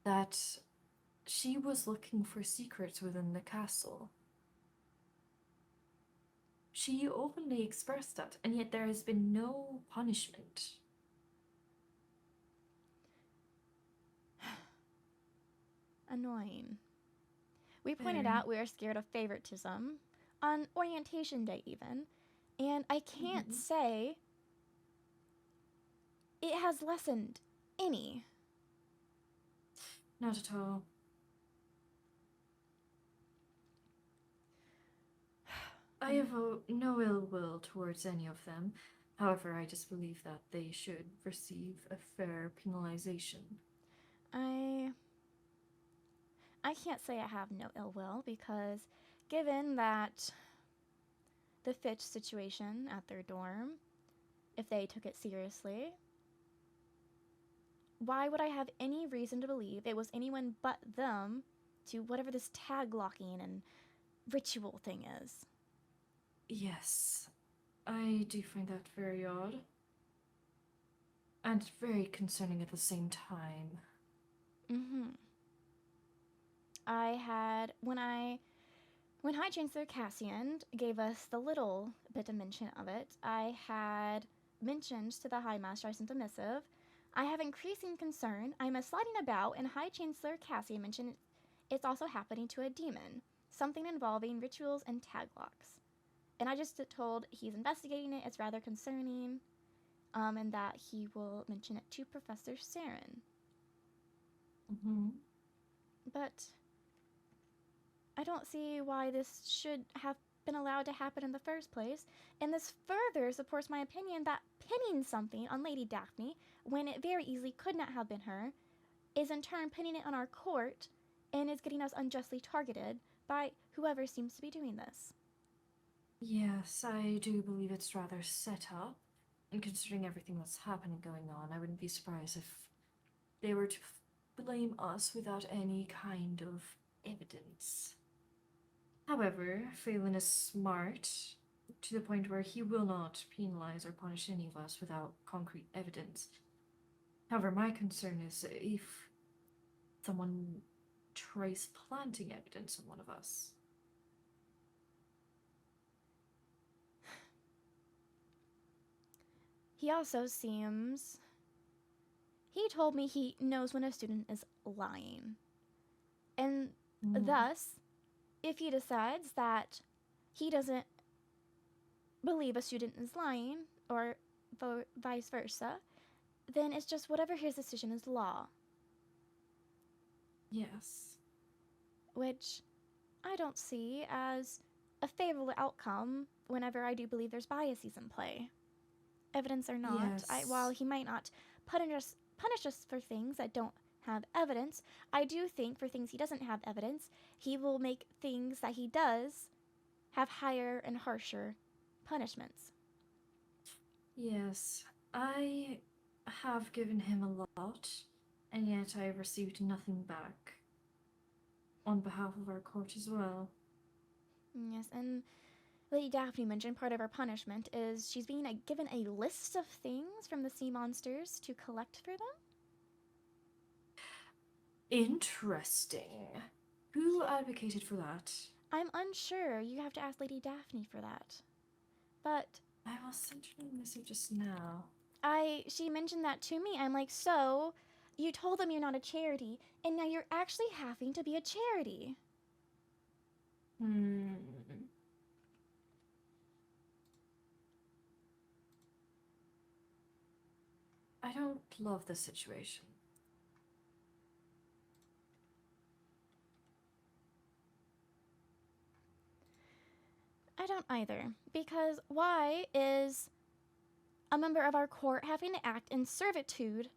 that she was looking for secrets within the castle. She openly expressed that, and yet there has been no punishment. Annoying. We pointed out we are scared of favoritism on orientation day even, and I can't say it has lessened any. Not at all. I have no ill will towards any of them. However, I just believe that they should receive a fair penalization. I can't say I have no ill will because given that the Fitch situation at their dorm, if they took it seriously, why would I have any reason to believe it was anyone but them to whatever this tag locking and ritual thing is? Yes, I do find that very odd. And very concerning at the same time. When High Chancellor Cassian gave us the little bit of mention of it, I had mentioned to the High Master I sent a missive. I have increasing concern. I'm a sliding about, and High Chancellor Cassian mentioned it's also happening to a demon. Something involving rituals and tag locks. And I just told he's investigating it, it's rather concerning, and that he will mention it to Professor Saren. But I don't see why this should have been allowed to happen in the first place, and this further supports my opinion that pinning something on Lady Daphne, when it very easily could not have been her, is in turn pinning it on our court, and is getting us unjustly targeted by whoever seems to be doing this. Yes, I do believe it's rather set up, and considering everything that's happening going on, I wouldn't be surprised if they were to blame us without any kind of evidence. However, Phelan is smart, to the point where he will not penalize or punish any of us without concrete evidence. However, my concern is if someone tries planting evidence on one of us. He also seems... He told me he knows when a student is lying. And thus, if he decides that he doesn't believe a student is lying, or vice versa, then it's just whatever his decision is law. Yes. Which I don't see as a favorable outcome whenever I do believe there's biases in play. Evidence or not, Yes. while he might not punish us for things that don't have evidence, I do think for things he doesn't have evidence, he will make things that he does have higher and harsher punishments. Yes. I have given him a lot, and yet I have received nothing back. On behalf of our court as well. Yes, and Lady Daphne mentioned part of her punishment is she's being given a list of things from the sea monsters to collect for them. Interesting. Who advocated for that? I'm unsure. You have to ask Lady Daphne for that. But I will send her a message just now. She mentioned that to me. I'm like, so you told them you're not a charity, and now you're actually having to be a charity. I don't love this situation. I don't either, because why is a member of our court having to act in servitude,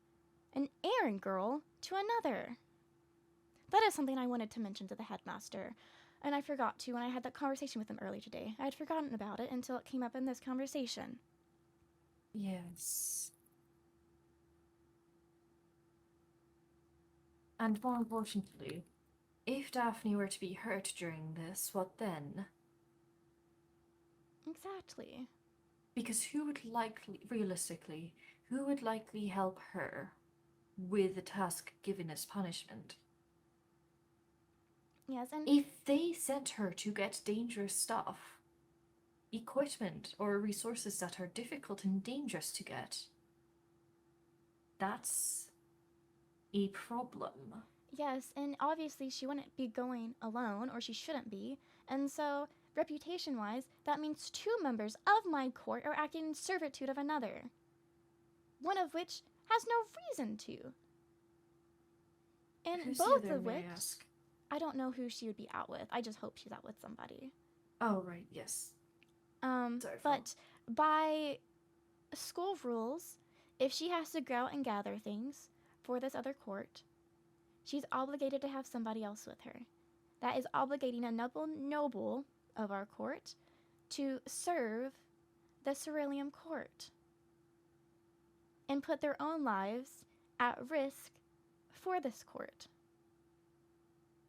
an errand girl, to another? That is something I wanted to mention to the headmaster, and I forgot to when I had that conversation with him earlier today. I had forgotten about it until it came up in this conversation. Yes. And more importantly, if Daphne were to be hurt during this, what then? Exactly. Because realistically, who would likely help her with the task given as punishment? Yes, and if they sent her to get dangerous stuff, equipment or resources that are difficult and dangerous to get, that's a problem. yes, and obviously she wouldn't be going alone, or she shouldn't be, and so reputation-wise, that means 2 members of my court are acting in servitude of another, one of which has no reason to. And Who's both the other, of may I which, ask? I don't know who she would be out with. I just hope she's out with somebody. Oh, right, yes. Sorry, But by school rules, if she has to go out and gather things for this other court, she's obligated to have somebody else with her. That is obligating a noble of our court to serve the Cerulean court and put their own lives at risk for this court.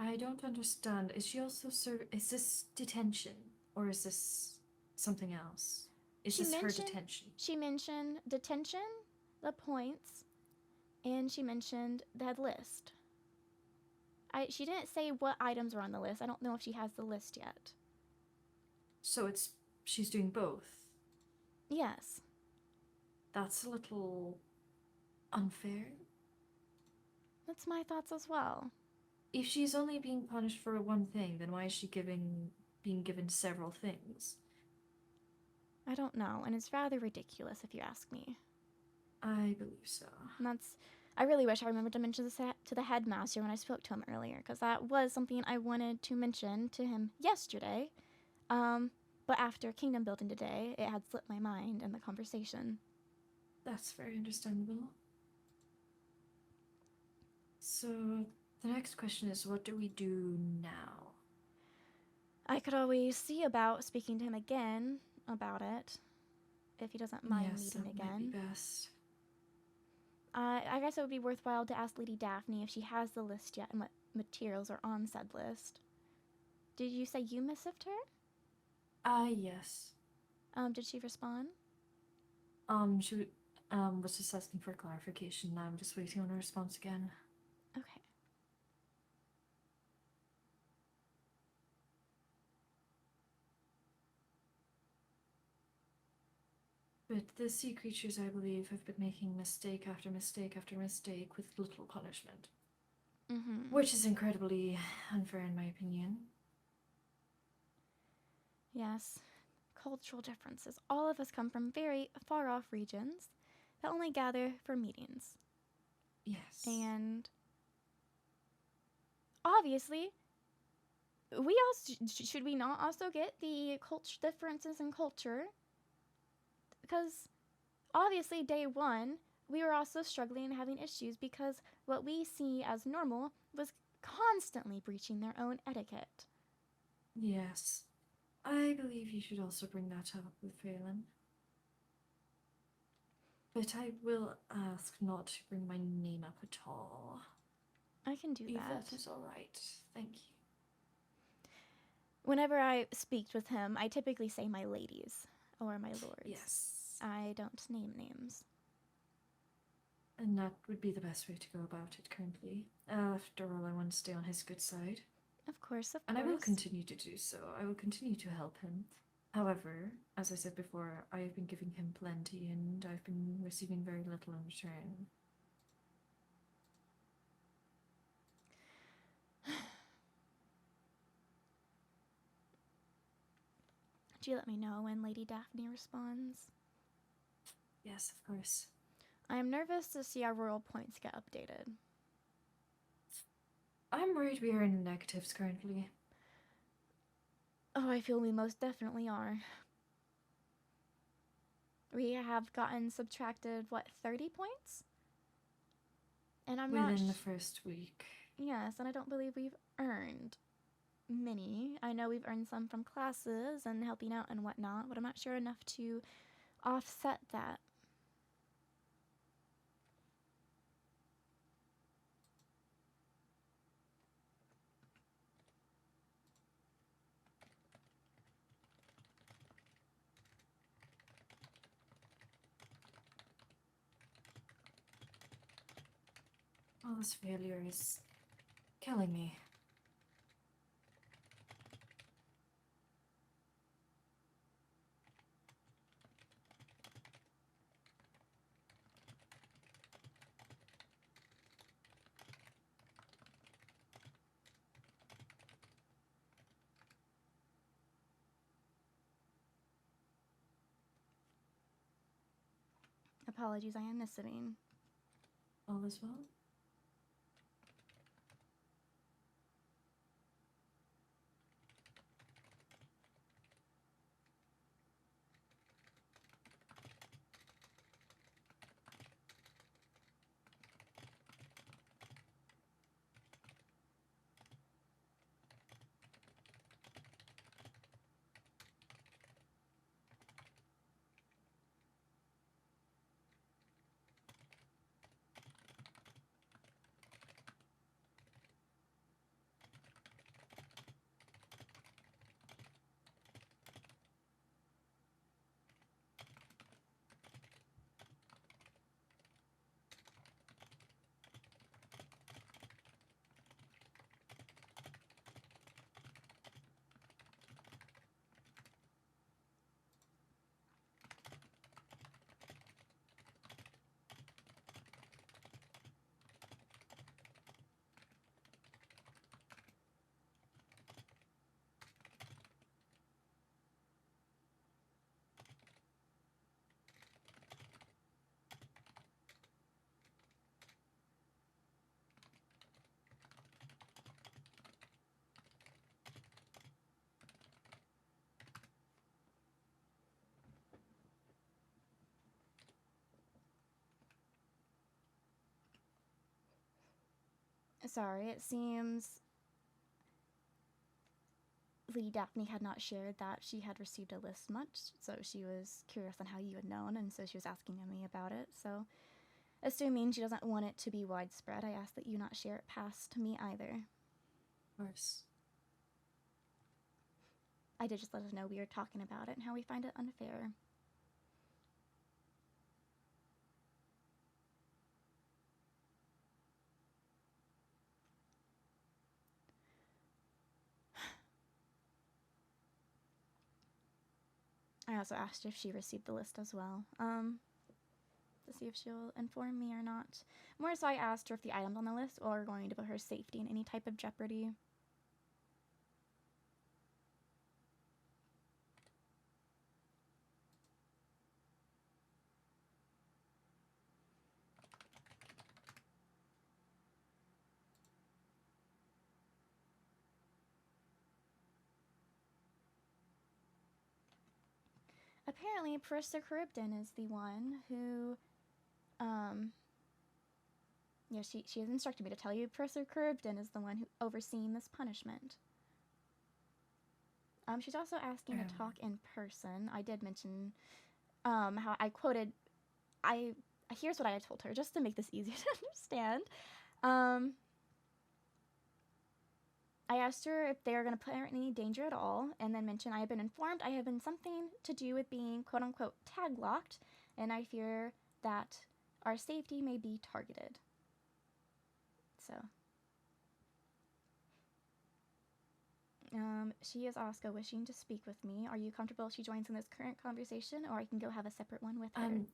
I don't understand. Is she also is this detention, or is this something else? Is this her detention? She mentioned detention, the points, and she mentioned that list. She didn't say what items were on the list. I don't know if she has the list yet. So she's doing both? Yes. That's a little unfair. That's my thoughts as well. If she's only being punished for one thing, then why is she being given several things? I don't know, and it's rather ridiculous if you ask me. I believe so. And I really wish I remembered to mention this to the headmaster when I spoke to him earlier, because that was something I wanted to mention to him yesterday. But after kingdom building today, it had slipped my mind in the conversation. That's very understandable. So, the next question is, what do we do now? I could always see about speaking to him again about it, if he doesn't mind meeting again. Might be best. I guess it would be worthwhile to ask Lady Daphne if she has the list yet and what materials are on said list. Did you say you missived her? Yes. Did she respond? She was just asking for clarification. I'm just waiting on a response again. Okay. But the sea creatures, I believe, have been making mistake after mistake after mistake with little punishment. Which is incredibly unfair in my opinion. Yes. Cultural differences. All of us come from very far off regions that only gather for meetings. Yes. And obviously, we also should we not also get the culture differences in culture? Because obviously, day one, we were also struggling and having issues because what we see as normal was constantly breaching their own etiquette. Yes. I believe you should also bring that up with Phelan. But I will ask not to bring my name up at all. I can do If that. that is alright. Thank you. Whenever I speak with him, I typically say my ladies or my lords. Yes. I don't name names. And that would be the best way to go about it currently. After all, I want to stay on his good side. Of course. And I will continue to do so. I will continue to help him. However, as I said before, I have been giving him plenty and I've been receiving very little in return. Do you let me know when Lady Daphne responds? Yes, of course. I am nervous to see our royal points get updated. I'm worried we are in the negatives currently. Oh, I feel we most definitely are. We have gotten subtracted, what, 30 points? And I'm not... Within the first week. Yes, and I don't believe we've earned many. I know we've earned some from classes and helping out and whatnot, but I'm not sure enough to offset that. All this failure is killing me. Apologies, I am listening. All is well? Sorry, it seems Lady Daphne had not shared that she had received a list much, so she was curious on how you had known, and so she was asking me about it. So, assuming she doesn't want it to be widespread, I ask that you not share it past me either. Of course. I did just let her know we were talking about it and how we find it unfair. I also asked if she received the list as well, to see if she'll inform me or not. More so, I asked her if the items on the list are going to put her safety in any type of jeopardy. Apparently, Parissa Charybdin is the one who, yeah, she has instructed me to tell you Parissa Charybdin is the one who overseeing this punishment. She's also asking to talk in person. I did mention, how I quoted, here's what I told her, just to make this easier to understand. I asked her if they are going to put her in any danger at all, and then mentioned I have been informed I have been something to do with being quote-unquote tag-locked, and I fear that our safety may be targeted. So. She is also wishing to speak with me. Are you comfortable if she joins in this current conversation, or I can go have a separate one with her?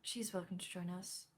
She's welcome to join us.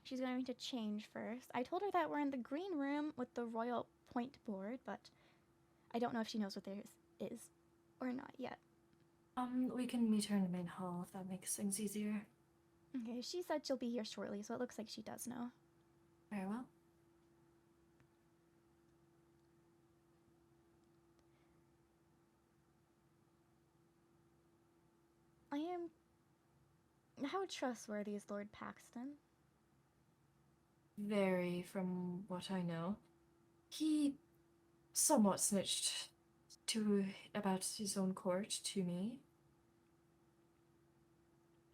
She's going to change first. I told her that we're in the green room with the royal point board, but I don't know if she knows what theirs is or not yet. We can meet her in the main hall if that makes things easier. Okay, she said she'll be here shortly, so it looks like she does know. Very well. How trustworthy is Lord Paxton? Very, from what I know. He somewhat snitched about his own court to me.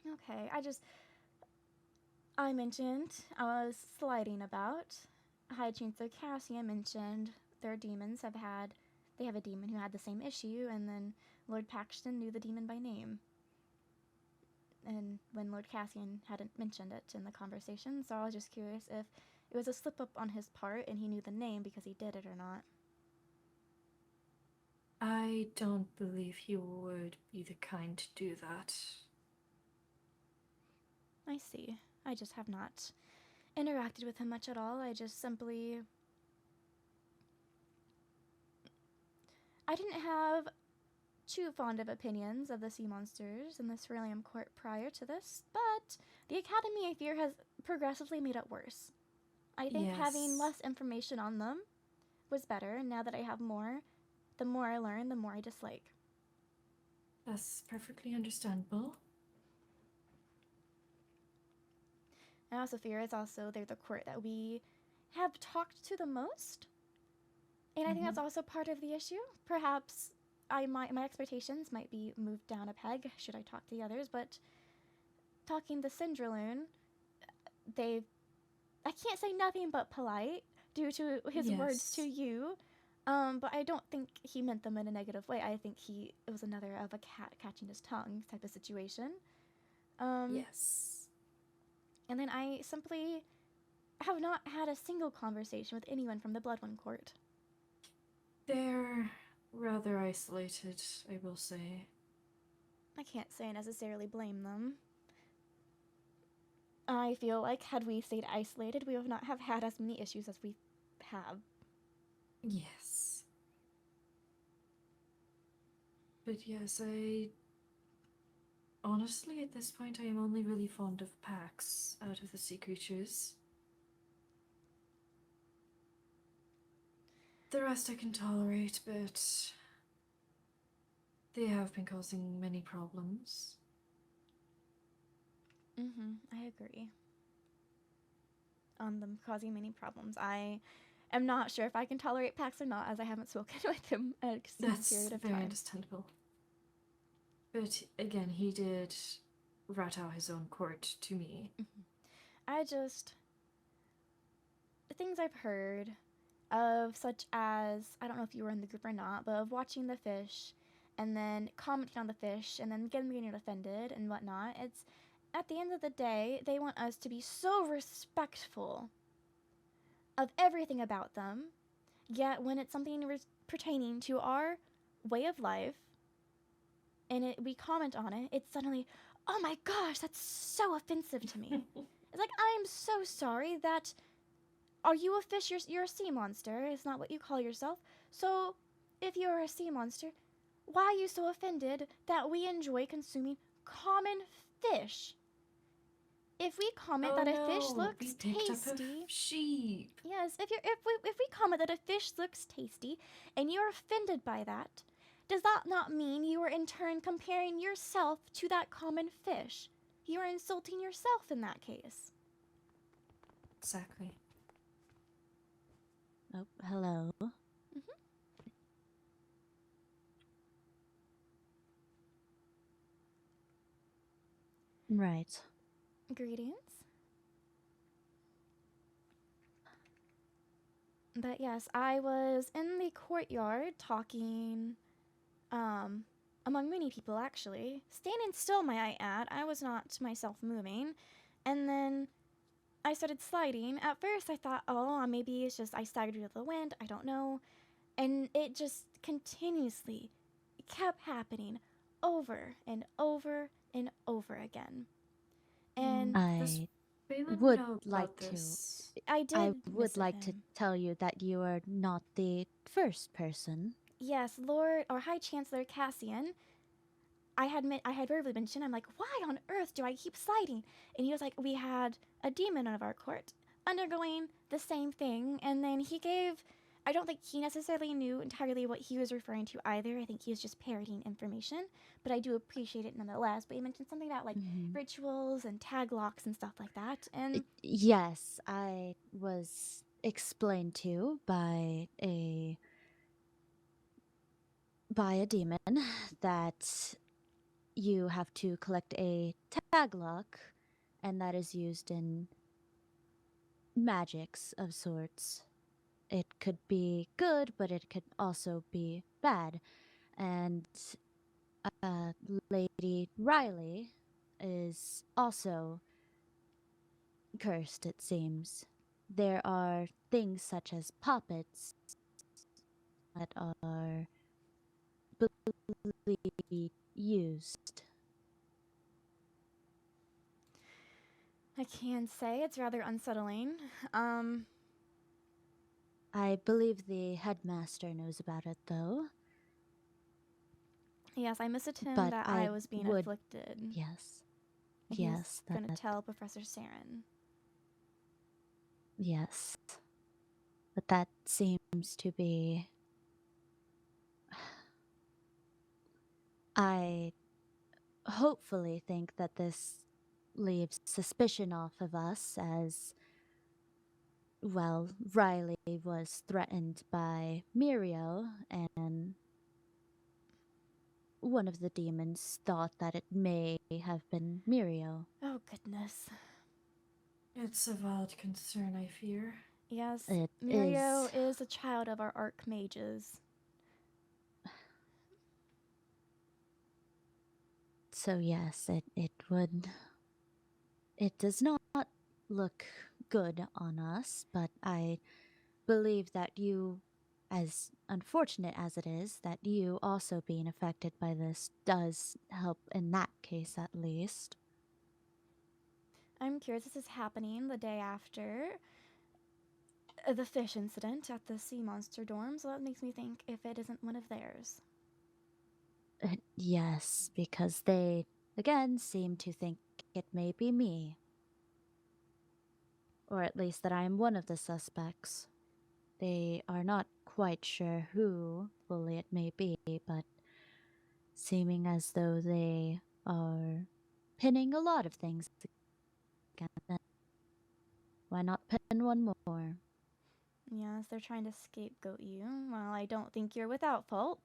Okay, I mentioned I was sliding about. High Chancellor Cassian mentioned their demons they have a demon who had the same issue, and then Lord Paxton knew the demon by name. And when Lord Cassian hadn't mentioned it in the conversation, so I was just curious if it was a slip-up on his part and he knew the name because he did it or not. I don't believe he would be the kind to do that. I see. I just have not interacted with him much at all. I didn't have too fond of opinions of the sea monsters in the Cerulean Court prior to this, but the Academy, I fear, has progressively made it worse. I think having less information on them was better, and now that I have more, the more I learn, the more I dislike. That's perfectly understandable. I also fear they're the court that we have talked to the most, and I think that's also part of the issue. Perhaps my expectations might be moved down a peg should I talk to the others, but talking to Cinderloon, I can't say nothing but polite due to his words to you, but I don't think he meant them in a negative way. I think it was another of a cat catching his tongue type of situation. Yes. And then I simply have not had a single conversation with anyone from the Blood One Court. They're rather isolated, I will say. I can't say I necessarily blame them. I feel like had we stayed isolated, we would not have had as many issues as we have. Yes. But yes, honestly, at this point, I am only really fond of Pax out of the sea creatures. The rest I can tolerate, but They have been causing many problems. I agree. On them causing many problems. I am not sure if I can tolerate Pax or not, as I haven't spoken with him an extended That's period of very time. understandable. But again, he did rat out his own court to me. The things I've heard of, such as, I don't know if you were in the group or not, but of watching the fish and then commenting on the fish and then getting offended and whatnot. It's, at the end of the day, they want us to be so respectful of everything about them, yet when it's something pertaining to our way of life and we comment on it, it's suddenly, oh my gosh, that's so offensive to me. It's like, I'm so sorry that, are you a fish? You're a sea monster. It's not what you call yourself. So, if you're a sea monster, why are you so offended that we enjoy consuming common fish? If we comment that a fish looks tasty, sheep. Yes, if we comment that a fish looks tasty and you're offended by that, does that not mean you are in turn comparing yourself to that common fish? You are insulting yourself in that case. Exactly. Oh, hello. Right. Greetings. But yes, I was in the courtyard talking, among many people actually. Standing still, may I add. I was not myself moving. And then I started sliding. At first I thought, oh, maybe it's just I staggered with the wind. I don't know. And it just continuously kept happening over and over and over again. And I would like to. I would like to tell you that you are not the first person. Yes, Lord or High Chancellor Cassian. I had verbally mentioned, I'm like, why on earth do I keep sliding? And he was like, we had a demon of our court undergoing the same thing. And then he gave, I don't think he necessarily knew entirely what he was referring to either. I think he was just parroting information, but I do appreciate it nonetheless. But he mentioned something about like rituals and tag locks and stuff like that. And yes, I was explained to by a demon that you have to collect a tag lock, and that is used in magics of sorts. It could be good, but it could also be bad. And Lady Riley is also cursed, it seems. There are things such as puppets that are believed used. I can say it's rather unsettling. I believe the headmaster knows about it, though. Yes, I messaged him But that I was being afflicted. Yes. And yes. He's gonna tell Professor Saren. Yes. But that seems to be... I hopefully think that this leaves suspicion off of us, as, well, Riley was threatened by Mirelle, and one of the demons thought that it may have been Mirelle. Oh, goodness. It's a valid concern, I fear. Yes, it Mirelle is a child of our archmages. So yes, it does not look good on us, but I believe that you, as unfortunate as it is, that you also being affected by this does help in that case at least. I'm curious, this is happening the day after the fish incident at the sea monster dorm, so that makes me think if it isn't one of theirs. Yes, because they, again, seem to think it may be me. Or at least that I am one of the suspects. They are not quite sure who fully it may be, but seeming as though they are pinning a lot of things against. Why not pin one more? Yes, they're trying to scapegoat you. While I don't think you're without fault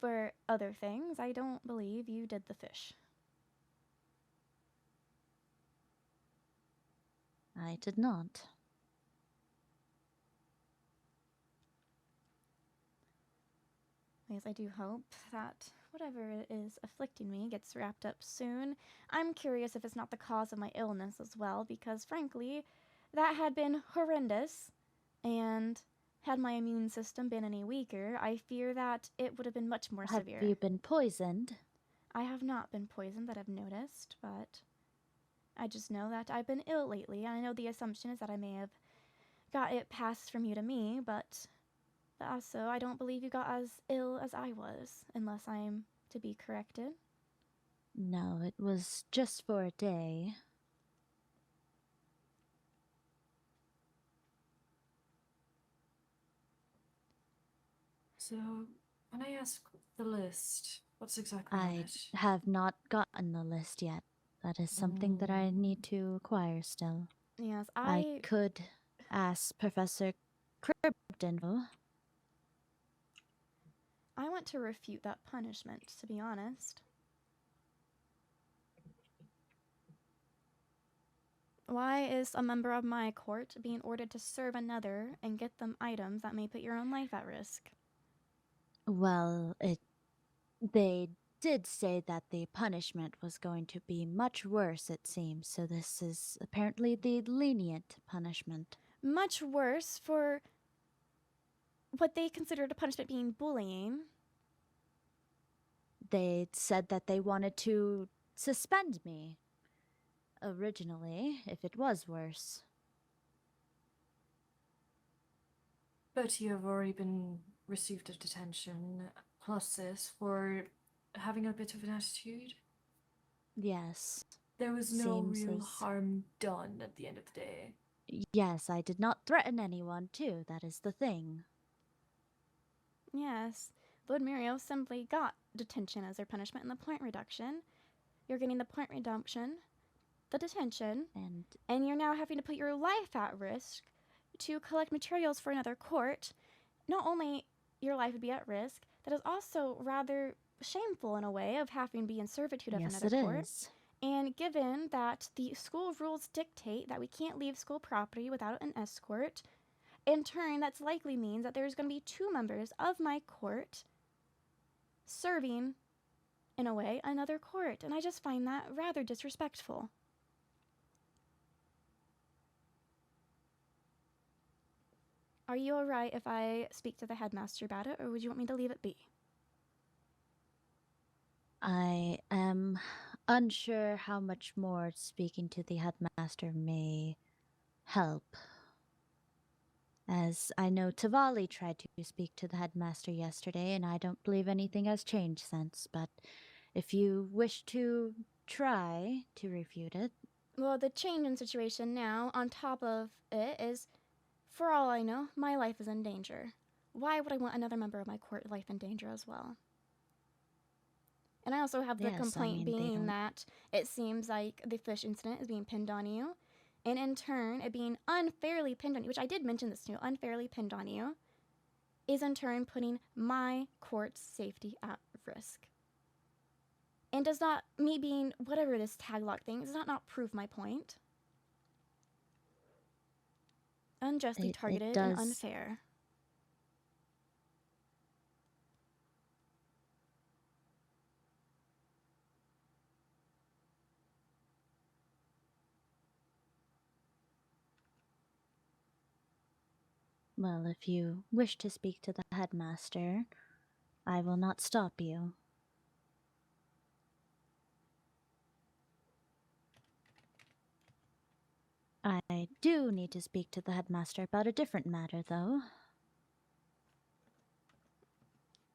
for other things, I don't believe you did the fish. I did not. Yes, I do hope that whatever is afflicting me gets wrapped up soon. I'm curious if it's not the cause of my illness as well, because frankly, that had been horrendous, and had my immune system been any weaker, I fear that it would have been much more severe. Have you been poisoned? I have not been poisoned that I've noticed, but I just know that I've been ill lately. I know the assumption is that I may have got it passed from you to me, but also I don't believe you got as ill as I was, unless I'm to be corrected. No, it was just for a day. So, when I ask the list, what's exactly on I it? have not gotten the list yet. That is something that I need to acquire still. Yes, I could ask Professor Cribden. I want to refute that punishment, to be honest. Why is a member of my court being ordered to serve another and get them items that may put your own life at risk? Well, they did say that the punishment was going to be much worse, it seems, so this is apparently the lenient punishment. Much worse for what they considered a punishment being bullying. They said that they wanted to suspend me originally, if it was worse. But you have already been received a detention, plus this, for having a bit of an attitude? Yes. There was no Seems real as- harm done at the end of the day. Yes, I did not threaten anyone, too. That is the thing. Yes, Lord Muriel simply got detention as their punishment and the point reduction. You're getting the point reduction, the detention, and you're now having to put your life at risk to collect materials for another court. Not only your life would be at risk, that is also rather shameful in a way of having to be in servitude of Yes, another it court. is. And given that the school rules dictate that we can't leave school property without an escort, in turn, that's likely means that there's going to be 2 members of my court serving, in a way, another court. And I just find that rather disrespectful. Are you alright if I speak to the headmaster about it, or would you want me to leave it be? I am unsure how much more speaking to the headmaster may help. As I know Tavali tried to speak to the headmaster yesterday, and I don't believe anything has changed since, but if you wish to try to refute it. Well, the change in situation now, on top of it, is, for all I know, my life is in danger. Why would I want another member of my court life in danger as well? And I also have the complaint being that it seems like the fish incident is being pinned on you, and in turn, it being unfairly pinned on you, which I did mention this to you, unfairly pinned on you, is in turn putting my court's safety at risk. And does not, me being whatever this taglock thing, does not prove my point. Unjustly targeted and unfair. Well, if you wish to speak to the headmaster, I will not stop you. I do need to speak to the headmaster about a different matter, though.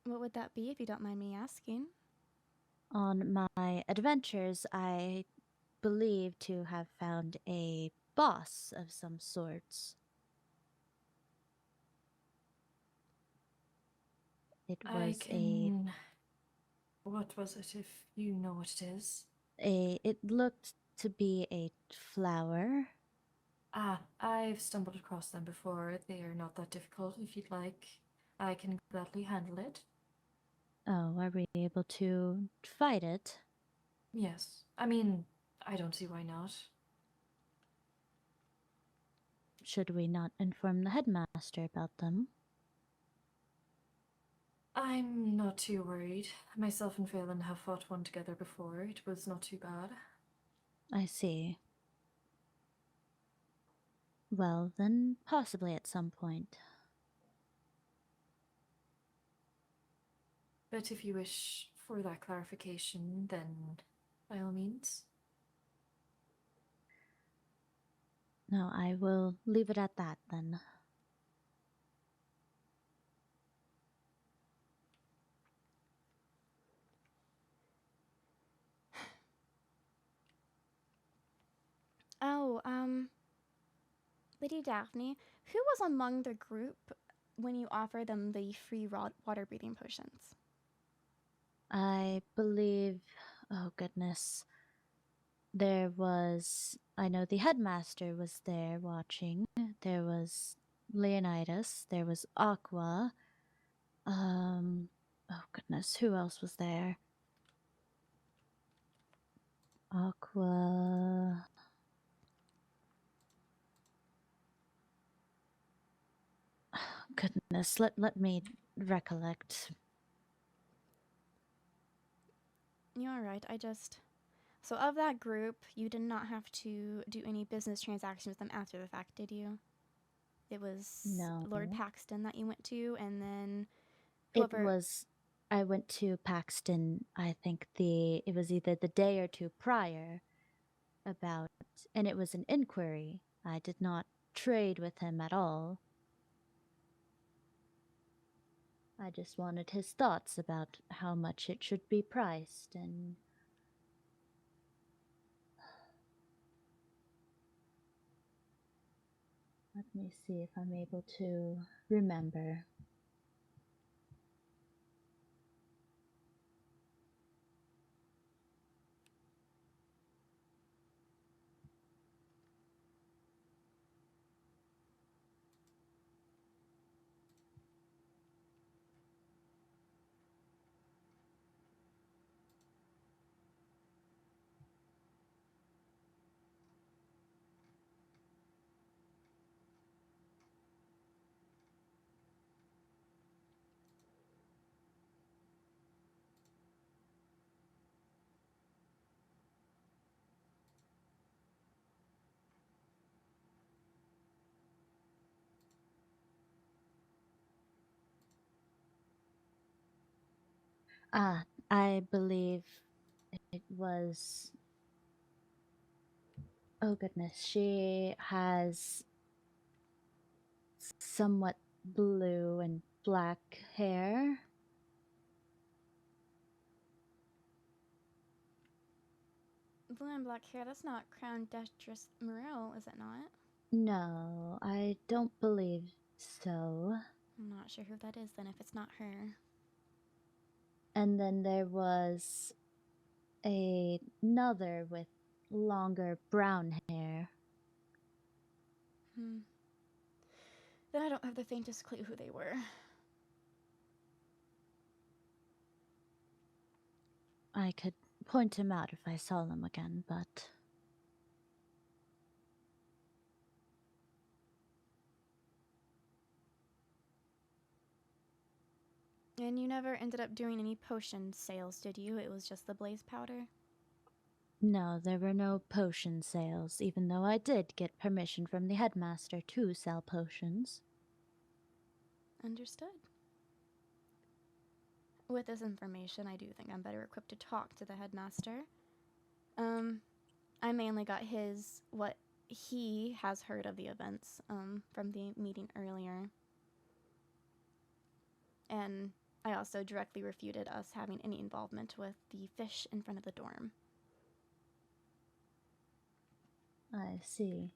What would that be, if you don't mind me asking? On my adventures, I believe to have found a boss of some sorts. It was What was it, if you know what it is? It looked to be a flower. Ah, I've stumbled across them before. They are not that difficult. If you'd like, I can gladly handle it. Oh, are we able to fight it? Yes. I mean, I don't see why not. Should we not inform the headmaster about them? I'm not too worried. Myself and Phelan have fought one together before. It was not too bad. I see. Well, then possibly at some point. But if you wish for that clarification, then by all means. No, I will leave it at that then. Oh, Lady Daphne, who was among the group when you offered them the free water breathing potions? I believe, oh goodness, I know the headmaster was there watching. There was Leonidas, there was Aqua. Oh goodness, who else was there? Aqua. Goodness, let me recollect. You're alright, So of that group, you did not have to do any business transactions with them after the fact, did you? It was No. Lord Paxton that you went to, and then I went to Paxton, I think it was either the day or two prior and it was an inquiry. I did not trade with him at all. I just wanted his thoughts about how much it should be priced and let me see if I'm able to remember. I believe it was. Oh goodness, she has somewhat blue and black hair. blue and black hair, that's not Crown Duchess Mirelle, is it not? No, I don't believe so. I'm not sure who that is then if it's not her. And then there was another with longer brown hair. Then I don't have the faintest clue who they were. I could point him out if I saw them again, but... And you never ended up doing any potion sales, did you? It was just the blaze powder? No, there were no potion sales, even though I did get permission from the headmaster to sell potions. Understood. With this information, I do think I'm better equipped to talk to the headmaster. I mainly got what he has heard of the events, from the meeting earlier. And I also directly refuted us having any involvement with the fish in front of the dorm. I see.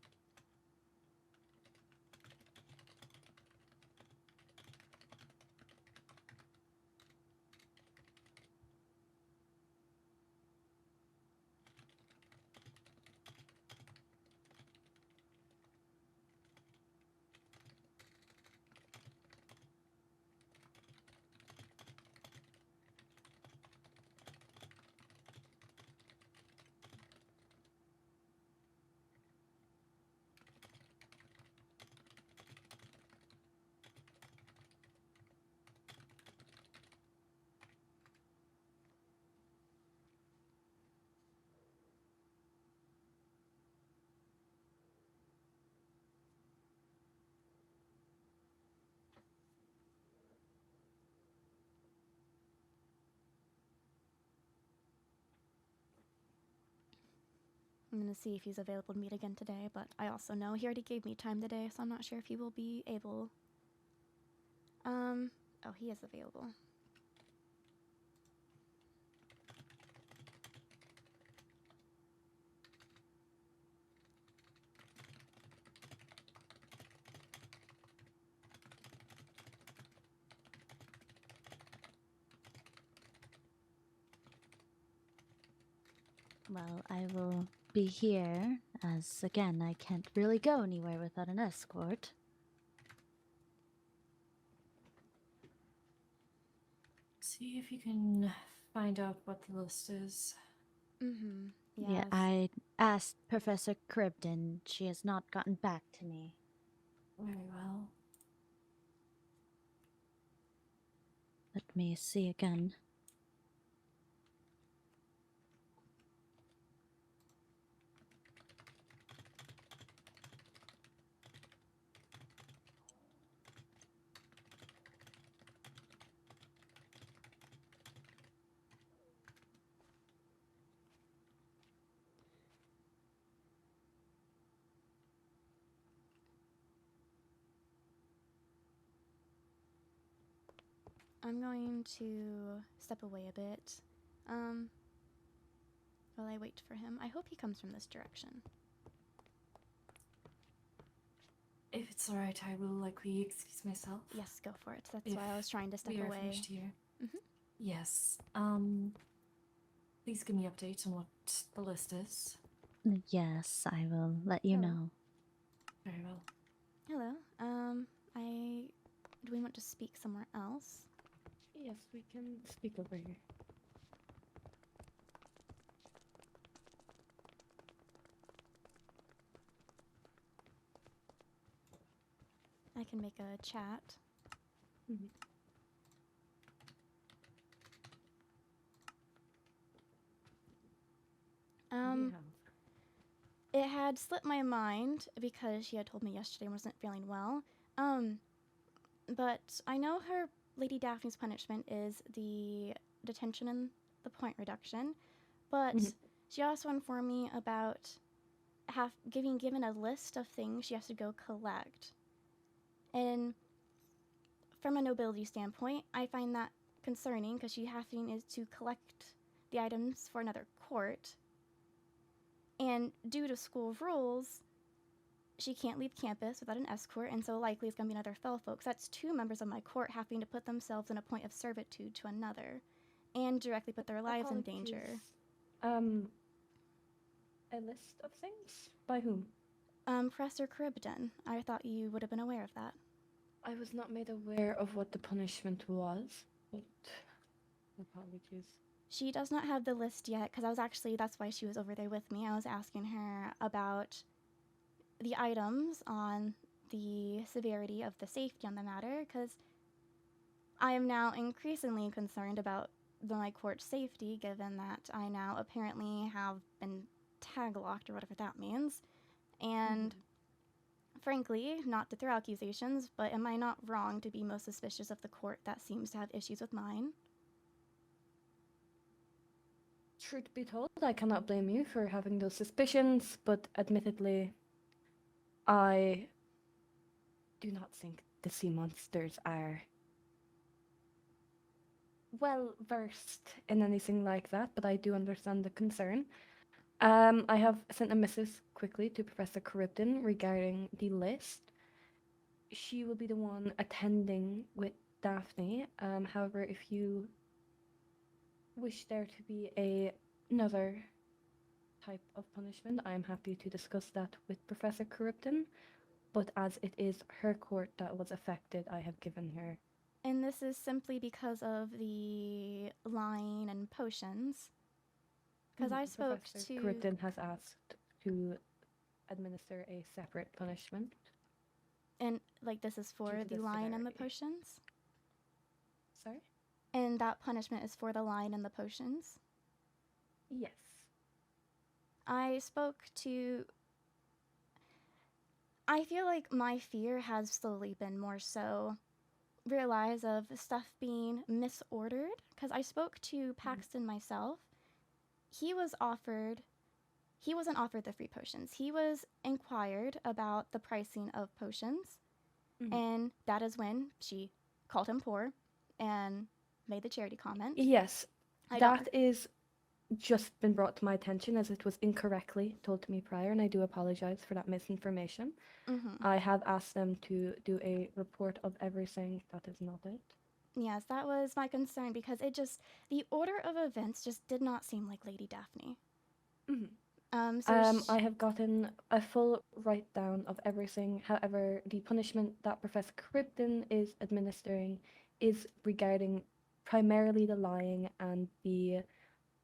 I'm gonna see if he's available to meet again today, but I also know he already gave me time today, so I'm not sure if he will be able. Oh, he is available. Well, I will be here, as again, I can't really go anywhere without an escort. See if you can find out what the list is. Mm-hmm. Yes. Yeah, I asked Professor Cribden. She has not gotten back to me. Very well. Let me see again. I'm going to step away a bit, while I wait for him. I hope he comes from this direction. If it's alright, I will likely excuse myself. Yes, go for it. That's If why I was trying to step we are away. finished here. Mhm. Yes. Please give me updates on what the list is. Yes, I will let you Hello. know. Very well. Hello. Do we want to speak somewhere else? Yes, we can speak over here. I can make a chat. Mhm. It had slipped my mind because she had told me yesterday I wasn't feeling well. But I know her Lady Daphne's punishment is the detention and the point reduction, but she also informed me about being given a list of things she has to go collect. And from a nobility standpoint, I find that concerning because she having to collect the items for another court. And due to school rules, she can't leave campus without an escort, and so likely it's going to be another fellow folks. That's 2 members of my court having to put themselves in a point of servitude to another, and directly put their lives in danger. A list of things? By whom? Professor Cribden. I thought you would have been aware of that. I was not made aware of what the punishment was, but apologies. She does not have the list yet, because that's why she was over there with me. I was asking her about the items on the severity of the safety on the matter, because I am now increasingly concerned about my court's safety, given that I now apparently have been tag locked, or whatever that means. And frankly, not to throw accusations, but am I not wrong to be most suspicious of the court that seems to have issues with mine? Truth be told, I cannot blame you for having those suspicions, but admittedly, I do not think the sea monsters are well versed in anything like that, but I do understand the concern. I have sent a missive quickly to Professor Cribden regarding the list. She will be the one attending with Daphne. However, if you wish there to be another type of punishment, I am happy to discuss that with Professor Cribden. But as it is her court that was affected, I have given her. And this is simply because of the line and potions. Because I spoke Professor to... Cribden has asked to administer a separate punishment. And, like, this is for Due to the the line and the severity. potions? Sorry? And that punishment is for the line and the potions? Yes. I spoke to... I feel like my fear has slowly been more so realize of stuff being misordered. Because I spoke to Paxton myself. He was offered... he wasn't offered the free potions. He was inquired about the pricing of potions, and that is when she called him poor and made the charity comment. Yes, I don't- that is just been brought to my attention as it was incorrectly told to me prior, and I do apologize for that misinformation. I have asked them to do a report of everything. That is not it. Yes, that was my concern because the order of events just did not seem like Lady Daphne. I have gotten a full write down of everything. However, the punishment that Professor Cribden is administering is regarding primarily the lying, and the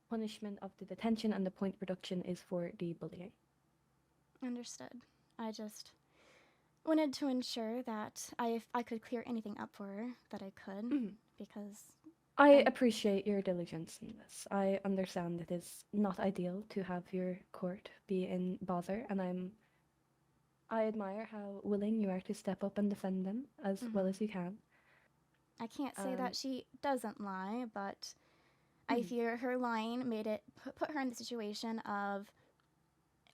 punishment of the detention and the point reduction is for the bullying. Understood. I just wanted to ensure that if I could clear anything up for her, that I could, because I appreciate your diligence in this. I understand it is not ideal to have your court be in bother, and I admire how willing you are to step up and defend them as well as you can. I can't say that she doesn't lie, but I fear her lying made it put her in the situation of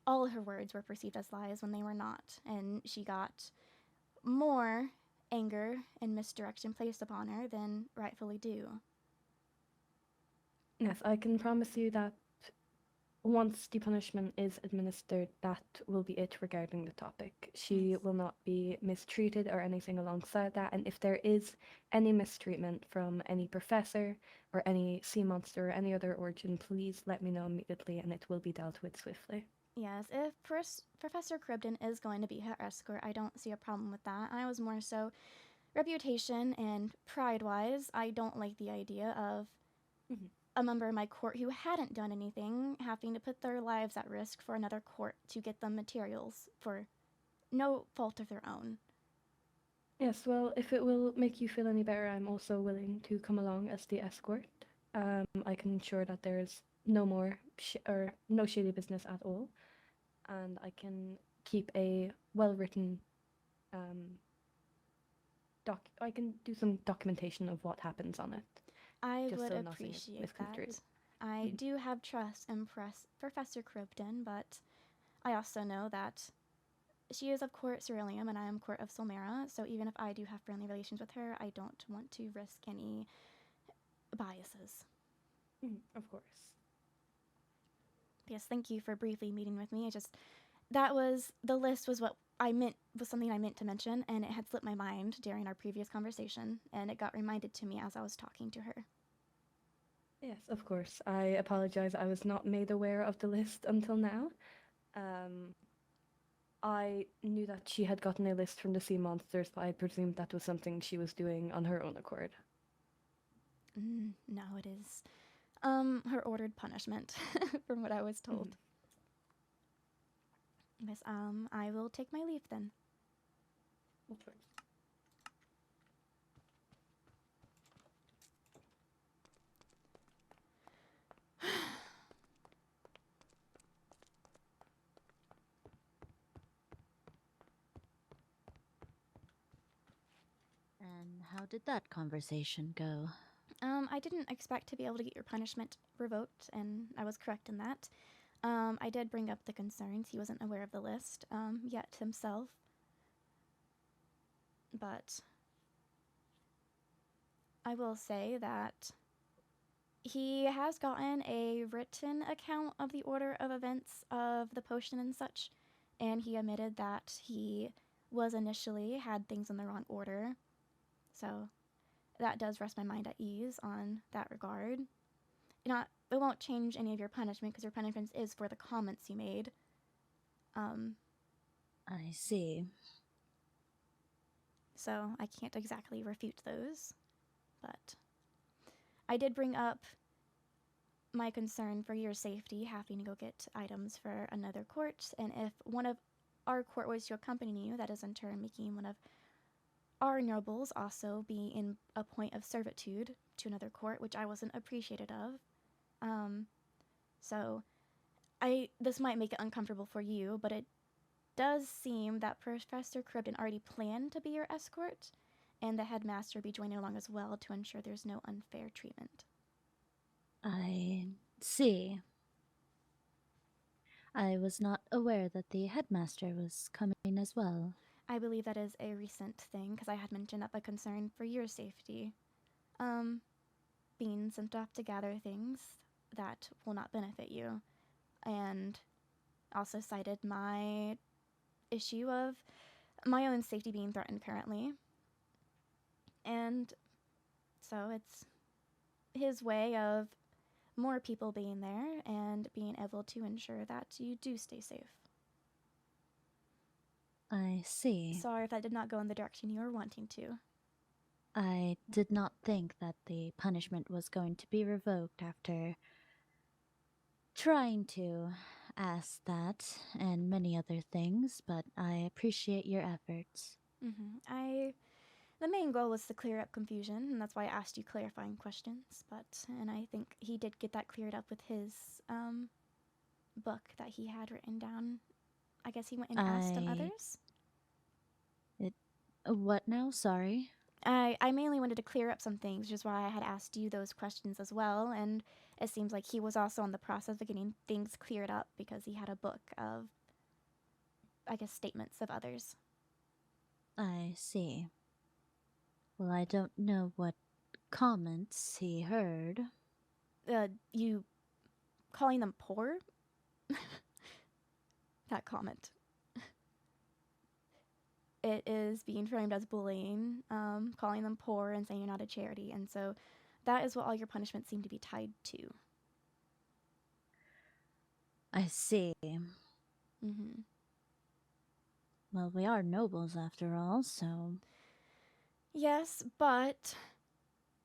all her words were perceived as lies when they were not, and she got more anger and misdirection placed upon her than rightfully due. Yes, I can promise you that once the punishment is administered, that will be it regarding the topic. She will not be mistreated or anything alongside that, and if there is any mistreatment from any professor or any sea monster or any other origin, please let me know immediately and it will be dealt with swiftly. Yes, if Professor Cribden is going to be her escort, I don't see a problem with that. I was more so reputation and pride-wise, I don't like the idea of a member of my court who hadn't done anything having to put their lives at risk for another court to get them materials for no fault of their own. Yes, well, if it will make you feel any better, I'm also willing to come along as the escort. I can ensure that there's no more no shady business at all, and I can keep a well-written I can do some documentation of what happens on it. I just would so nothing is appreciate misconstrued. that. I do have trust in Professor Cribden, but I also know that she is of Court Ceruleum and I am Court of Solmera, so even if I do have friendly relations with her, I don't want to risk any biases. Of course. Yes, thank you for briefly meeting with me. The list was something I meant to mention, and it had slipped my mind during our previous conversation, and it got reminded to me as I was talking to her. Yes, of course. I apologize. I was not made aware of the list until now. I knew that she had gotten a list from the sea monsters, but I presumed that was something she was doing on her own accord. No, it is her ordered punishment, from what I was told. Yes, I will take my leave then. Of course. And how did that conversation go? I didn't expect to be able to get your punishment revoked, and I was correct in that. I did bring up the concerns. He wasn't aware of the list yet himself. But I will say that he has gotten a written account of the order of events of the potion and such, and he admitted that he was initially had things in the wrong order. So that does rest my mind at ease on that regard. It won't change any of your punishment because your punishment is for the comments you made. I see. So I can't exactly refute those, but I did bring up my concern for your safety having to go get items for another court, and if one of our court was to accompany you, that is in turn making one of our nobles also be in a point of servitude to another court, which I wasn't appreciated of. So this might make it uncomfortable for you, but it does seem that Professor Cribden already planned to be your escort, and the headmaster be joining along as well to ensure there's no unfair treatment. I see. I was not aware that the headmaster was coming as well. I believe that is a recent thing, because I had mentioned up a concern for your safety. Being sent off to gather things that will not benefit you. And also cited my issue of my own safety being threatened currently. And so it's his way of more people being there and being able to ensure that you do stay safe. I see. Sorry if that did not go in the direction you were wanting to. I did not think that the punishment was going to be revoked after trying to ask that and many other things, but I appreciate your efforts. The main goal was to clear up confusion, and that's why I asked you clarifying questions, and I think he did get that cleared up with his, book that he had written down. I guess he went and asked on others? What now? Sorry? I mainly wanted to clear up some things, which is why I had asked you those questions as well, and it seems like he was also in the process of getting things cleared up because he had a book of, I guess, statements of others. I see. Well, I don't know what comments he heard. You calling them poor? That comment. It is being framed as bullying, calling them poor and saying you're not a charity, and so that is what all your punishments seem to be tied to. I see. Well, we are nobles after all, so... Yes, but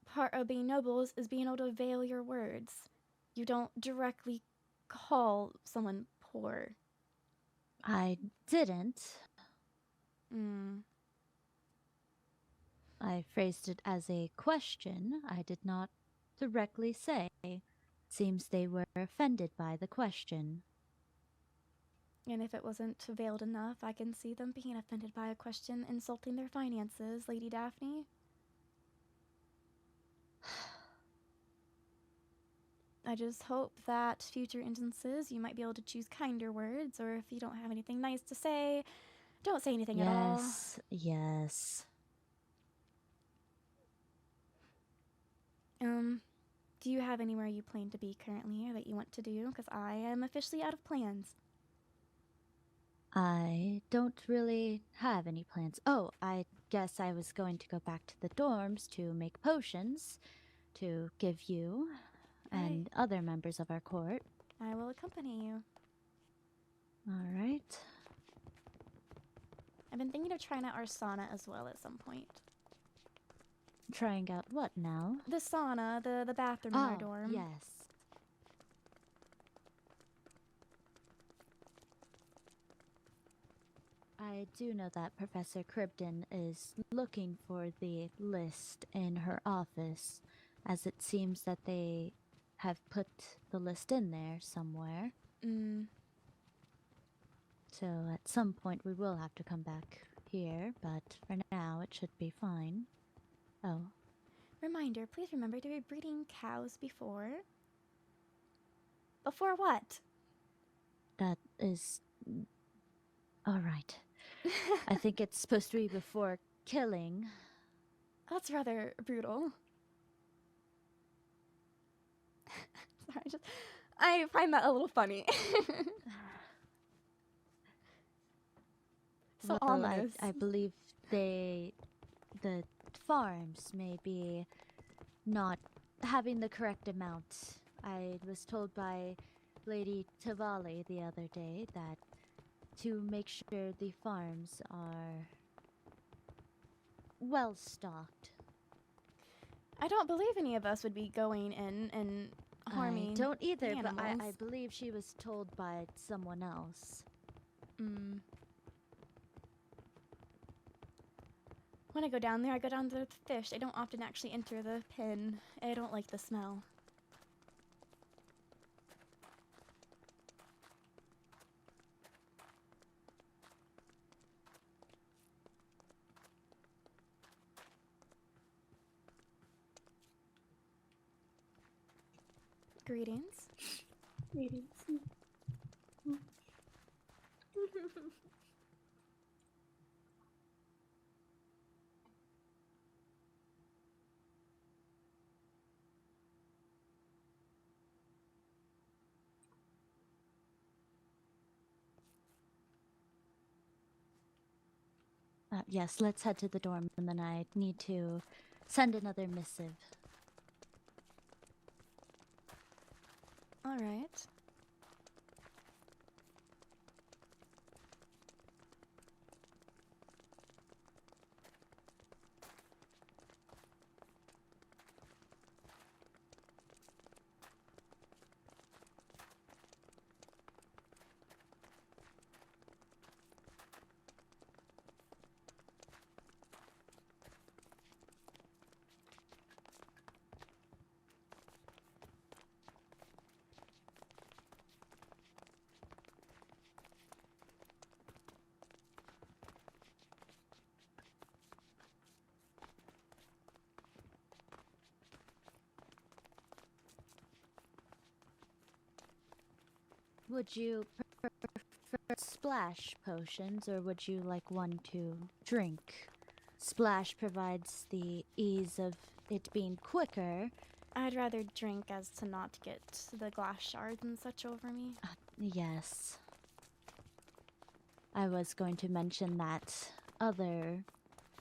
part of being nobles is being able to veil your words. You don't directly call someone poor. I didn't. I phrased it as a question. I did not directly say. Seems they were offended by the question. And if it wasn't veiled enough, I can see them being offended by a question insulting their finances, Lady Daphne. I just hope that future instances you might be able to choose kinder words, or if you don't have anything nice to say, don't say anything at all. Yes. Do you have anywhere you plan to be currently or that you want to do? Because I am officially out of plans. I don't really have any plans. Oh, I guess I was going to go back to the dorms to make potions to give you and other members of our court. I will accompany you. All right. I've been thinking of trying out our sauna as well at some point. Trying out what now? The sauna, the bathroom in our dorm. Yes. I do know that Professor Cribden is looking for the list in her office, as it seems that they have put the list in there somewhere. So at some point we will have to come back here, but for now it should be fine. Oh. Reminder, please remember to be breeding cows before. Before what? That is... Alright. I think it's supposed to be before killing. That's rather brutal. Sorry, I find that a little funny. So well, ominous. I believe the farms may be not having the correct amount. I was told by Lady Tavali the other day that to make sure the farms are well stocked. I don't believe any of us would be going in and harming. I don't either, the but I animals. believe she was told by someone else. When I go down there, I go down there with fish. I don't often actually enter the pen. I don't like the smell. Greetings. Greetings. Yes, let's head to the dorm, and then I need to send another missive. All right. Would you prefer splash potions, or would you like one to drink? Splash provides the ease of it being quicker. I'd rather drink as to not get the glass shards and such over me. Yes. I was going to mention that other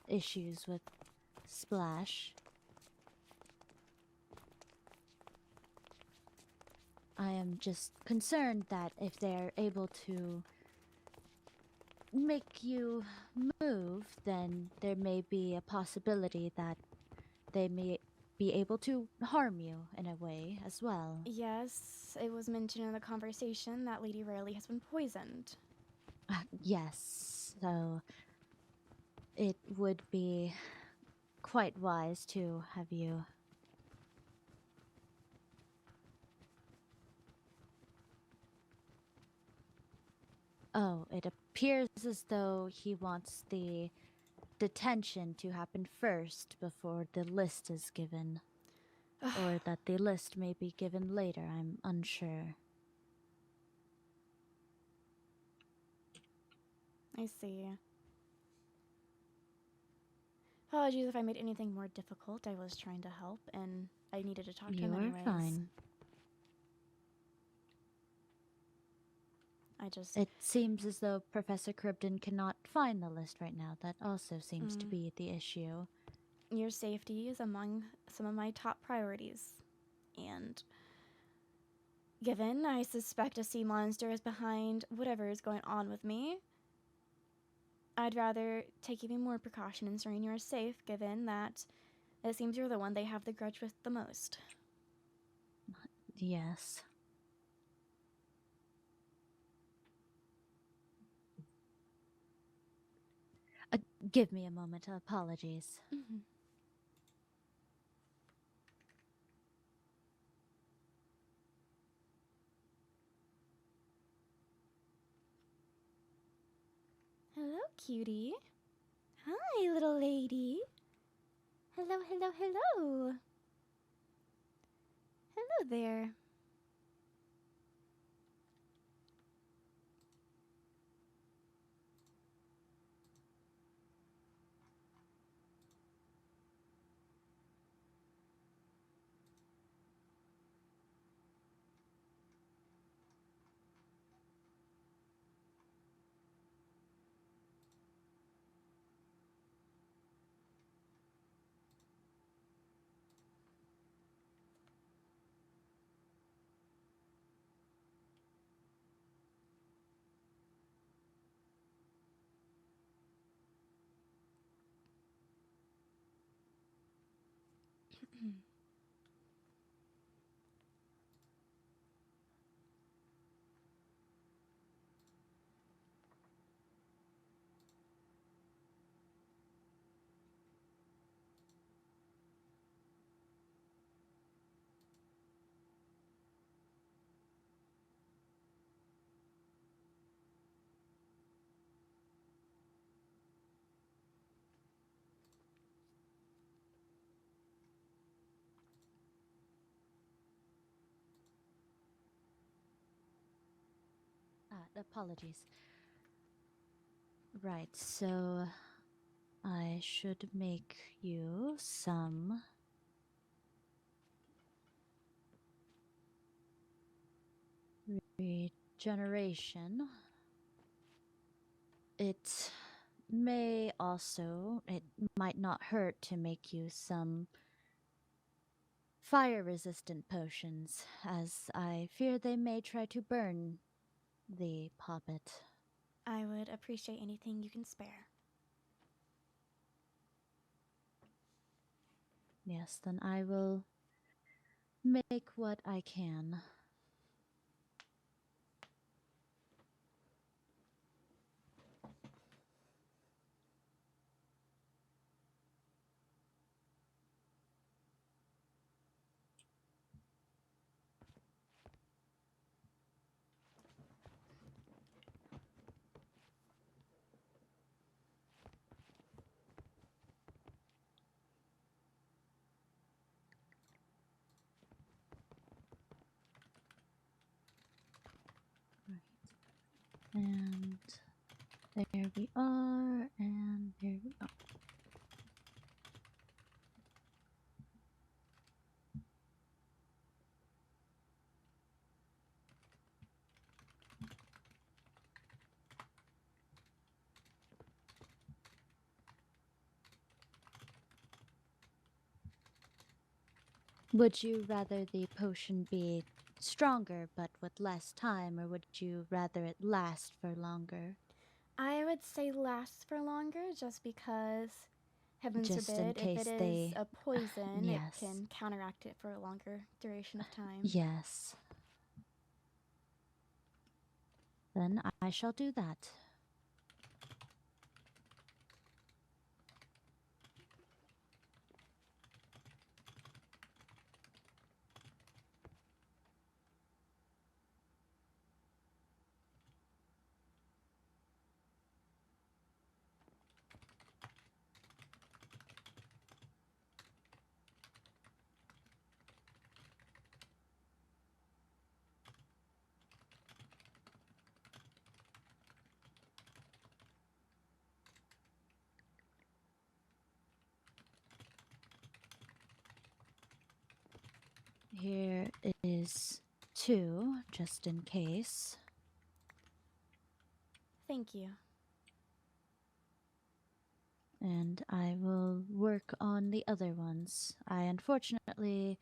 issues with splash. I am just concerned that if they're able to make you move, then there may be a possibility that they may be able to harm you in a way as well. Yes, it was mentioned in the conversation that Lady Rarely has been poisoned. Yes, so it would be quite wise to have you. Oh, it appears as though he wants the detention to happen first before the list is given. Or that the list may be given later, I'm unsure. I see. Apologies if I made anything more difficult. I was trying to help, and I needed to talk to him anyways. You are fine. It seems as though Professor Cribden cannot find the list right now. That also seems to be the issue. Your safety is among some of my top priorities. And given I suspect a sea monster is behind whatever is going on with me, I'd rather take even more precaution in ensuring you're safe, given that it seems you're the one they have the grudge with the most. Yes. Give me a moment. Apologies. Hello, cutie. Hi, little lady. Hello, hello, hello. Hello there. Apologies. Right, so I should make you some regeneration. It might not hurt to make you some fire resistant potions, as I fear they may try to burn the poppet. I would appreciate anything you can spare. Yes, then I will make what I can. And there we are, and there we go. Would you rather the potion be stronger but with less time, or would you rather it last for longer? I would say lasts for longer, just because, heaven Just in forbid, if case it is they- a poison, yes. it can counteract it for a longer duration of time. Yes. Then I shall do that. Here is 2, just in case. Thank you. And I will work on the other ones. I unfortunately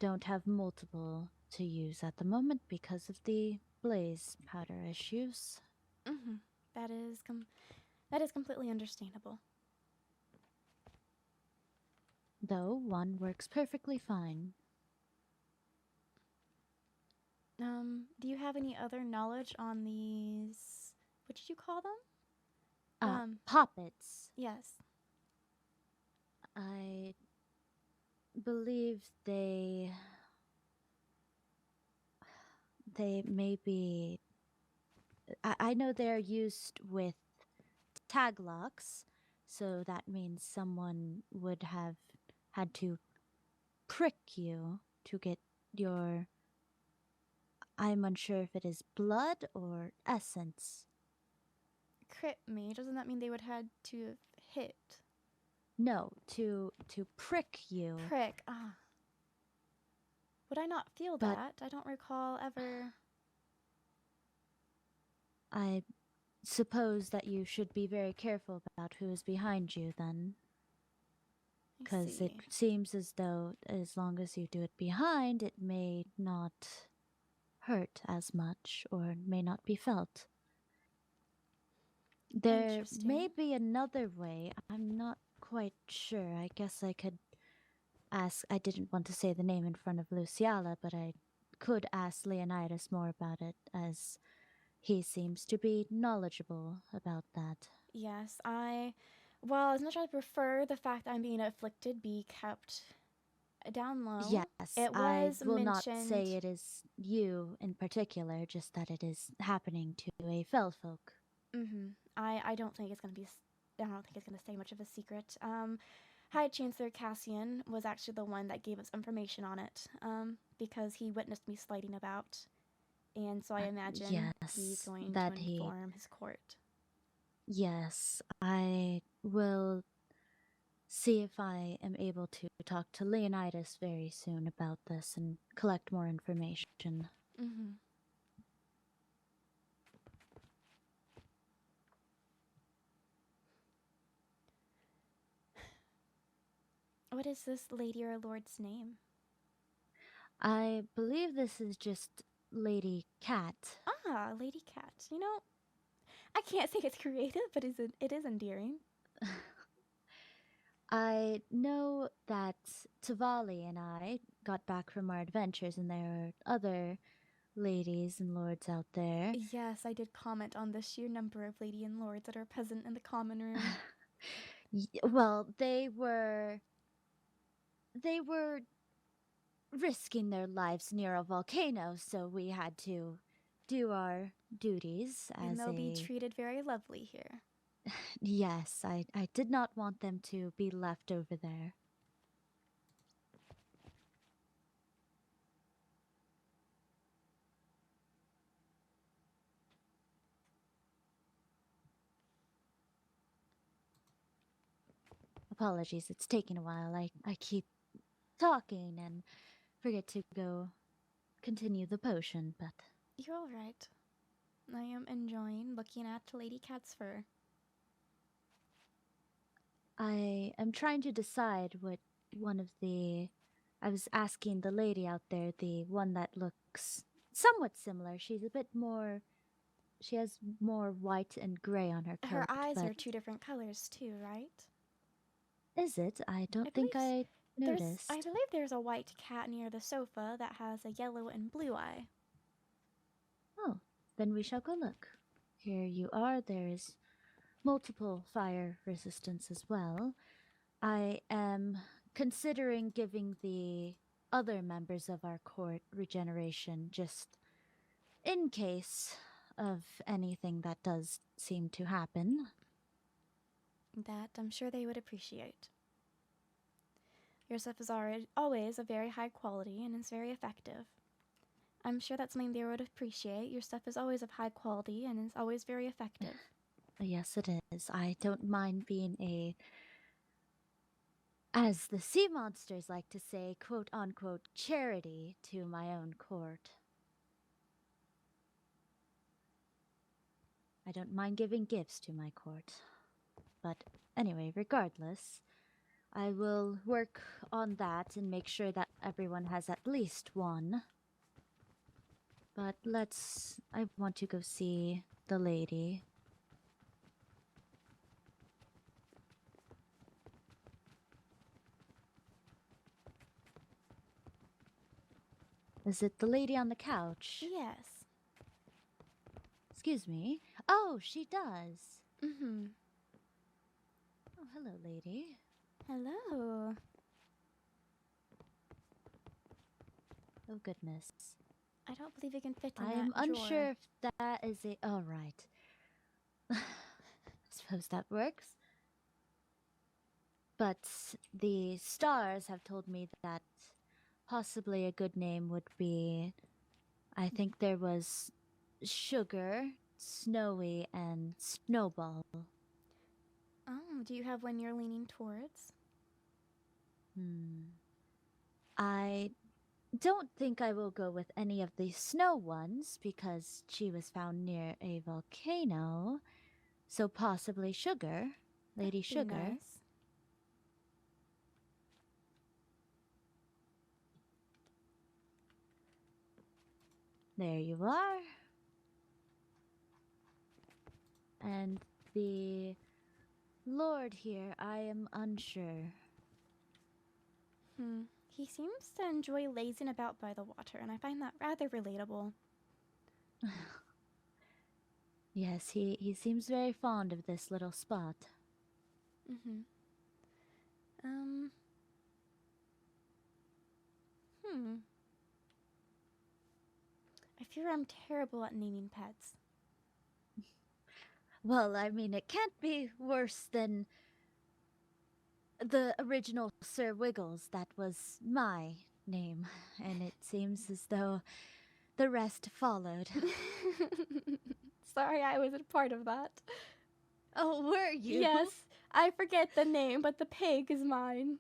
don't have multiple to use at the moment because of the blaze powder issues. Mm-hmm. That is completely understandable. Though one works perfectly fine. Do you have any other knowledge on these? What did you call them? Poppets. Yes. I believe they may be. I know they're used with tag locks, so that means someone would have had to prick you to get your. I'm unsure if it is blood or essence. Crit me. Doesn't that mean they would had to have hit? No, to prick you. Prick. Ah. Would I not feel But- that? I don't recall ever. I suppose that you should be very careful about who is behind you then. Because it seems as though as long as you do it behind, it may not hurt as much or may not be felt. There may be another way. I'm not quite sure. I guess I could ask. I didn't want to say the name in front of Lizzaylia, but I could ask Leonidas more about it, as he seems to be knowledgeable about that. Yes, well, as much as I prefer the fact that I'm being afflicted be kept down low. Yes, it was I will mentioned. not say it is you in particular, just that it is happening to a fell folk. Mm-hmm. I don't think it's gonna be. I don't think it's gonna stay much of a secret. High Chancellor Cassian was actually the one that gave us information on it. Because he witnessed me sliding about, and so I imagine he's going to inform his court. Yes, I will see if I am able to talk to Leonidas very soon about this and collect more information. Mm-hmm. What is this lady or lord's name? I believe this is just Lady Cat. Ah, Lady Cat. You know, I can't say it's creative, but it is endearing. I know that Tavali and I got back from our adventures, and there are other ladies and lords out there. Yes, I did comment on the sheer number of lady and lords that are present in the common room. Well, they were risking their lives near a volcano, so we had to do our duties as And they'll be treated very lovely here. Yes, I did not want them to be left over there. Apologies, it's taking a while. I keep talking and forget to go continue the potion, but You're all right. I am enjoying looking at Lady Cat's fur. I am trying to decide what one of the... I was asking the lady out there, the one that looks somewhat similar. She's a bit more... She has more white and gray on her coat. Her eyes but are two different colors too, right? Is it? I don't think I noticed. I believe there's a white cat near the sofa that has a yellow and blue eye. Oh, then we shall go look. Here you are. There's multiple fire resistance as well. I am considering giving the other members of our court regeneration just in case of anything that does seem to happen. That I'm sure they would appreciate. Your stuff is always of very high quality and is very effective. I'm sure that's something they would appreciate. Your stuff is always of high quality and is always very effective. Yes, it is. I don't mind being a, as the sea monsters like to say, quote unquote, charity to my own court. I don't mind giving gifts to my court. But anyway, regardless, I will work on that and make sure that everyone has at least one. But I want to go see the lady. Is it the lady on the couch? Yes. Excuse me. Oh, she does. Mm-hmm. Oh, hello, lady. Hello. Oh, goodness. I don't believe you can fit in I that am unsure drawer. if that is a... Oh, right. I suppose that works. But the stars have told me that possibly a good name would be... I think there was Sugar, Snowy, and Snowball. Oh, do you have one you're leaning towards? I don't think I will go with any of the snow ones because she was found near a volcano. So possibly Sugar, Lady That'd be Sugar. nice. There you are. And the Lord here, I am unsure. He seems to enjoy lazing about by the water, and I find that rather relatable. Yes, he seems very fond of this little spot. Mm-hmm. I fear I'm terrible at naming pets. Well, I mean, it can't be worse than the original Sir Wiggles. That was my name, and it seems as though the rest followed. Sorry I wasn't part of that. Oh, were you? Yes, I forget the name, but the pig is mine.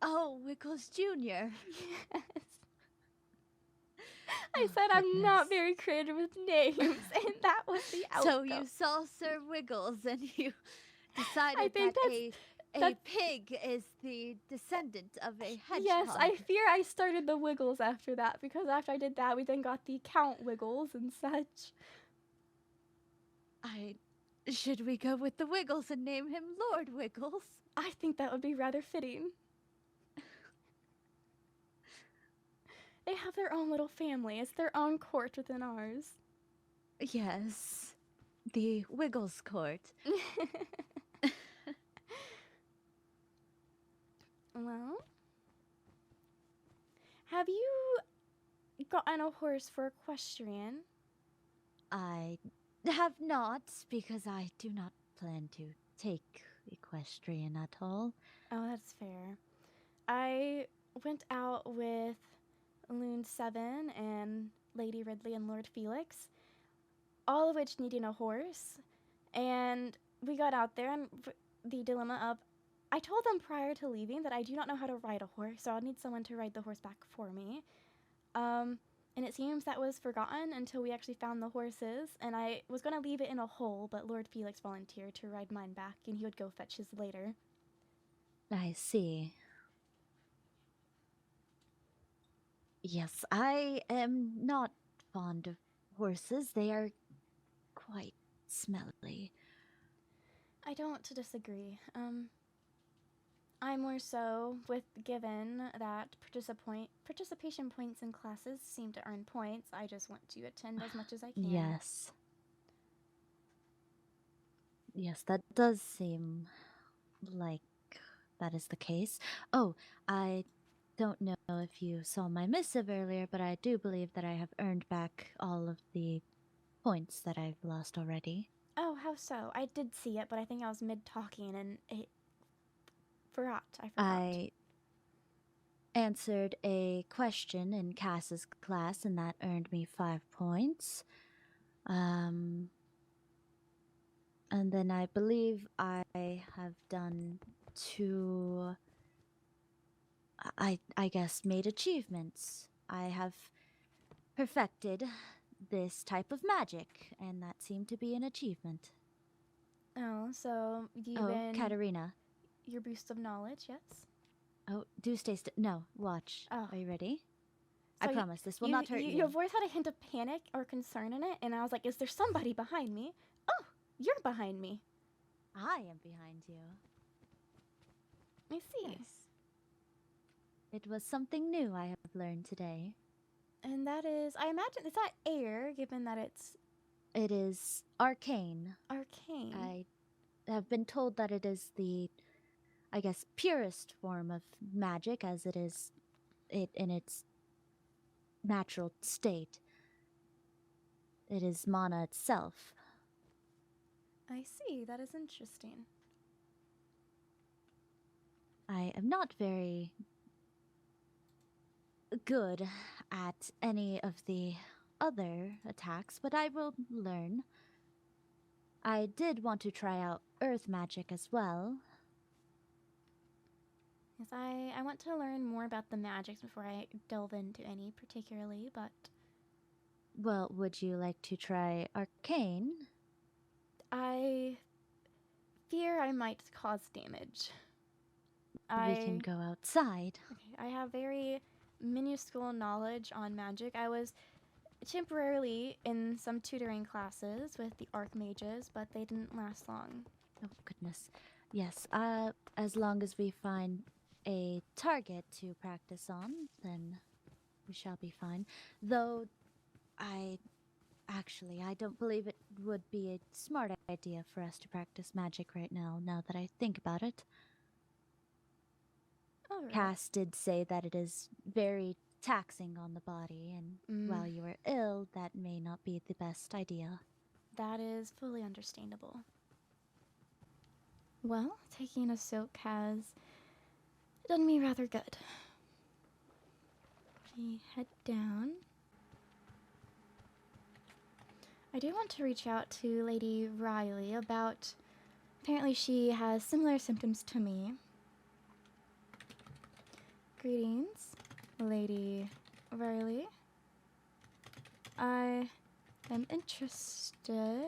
Oh, Wiggles Jr. Yes. I said I'm not very creative with names, and that was the outcome. So you saw Sir Wiggles and you decided think that a that's- pig is the descendant of a hedgehog. Yes, I fear I started the Wiggles after that, because after I did that, we then got the Count Wiggles and such. Should we go with the Wiggles and name him Lord Wiggles? I think that would be rather fitting. They have their own little family. It's their own court within ours. Yes, the Wiggles Court. Well, have you gotten a horse for equestrian? I have not, because I do not plan to take equestrian at all. Oh, that's fair. I went out with Loon 7 and Lady Ridley and Lord Felix, all of which needing a horse. And we got out there, and the dilemma of, I told them prior to leaving that I do not know how to ride a horse, so I'll need someone to ride the horse back for me. And it seems that was forgotten until we actually found the horses, and I was going to leave it in a hole, but Lord Felix volunteered to ride mine back, and he would go fetch his later. I see. Yes, I am not fond of horses. They are quite smelly. I don't disagree. I'm more so with given that participation points in classes seem to earn points. I just want to attend as much as I can. Yes. Yes, that does seem like that is the case. Oh, I don't know if you saw my missive earlier, but I do believe that I have earned back all of the points that I've lost already. Oh, how so? I did see it, but I think I was mid-talking and I forgot. I answered a question in Cass's class, and that earned me 5 points. And then I believe I have done 2, I guess, made achievements. I have perfected this type of magic, and that seemed to be an achievement. Oh, so you Katarina. Your boost of knowledge, yes? Oh, do stay still. No, watch. Oh. Are you ready? So I promise this will not hurt you. Your voice had a hint of panic or concern in it, and I was like, is there somebody behind me? Oh, you're behind me. I am behind you. I see. Yes. It was something new I have learned today. And that is, I imagine, is that heir, given that it's... It is arcane. Arcane. I have been told that it is the, I guess, purest form of magic, as it is in its natural state. It is mana itself. I see. That is interesting. I am not very good at any of the other attacks, but I will learn. I did want to try out earth magic as well. Yes, I want to learn more about the magics before I delve into any particularly, but... Well, would you like to try arcane? I fear I might cause damage. We can go outside. Okay, I have very minuscule knowledge on magic. I was temporarily in some tutoring classes with the archmages, but they didn't last long. Oh, goodness. Yes, as long as we find a target to practice on, then we shall be fine. Though, I don't believe it would be a smart idea for us to practice magic right now that I think about it. All right. Cass did say that it is very taxing on the body, and while you are ill, that may not be the best idea. That is fully understandable. Well, taking a soak has done me rather good. We head down. I do want to reach out to Lady Riley about apparently she has similar symptoms to me. Greetings, Lady Riley. I am interested.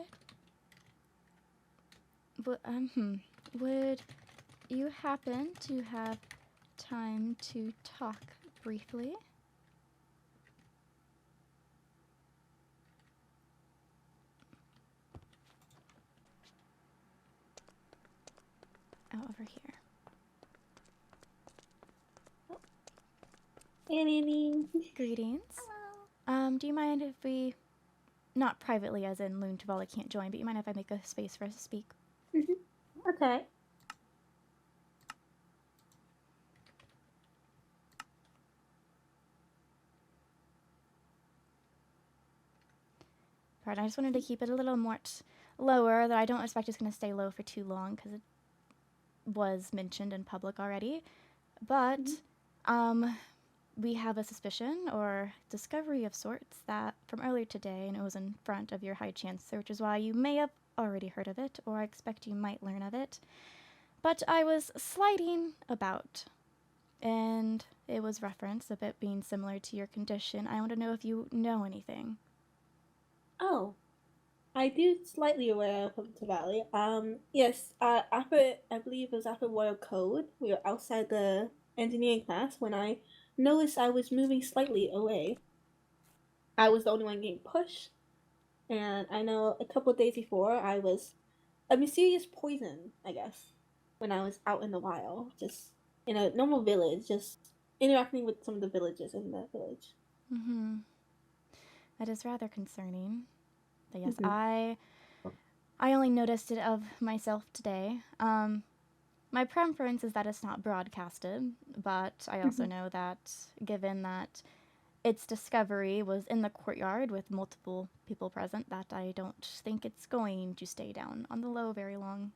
Would you happen to have time to talk briefly? Oh, over here. Greetings. Hello. Do you mind if we, not privately as in Loon Tavalla can't join, but you mind if I make a space for us to speak? Okay. Pardon, I just wanted to keep it a little more lower, that I don't expect it's going to stay low for too long, because it was mentioned in public already. But, we have a suspicion, or discovery of sorts, that from earlier today, and it was in front of your High Chancellor, which is why you may have already heard of it, or I expect you might learn of it. But I was sliding about, and it was referenced of it being similar to your condition. I want to know if you know anything. Oh, I do slightly aware of the Valley. Yes, after, I believe it was after Royal Code, we were outside the engineering class when I noticed I was moving slightly away. I was the only one getting pushed, and I know a couple of days before I was a mysterious poison, I guess, when I was out in the wild, just in a normal village, just interacting with some of the villagers in the village. That is rather concerning. But yes, I only noticed it of myself today. My preference is that it's not broadcasted, but I also know that given that its discovery was in the courtyard with multiple people present, that I don't think it's going to stay down on the low very long.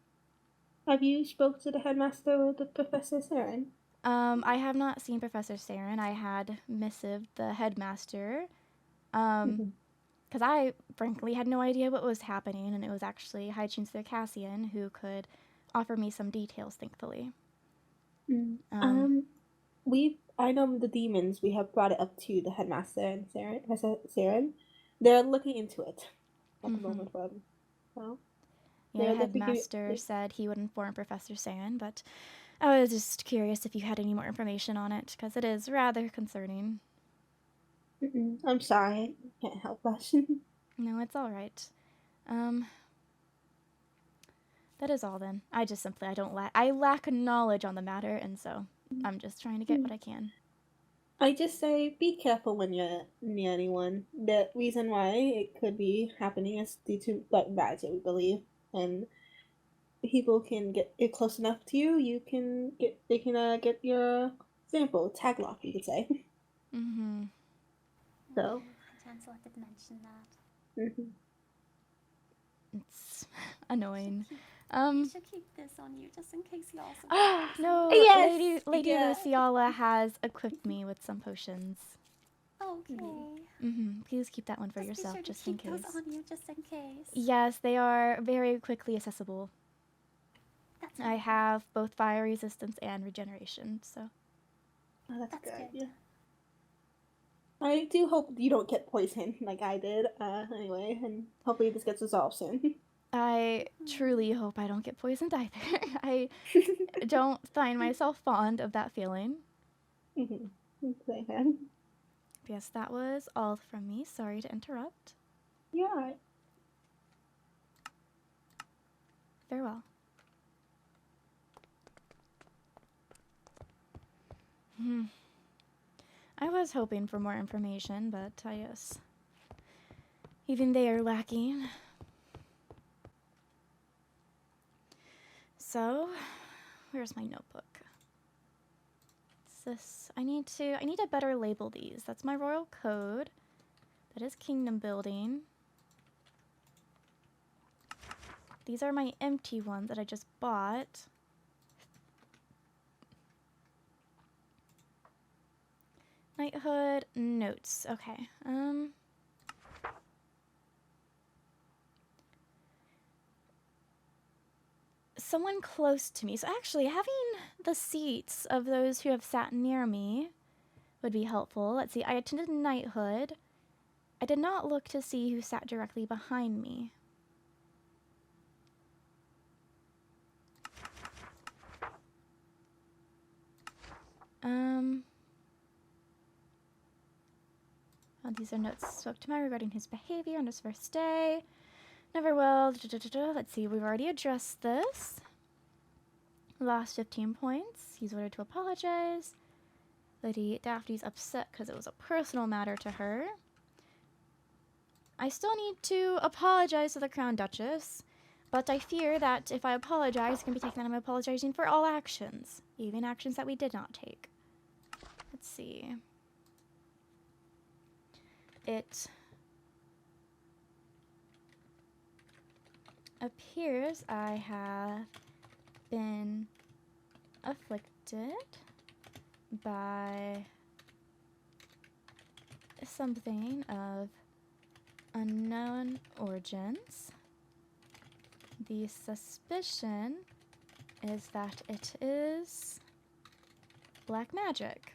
Have you spoke to the headmaster or the Professor Saren? I have not seen Professor Saren. I had missived the headmaster, because I frankly had no idea what was happening, and it was actually High Chancellor Cassian who could offer me some details, thankfully. I know the demons. We have brought it up to the headmaster and Saren. They're looking into it at the moment. So yeah, the headmaster said he would inform Professor Saren, but I was just curious if you had any more information on it, because it is rather concerning. I'm sorry, I can't help that. No, it's all right. That is all then. I just simply, I lack knowledge on the matter, and so I'm just trying to get what I can. I just say be careful when you're near anyone. The reason why it could be happening is due to like magic, we believe, and people can get it close enough to you. They can get your sample tag lock, you could say. So. The Chancellor did mention that. It's annoying. You should keep this on you just in case you also. No, yes! Lady Lizzaylia has equipped me with some potions. Okay. Please keep that one for yourself, just in case. Those on you just in case. Yes, they are very quickly accessible. I have both fire resistance and regeneration, so. Oh, that's good. Yeah. I do hope you don't get poisoned like I did. Anyway, and hopefully this gets resolved soon. I truly hope I don't get poisoned either. I don't find myself fond of that feeling. Yes, that was all from me. Sorry to interrupt. Yeah. Farewell. I was hoping for more information, but I guess even they are lacking. So, where's my notebook? It's this. I need to better label these. That's my royal code. That is kingdom building. These are my empty ones that I just bought. Knighthood notes. Okay. someone close to me. So actually, having the seats of those who have sat near me would be helpful. Let's see, I attended knighthood. I did not look to see who sat directly behind me. Oh, these are notes spoke to me regarding his behavior on his first day. Never will. Let's see, we've already addressed this. Lost 15 points. He's ordered to apologize. Lady Daphne's upset because it was a personal matter to her. I still need to apologize to the Crown Duchess, but I fear that if I apologize, it can be taken that I'm apologizing for all actions, even actions that we did not take. Let's see. It appears I have been afflicted by something of unknown origins. The suspicion is that it is black magic.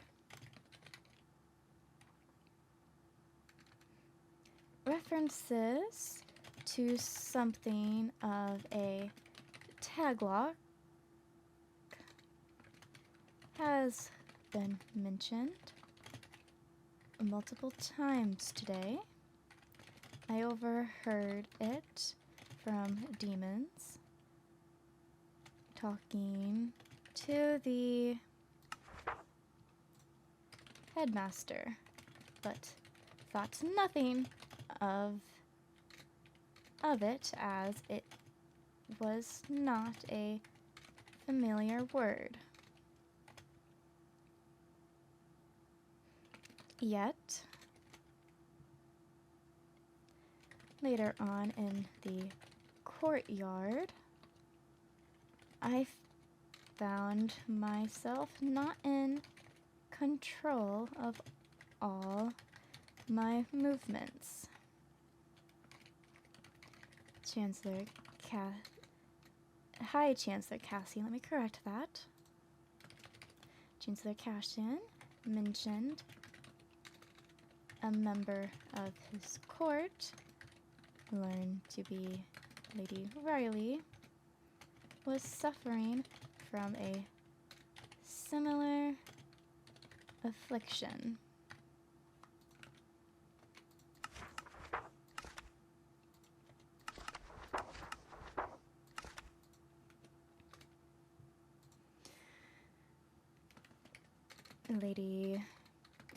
References to something of a taglock has been mentioned multiple times today. I overheard it from demons talking to the headmaster, but thought nothing of it, as it was not a familiar word. Yet, later on in the courtyard, I found myself not in control of all my movements. High Chancellor Cassian, let me correct that. Chancellor Cassian mentioned a member of his court, learned to be Lady Riley, was suffering from a similar affliction.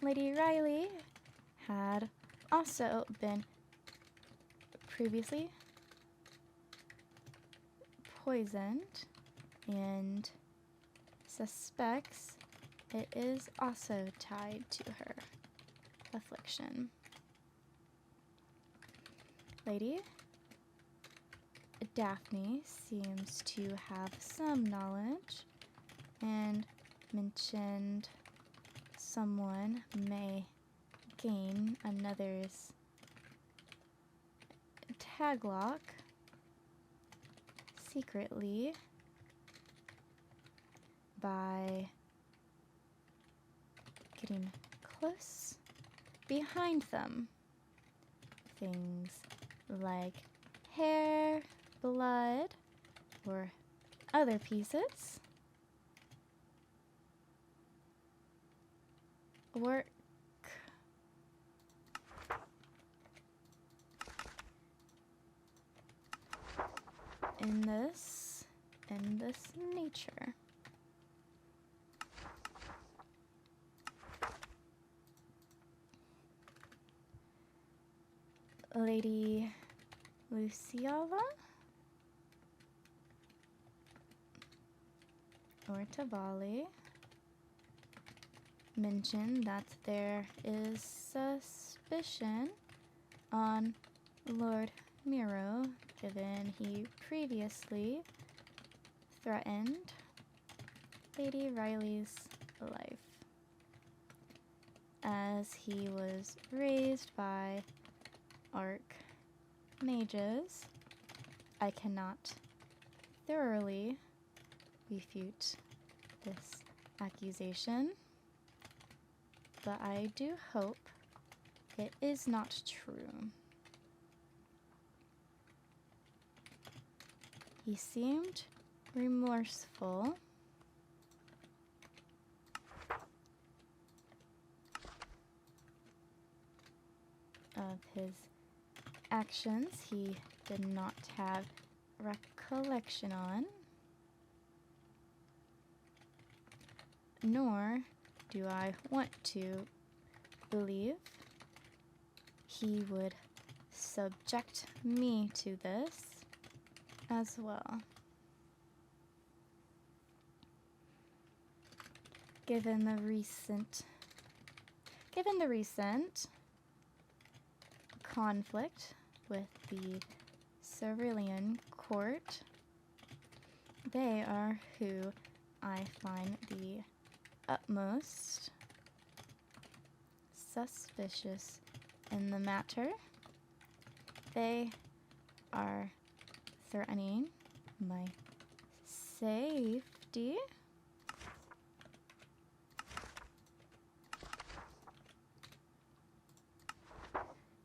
Lady Riley had also been previously poisoned and suspects it is also tied to her affliction. Lady Daphne seems to have some knowledge and mentioned someone may gain another's taglock secretly by getting close behind them. Things like hair, blood, or other pieces work in this nature. Lady Lizzaylia or Tavali mentioned that there is suspicion on Lord Miro, given he previously threatened Lady Riley's life, as he was raised by archmages. I cannot thoroughly refute this accusation, but I do hope it is not true. He seemed remorseful. Of his actions he did not have recollection on, nor do I want to believe he would subject me to this as well. Given the recent conflict with the Solmera Court, they are who I find the utmost suspicious in the matter. They are threatening my safety.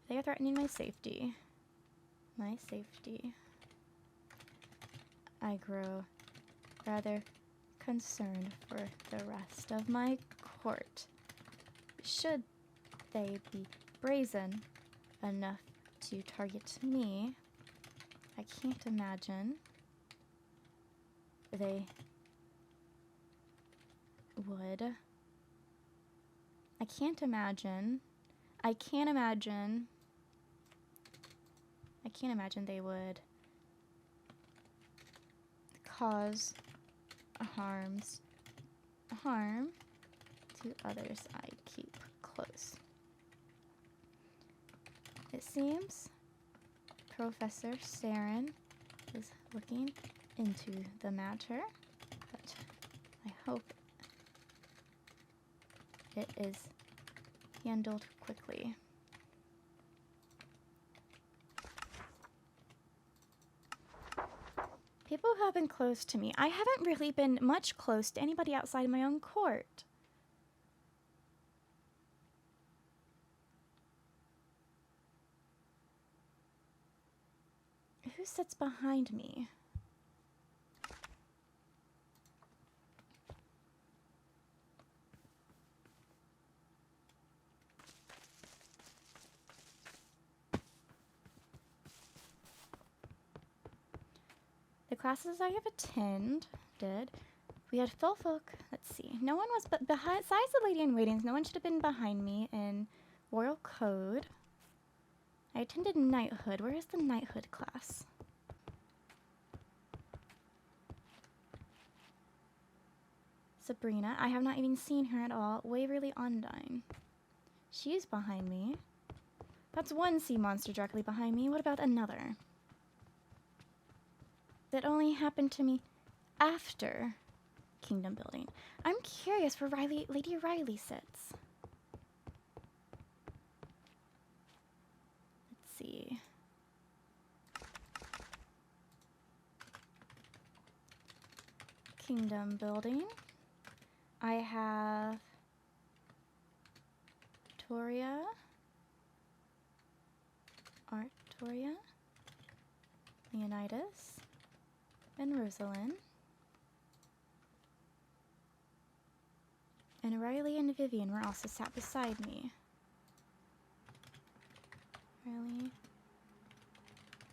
They are threatening my safety. My safety. I grow rather concerned for the rest of my court. Should they be brazen enough to target me, I can't imagine they would. I can't imagine they would cause harm to others I keep close. It seems Professor Saren is looking into the matter, but I hope it is handled quickly. People who have been close to me. I haven't really been much close to anybody outside my own court. Who sits behind me? The classes I have attended, we had full folk. Let's see. No one was behind. Besides the lady in waitings, no one should have been behind me in Royal Code. I attended knighthood. Where is the knighthood class? Sabrina. I have not even seen her at all. Waverly Ondine. She's behind me. That's one sea monster directly behind me. What about another? That only happened to me after kingdom building. I'm curious where Lady Riley sits. Let's see. Kingdom building. I have Toria, Artoria, Leonidas, and Rosalind. And Riley and Vivian were also sat beside me. Riley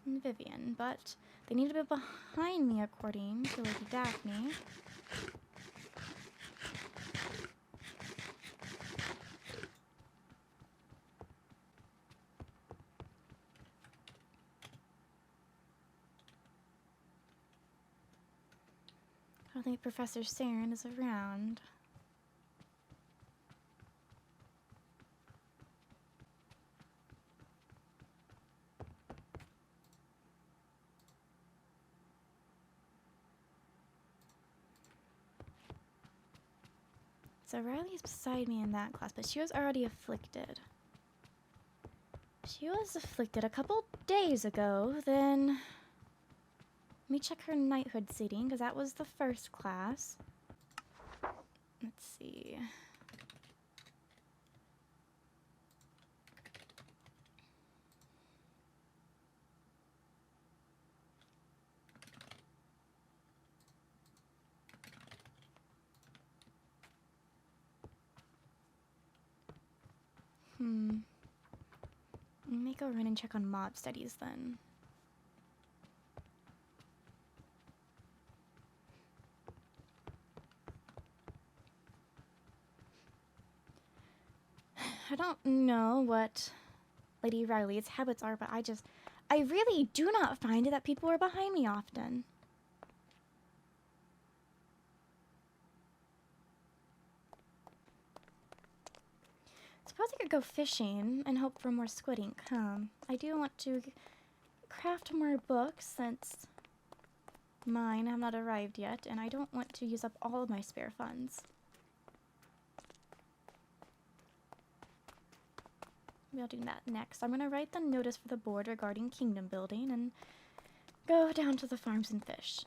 and Vivian, but they need to be behind me according to Lady Daphne. I don't think Professor Saren is around. So Riley is beside me in that class, but she was already afflicted. She was afflicted a couple days ago, then me check her knighthood seating, because that was the first class. Let's see. Let me go run and check on mob studies then. I don't know what Lady Riley's habits are, but I really do not find that people are behind me often. Suppose I could go fishing and hope for more squid ink, huh? I do want to craft more books since mine have not arrived yet, and I don't want to use up all of my spare funds. Maybe I'll do that next. I'm going to write the notice for the board regarding kingdom building and go down to the farms and fish.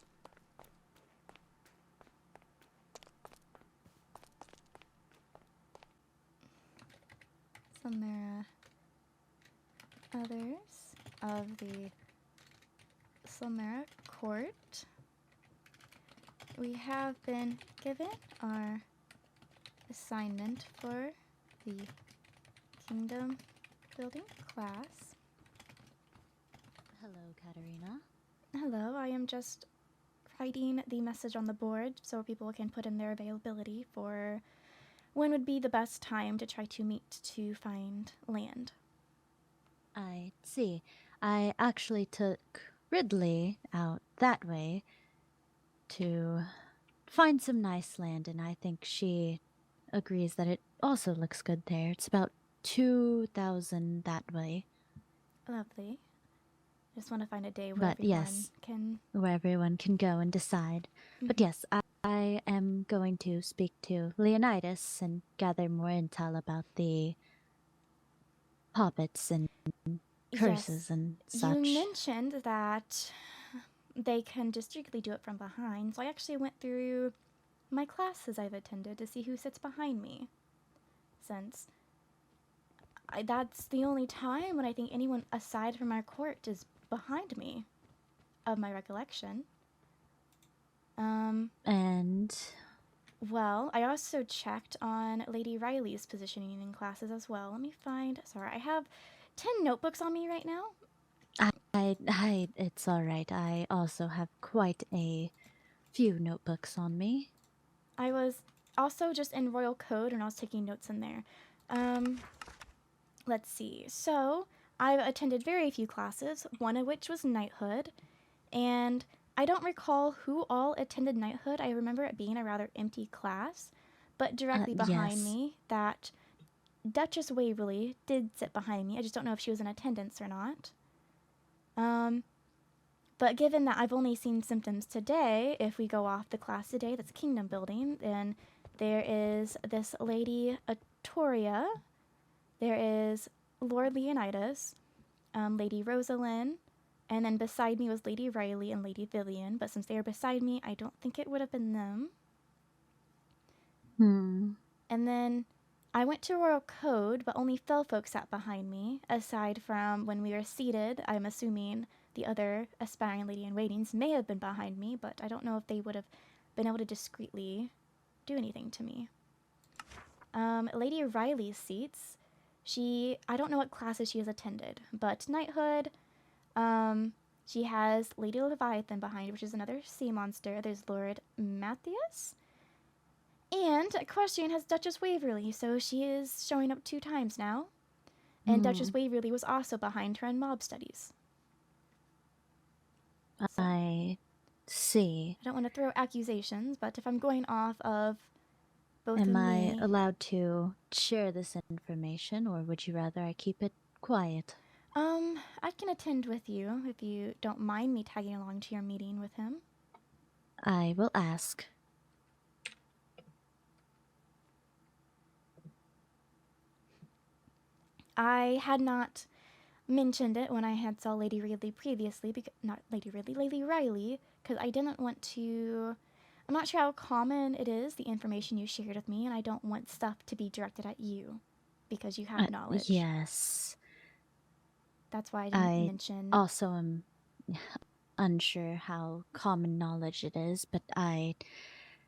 Solmera. Others of the Solmera Court. We have been given our assignment for the kingdom building class. Hello, Katarina. Hello, I am just writing the message on the board so people can put in their availability for when would be the best time to try to meet to find land. I see. I actually took Ridley out that way to find some nice land, and I think she agrees that it also looks good there. It's about 2,000 that way. Lovely. Just want to find a day where everyone can go and decide. But yes, I am going to speak to Leonidas and gather more intel about the puppets and curses and such. You mentioned that they can discreetly do it from behind, so I actually went through my classes I've attended to see who sits behind me, since that's the only time when I think anyone aside from our court is behind me, of my recollection. Well, I also checked on Lady Riley's positioning in classes as well. Let me find, sorry, I have 10 notebooks on me right now. It's alright. I also have quite a few notebooks on me. I was also just in Royal Code and I was taking notes in there. Let's see. So, I've attended very few classes, one of which was knighthood, and I don't recall who all attended knighthood. I remember it being a rather empty class, but directly behind me, that Duchess Waverly did sit behind me. I just don't know if she was in attendance or not. But given that I've only seen symptoms today, if we go off the class today that's kingdom building, then there is this Lady Atoria, there is Lord Leonidas, Lady Rosalind, and then beside me was Lady Riley and Lady Vivian, but since they are beside me, I don't think it would have been them. And then I went to Royal Code, but only fell folk sat behind me, aside from when we were seated. I'm assuming the other aspiring lady-in-waitings may have been behind me, but I don't know if they would have been able to discreetly do anything to me. Lady Riley's seats, I don't know what classes she has attended, but knighthood, she has Lady Leviathan behind her, which is another sea monster. There's Lord Matthias. And Equestrian has Duchess Waverly, so she is showing up 2 times now. And Duchess Waverly was also behind her in mob studies. So, I see. I don't want to throw accusations, but if I'm going off of both Am I allowed to share this information, or would you rather I keep it quiet? I can attend with you if you don't mind me tagging along to your meeting with him. I will ask. I had not mentioned it when I had saw Lady Ridley previously, not Lady Ridley, Lady Riley, because I didn't want to. I'm not sure how common it is, the information you shared with me, and I don't want stuff to be directed at you because you have knowledge. Yes. That's why I didn't I mention. also am unsure how common knowledge it is, but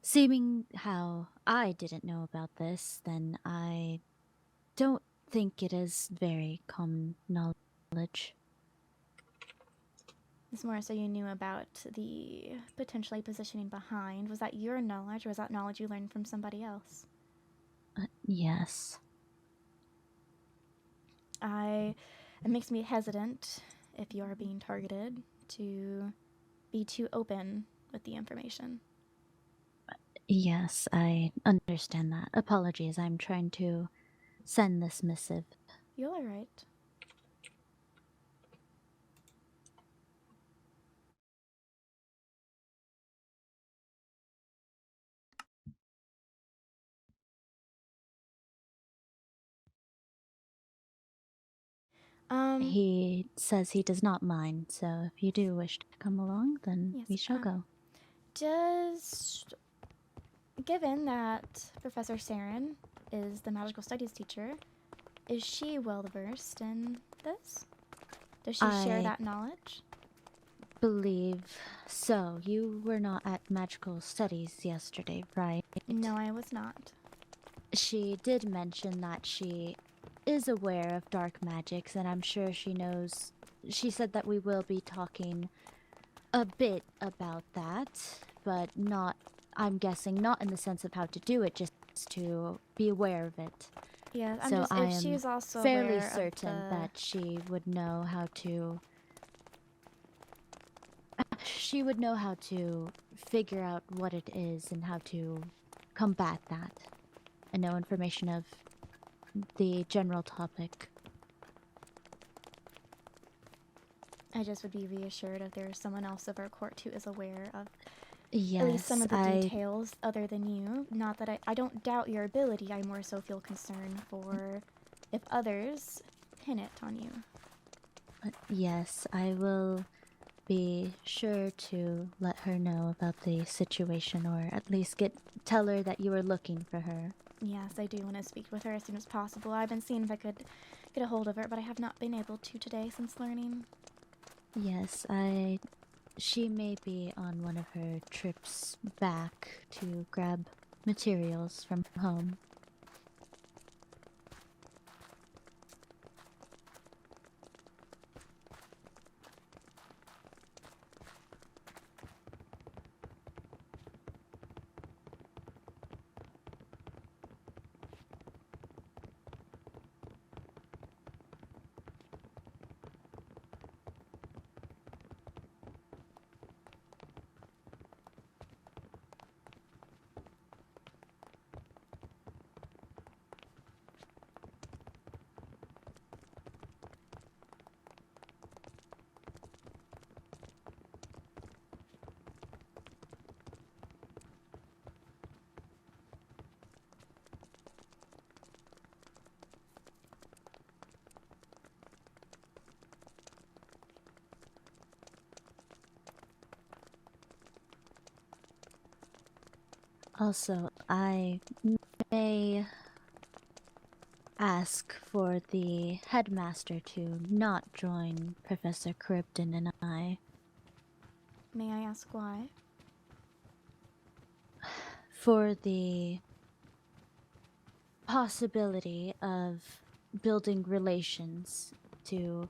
seeming how I didn't know about this, then I don't think it is very common knowledge. It's more so you knew about the potentially positioning behind. Was that your knowledge, or was that knowledge you learned from somebody else? Yes. It makes me hesitant, if you are being targeted, to be too open with the information. Yes, I understand that. Apologies, I'm trying to send this missive. You're alright. He says he does not mind, so if you do wish to come along, then yes, we shall go. Given that Professor Saren is the magical studies teacher, is she well versed in this? Does she share that knowledge? Believe so. You were not at magical studies yesterday, right? No, I was not. She did mention that she is aware of dark magics, and I'm sure she knows. She said that we will be talking a bit about that, but not, I'm guessing, not in the sense of how to do it, just to be aware of it. Yeah, so I am she's also fairly aware certain of the... that she would know how to. She would know how to figure out what it is and how to combat that, and know information of the general topic. I just would be reassured if there's someone else of our court who is aware of Yes, at least some of the details other than you. Not that I don't doubt your ability, I more so feel concerned for if others pin it on you. Yes, I will be sure to let her know about the situation, or at least tell her that you are looking for her. Yes, I do want to speak with her as soon as possible. I've been seeing if I could get a hold of her, but I have not been able to today since learning. Yes, she may be on one of her trips back to grab materials from home. Also, I may ask for the headmaster to not join Professor Cribden and I. May I ask why? For the possibility of building relations to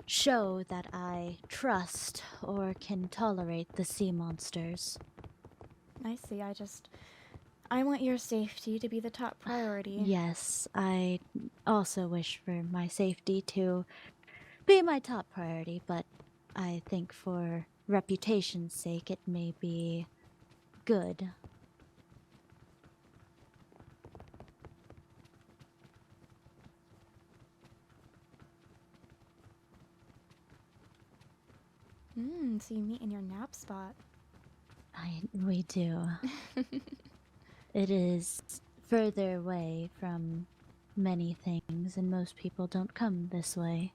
show that I trust or can tolerate the sea monsters. I see, I want your safety to be the top priority. Yes, I also wish for my safety to be my top priority, but I think for reputation's sake it may be good. So you meet in your nap spot. We do. It is further away from many things, and most people don't come this way.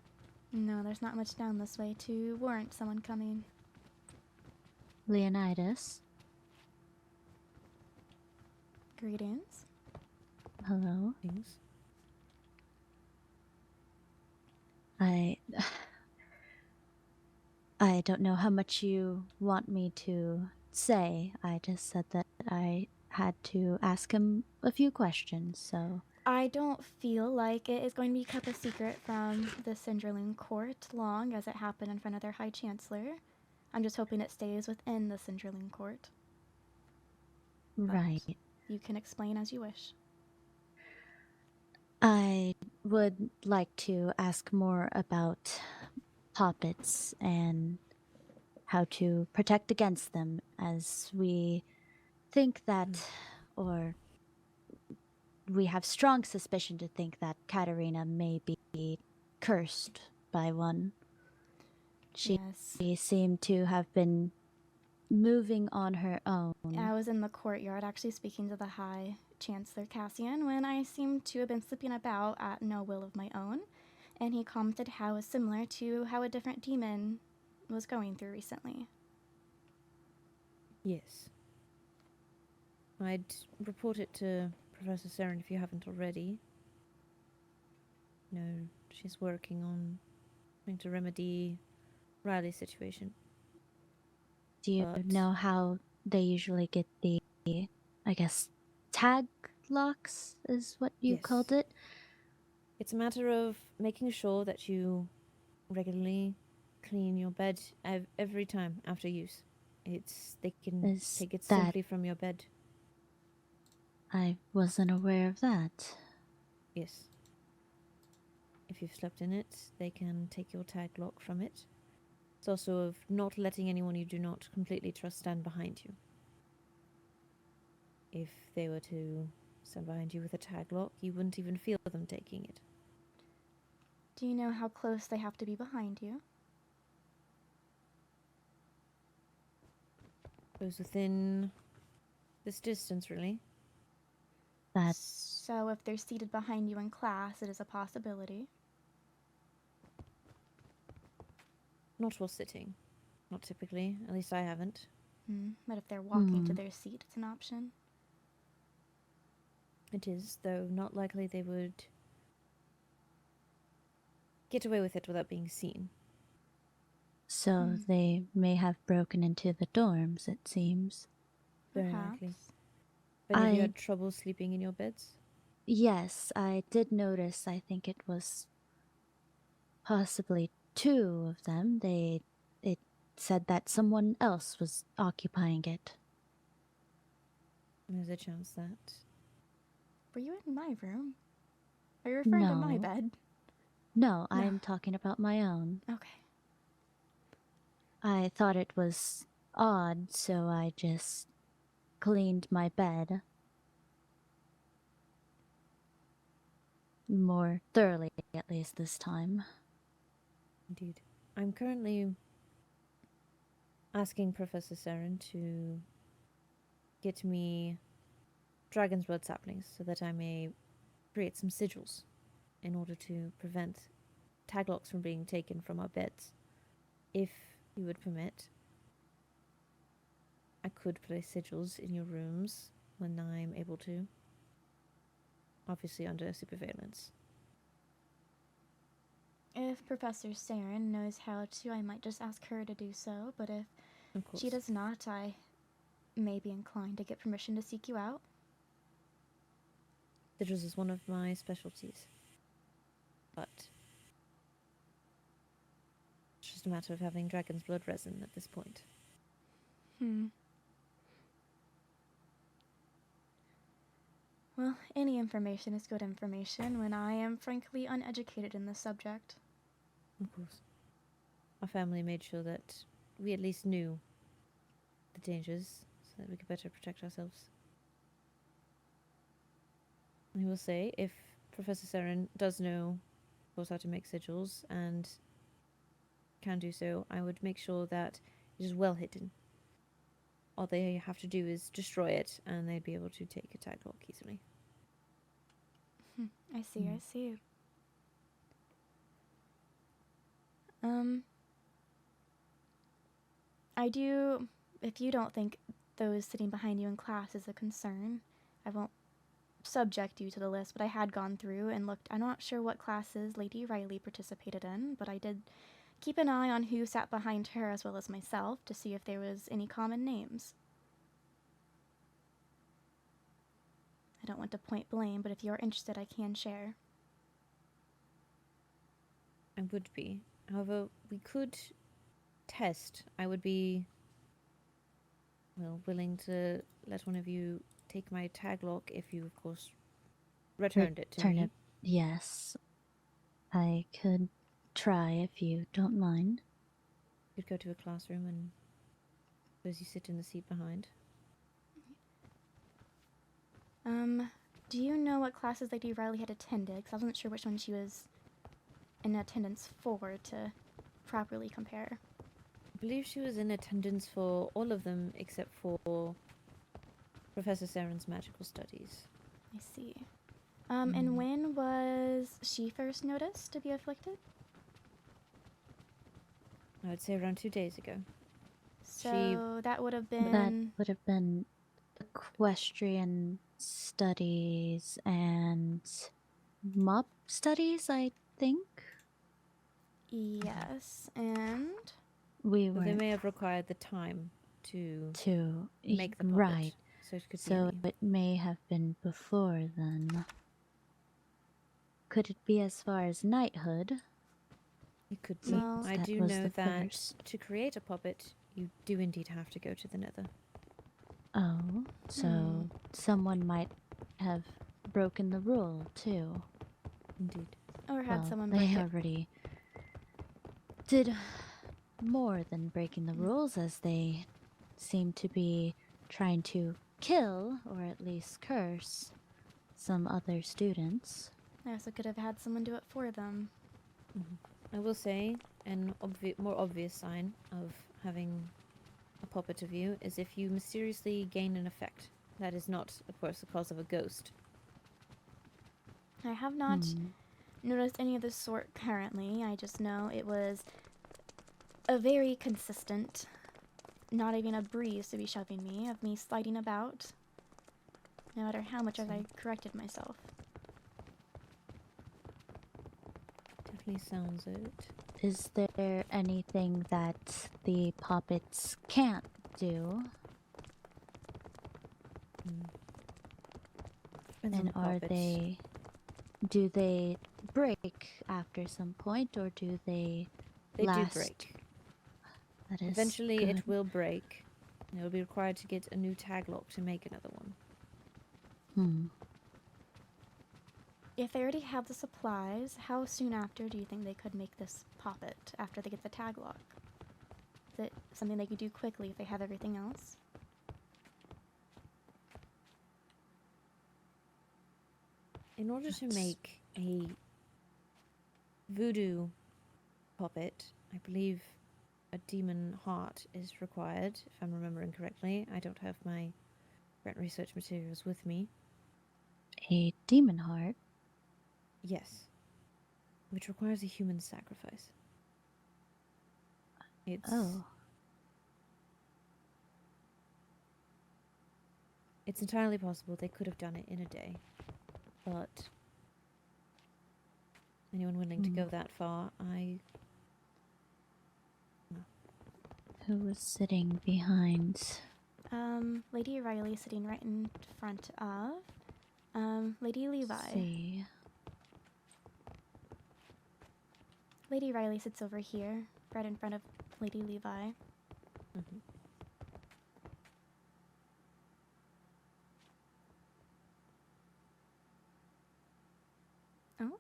No, there's not much down this way to warrant someone coming. Leonidas. Greetings. Hello. Things. I don't know how much you want me to say. I just said that I had to ask him a few questions, so... I don't feel like it is going to be kept a secret from the Cinderling Court long as it happened in front of their High Chancellor. I'm just hoping it stays within the Cinderling Court. Right. But you can explain as you wish. I would like to ask more about puppets and how to protect against them, as we think that, or we have strong suspicion to think that Katarina may be cursed by one. She seemed to have been moving on her own. I was in the courtyard actually speaking to the High Chancellor Cassian when I seemed to have been slipping about at no will of my own, and he commented how it was similar to how a different demon was going through recently. Yes. I'd report it to Professor Saren if you haven't already. No, she's working on trying to remedy Riley's situation. Do you know how they usually get the, I guess, tag locks is what you called it? It's a matter of making sure that you regularly clean your bed every time after use. They can take it simply from your bed. I wasn't aware of that. Yes. If you've slept in it, they can take your tag lock from it. It's also of not letting anyone you do not completely trust stand behind you. If they were to stand behind you with a tag lock, you wouldn't even feel them taking it. Do you know how close they have to be behind you? Goes within this distance, really. So if they're seated behind you in class, it is a possibility. Not while sitting. Not typically. At least I haven't. But if they're walking to their seat, it's an option. It is, though not likely they would get away with it without being seen. So they may have broken into the dorms, it seems. Very likely. But have you had trouble sleeping in your beds? Yes, I did notice. I think it was possibly 2 of them. It said that someone else was occupying it. There's a chance that. Were you in my room? Are you referring to my bed? No, I'm talking about my own. Okay. I thought it was odd, so I just cleaned my bed more thoroughly, at least this time. Indeed. I'm currently asking Professor Saren to get me dragon's blood saplings so that I may create some sigils in order to prevent tag locks from being taken from our beds. If you would permit, I could place sigils in your rooms when I'm able to. Obviously under surveillance. If Professor Saren knows how to, I might just ask her to do so, but if she does not, I may be inclined to get permission to seek you out. Sigils is one of my specialties. But it's just a matter of having dragon's blood resin at this point. Well, any information is good information when I am frankly uneducated in this subject. Of course. Our family made sure that we at least knew the dangers so that we could better protect ourselves. I will say, if Professor Saren does know, of course, how to make sigils and can do so, I would make sure that it is well hidden. All they have to do is destroy it, and they'd be able to take a tag lock easily. I see, I see. I do, if you don't think those sitting behind you in class is a concern, I won't subject you to the list, but I had gone through and looked. I'm not sure what classes Lady Riley participated in, but I did keep an eye on who sat behind her as well as myself to see if there was any common names. I don't want to point blame, but if you're interested, I can share. I would be. However, we could test. I would be, well, willing to let one of you take my tag lock if you, of course, returned it to me. Yes. I could try if you don't mind. You could go to a classroom and suppose you sit in the seat behind. Do you know what classes Lady Riley had attended? Because I wasn't sure which one she was in attendance for to properly compare. I believe she was in attendance for all of them except for Professor Saren's magical studies. I see. And when was she first noticed to be afflicted? I would say around 2 days ago. So that would have been... That would have been equestrian studies and mop studies, I think. Yes, and... They may have required the time to make the puppet, right. So it could so be it may have been before then. Could it be as far as knighthood? It could be. Well, I do know that to create a puppet, you do indeed have to go to the Nether. Oh, so someone might have broken the rule too. Indeed. Or had someone they break it. already did more than breaking the rules, as they seem to be trying to kill, or at least curse, some other students. I also could have had someone do it for them. I will say, an more obvious sign of having a puppet of you is if you mysteriously gain an effect. That is not, of course, the cause of a ghost. I have not noticed any of the sort currently. I just know it was a very consistent, not even a breeze to be shoving me, of me sliding about, no matter how much as I corrected myself. Definitely sounds it. Is there anything that the puppets can't do? And do they break after some point, or do they last? Do break. That is Eventually good. it will break. And it will be required to get a new tag lock to make another one. If they already have the supplies, how soon after do you think they could make this puppet after they get the tag lock? Is it something they could do quickly if they have everything else? In order to make a voodoo puppet, I believe a demon heart is required, if I'm remembering correctly. I don't have my current research materials with me. A demon heart? Yes. Which requires a human sacrifice. It's entirely possible they could have done it in a day. But anyone willing to go that far, Who was sitting behind? Lady Riley sitting right in front of Lady Levi. See. Lady Riley sits over here, right in front of Lady Levi. Oh?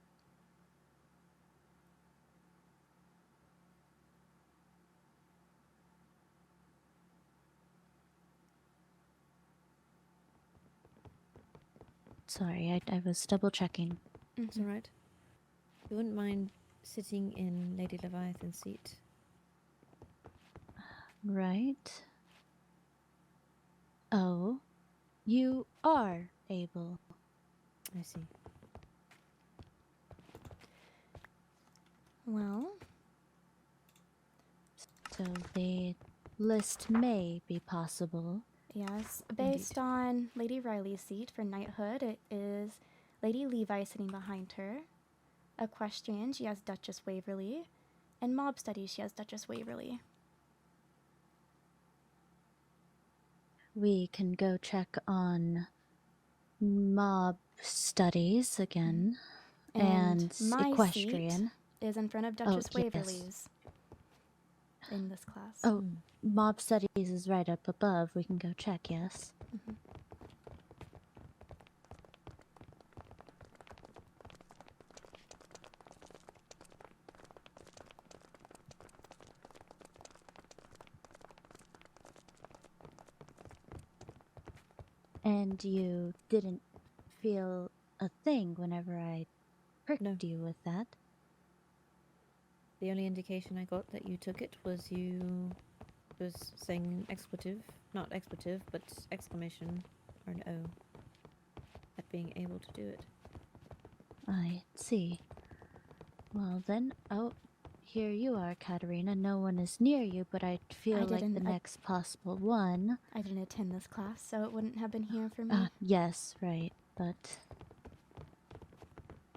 Sorry, I was double checking. It's alright. You wouldn't mind sitting in Lady Leviathan's seat? Right. Oh, you are able. I see. Well, So the list may be possible. Yes, based on Lady Riley's seat for knighthood, it is Lady Levi sitting behind her. Equestrian, she has Duchess Waverly. And mob studies, she has Duchess Waverly. We can go check on mob studies again. And my equestrian seat is in front of Duchess yes. Waverly's in this class. Oh, mob studies is right up above. We can go check, yes. Mhm. And you didn't feel a thing whenever I pricked you with that? The only indication I got that you took it was you was saying expletive, not expletive, but exclamation or an O at being able to do it. I see. Well then, oh, here you are, Katarina. No one is near you, but I feel like the next possible one. I didn't attend this class, so it wouldn't have been here for me. Yes, right, but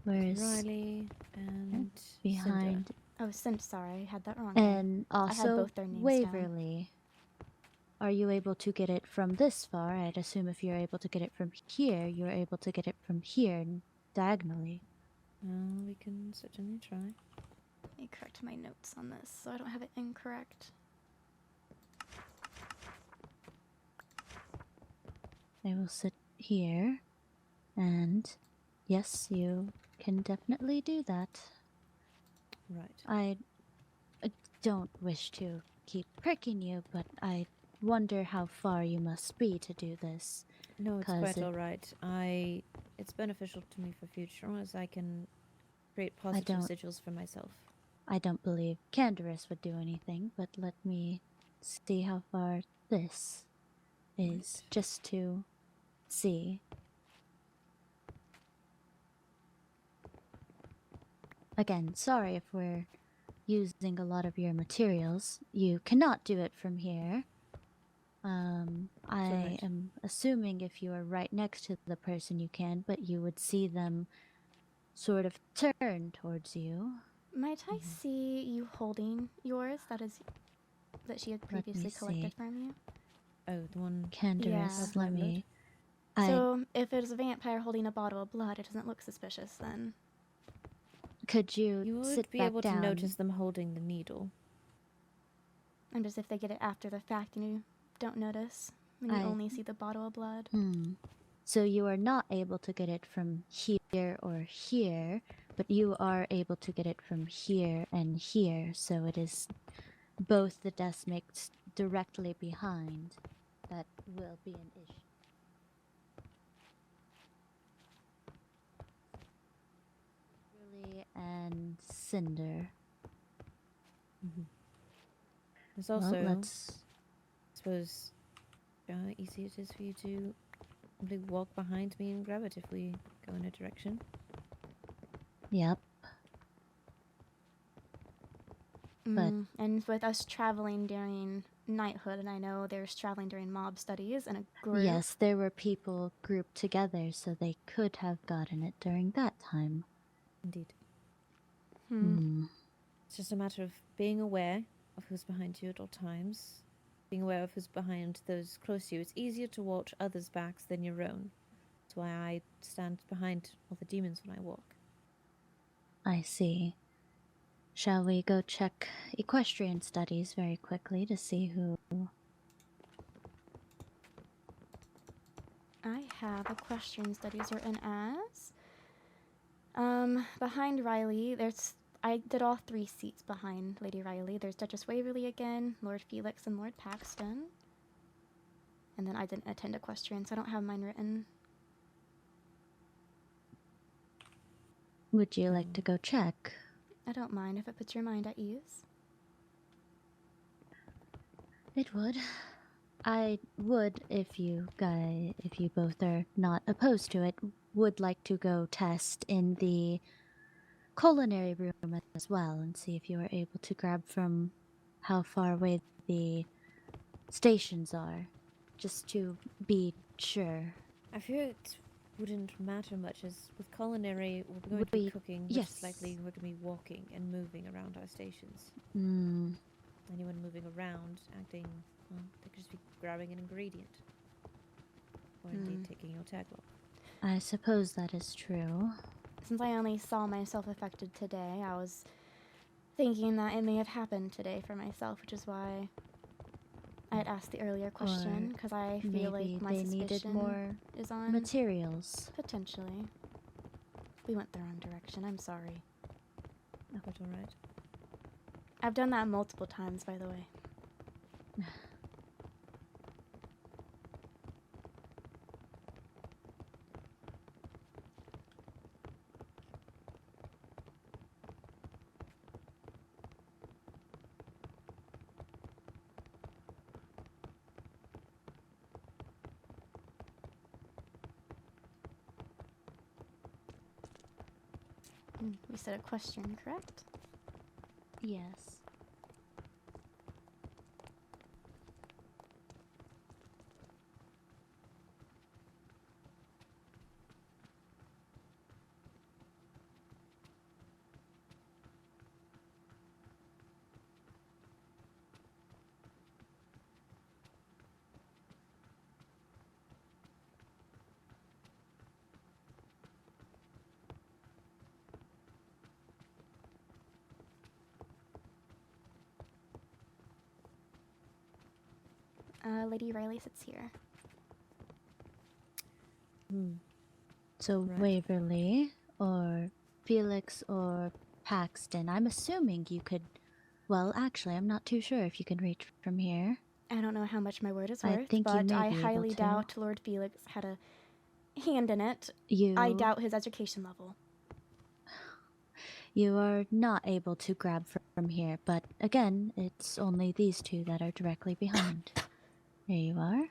where's Riley and behind? Cinder. Oh, sorry, I had that wrong. And I had also both their names Waverly. Are you able to get it from this far? I'd assume if you're able to get it from here, you're able to get it from here diagonally. We can certainly try. Let me correct my notes on this so I don't have it incorrect. I will sit here, and yes, you can definitely do that. Right. I don't wish to keep pricking you, but I wonder how far you must be to do this. No, it's quite all right. It's beneficial to me for future as I can create positive sigils for myself. I don't believe Canderous would do anything, but let me see how far this is, just to see. Again, sorry if we're using a lot of your materials. You cannot do it from here. I am assuming if you are right next to the person you can, but you would see them sort of turn towards you. Might I see you holding yours that she had previously collected from you? Oh, the one Canderous, let me... So, if it is a vampire holding a bottle of blood, it doesn't look suspicious then. Could you would sit be back able down? to notice them holding the needle. And just if they get it after the fact and you don't notice, when you only see the bottle of blood. So you are not able to get it from here or here, but you are able to get it from here and here, so it is both the decimates directly behind that will be an issue. Really, and Cinder. There's also, well, I suppose, how easy it is for you to simply walk behind me and grab it if we go in a direction. Yep. But and with us traveling during knighthood, and I know there's traveling during mob studies and a group. yes, there were people grouped together, so they could have gotten it during that time. Indeed. It's just a matter of being aware of who's behind you at all times, being aware of who's behind those close to you. It's easier to watch others' backs than your own. That's why I stand behind all the demons when I walk. I see. Shall we go check equestrian studies very quickly to see who... I have equestrian studies written as... behind Riley, I did all 3 seats behind Lady Riley. There's Duchess Waverly again, Lord Felix, and Lord Paxton. And then I didn't attend equestrian, so I don't have mine written. Would you like to go check? I don't mind if it puts your mind at ease. It would. I would, if you both are not opposed to it, would like to go test in the culinary room as well and see if you are able to grab from how far away the stations are, just to be sure. I fear it wouldn't matter much, as with culinary, we're going to be cooking, which is likely we're going to be walking and moving around our stations. Anyone moving around, acting, well, they could just be grabbing an ingredient. Or indeed taking your tag log. I suppose that is true. Since I only saw myself affected today, I was thinking that it may have happened today for myself, which is why I had asked the earlier question, because I feel like my they needed suspicion more is on materials. Potentially. We went the wrong direction. I'm sorry. Oh, but all right. I've done that multiple times, by the way. We said a question, correct? Yes. Lady Riley sits here. So Waverly, or Felix, or Paxton, I'm assuming you could... Well, actually, I'm not too sure if you can reach from here. I don't know how much my word is I worth, think you but may I be able highly to. doubt Lord Felix had a hand in it. You... I doubt his education level. You are not able to grab from here, but again, it's only these two that are directly behind. There you are.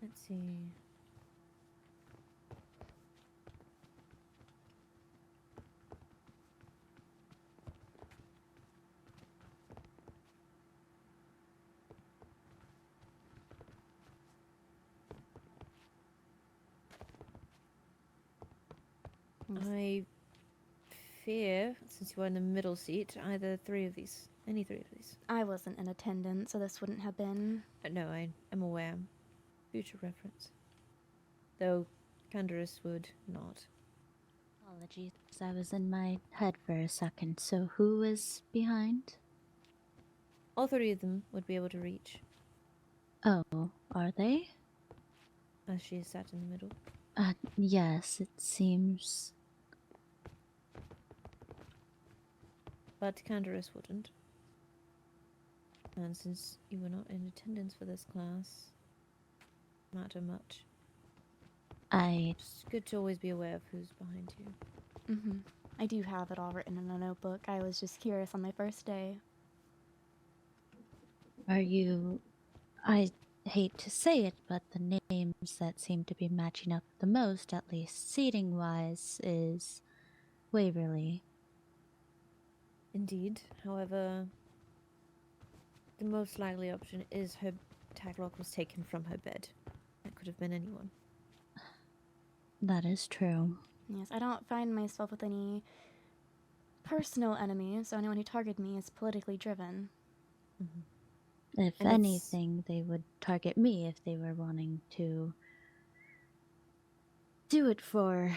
Let's see. I fear, since you are in the middle seat, either three of these. Any three of these. I wasn't in attendance, so this wouldn't have been... No, I am aware. Future reference. Though Canderous would not. Apologies, I was in my head for a second. So who is behind? All three of them would be able to reach. Oh, are they? As she is sat in the middle. Yes, it seems... But Canderous wouldn't. And since you were not in attendance for this class, matter much. It's good to always be aware of who's behind you. I do have it all written in a notebook. I was just curious on my first day. Are you... I hate to say it, but the names that seem to be matching up the most, at least seating-wise, is Waverly. Indeed. However, the most likely option is her tag log was taken from her bed. That could have been anyone. That is true. Yes, I don't find myself with any personal enemies, so anyone who targeted me is politically driven. If anything, they would target me if they were wanting to do it for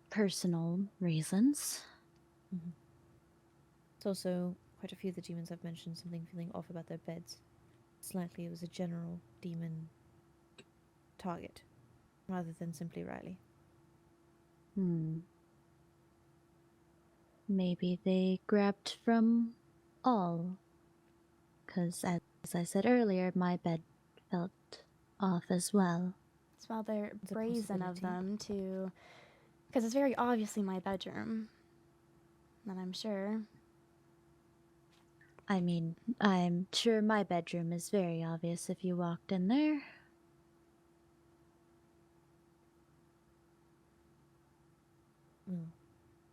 personal reasons. It's also quite a few of the demons I've mentioned something feeling off about their beds. It's likely it was a general demon target, rather than simply Riley. Maybe they grabbed from all. Because, as I said earlier, my bed felt off as well. It's while they're brazen of them to... Because it's very obviously my bedroom. And I'm sure... I mean, I'm sure my bedroom is very obvious if you walked in there.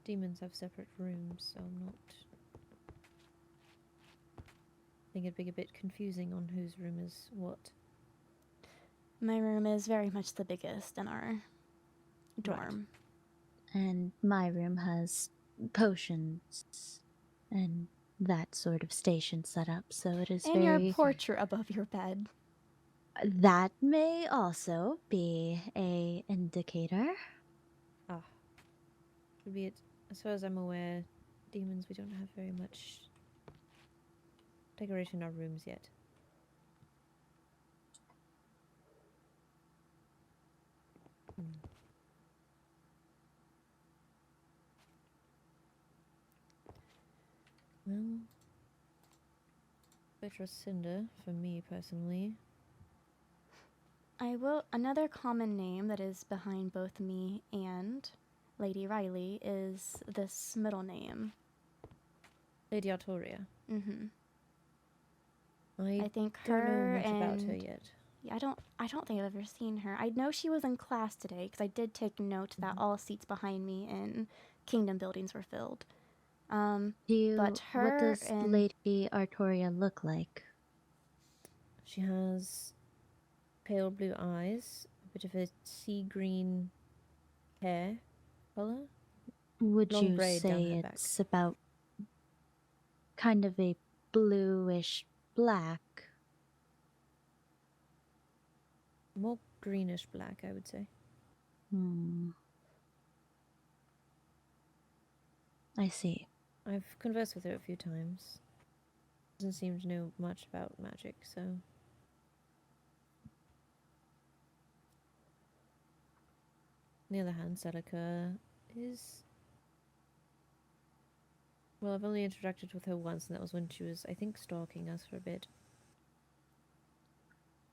Demons have separate rooms, so I'm not think it'd be a bit confusing on whose room is what. My room is very much the biggest in our dorm. And my room has potions and that sort of station set up, so it is And very... your portrait above your bed. That may also be a indicator. Ah. Would be it. As far as I'm aware, demons, we don't have very much decoration in our rooms yet. Well, better cinder for me personally. Another common name that is behind both me and Lady Riley is this middle name. Lady Artoria. Mm-hmm. I think don't know her much and... about her yet. Yeah, I don't think I've ever seen her. I know she was in class today because I did take note that all seats behind me in Kingdom buildings were filled. But her what does and Lady Artoria look like? She has pale blue eyes, a bit of a sea green hair color. Would Long you braid down say her back. it's about kind of a bluish black? More greenish black, I would say. I see. I've conversed with her a few times. Doesn't seem to know much about magic, so... On the other hand, Celica is... Well, I've only interacted with her once, and that was when she was, I think, stalking us for a bit.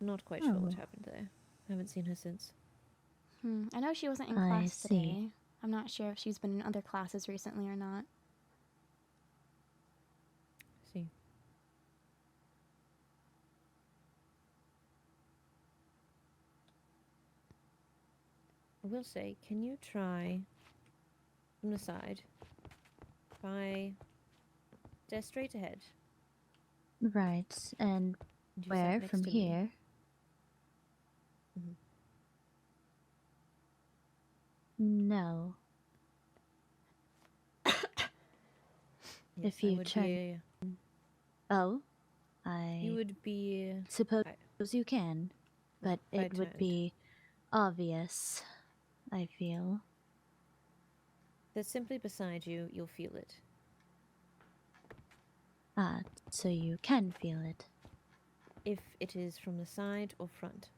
Not quite sure what happened there. I haven't seen her since. I know she wasn't in class today. I'm not sure if she's been in other classes recently or not. See. I will say, can you try from the side by stare straight ahead? Right, and You sat where next from to me. here? No. Yes, If you would turn... be Oh, I you would be... suppose you can, but if I it would turned. be obvious, I feel. They're simply beside you, you'll feel it. Ah, so you can feel it. If it is from the side or front.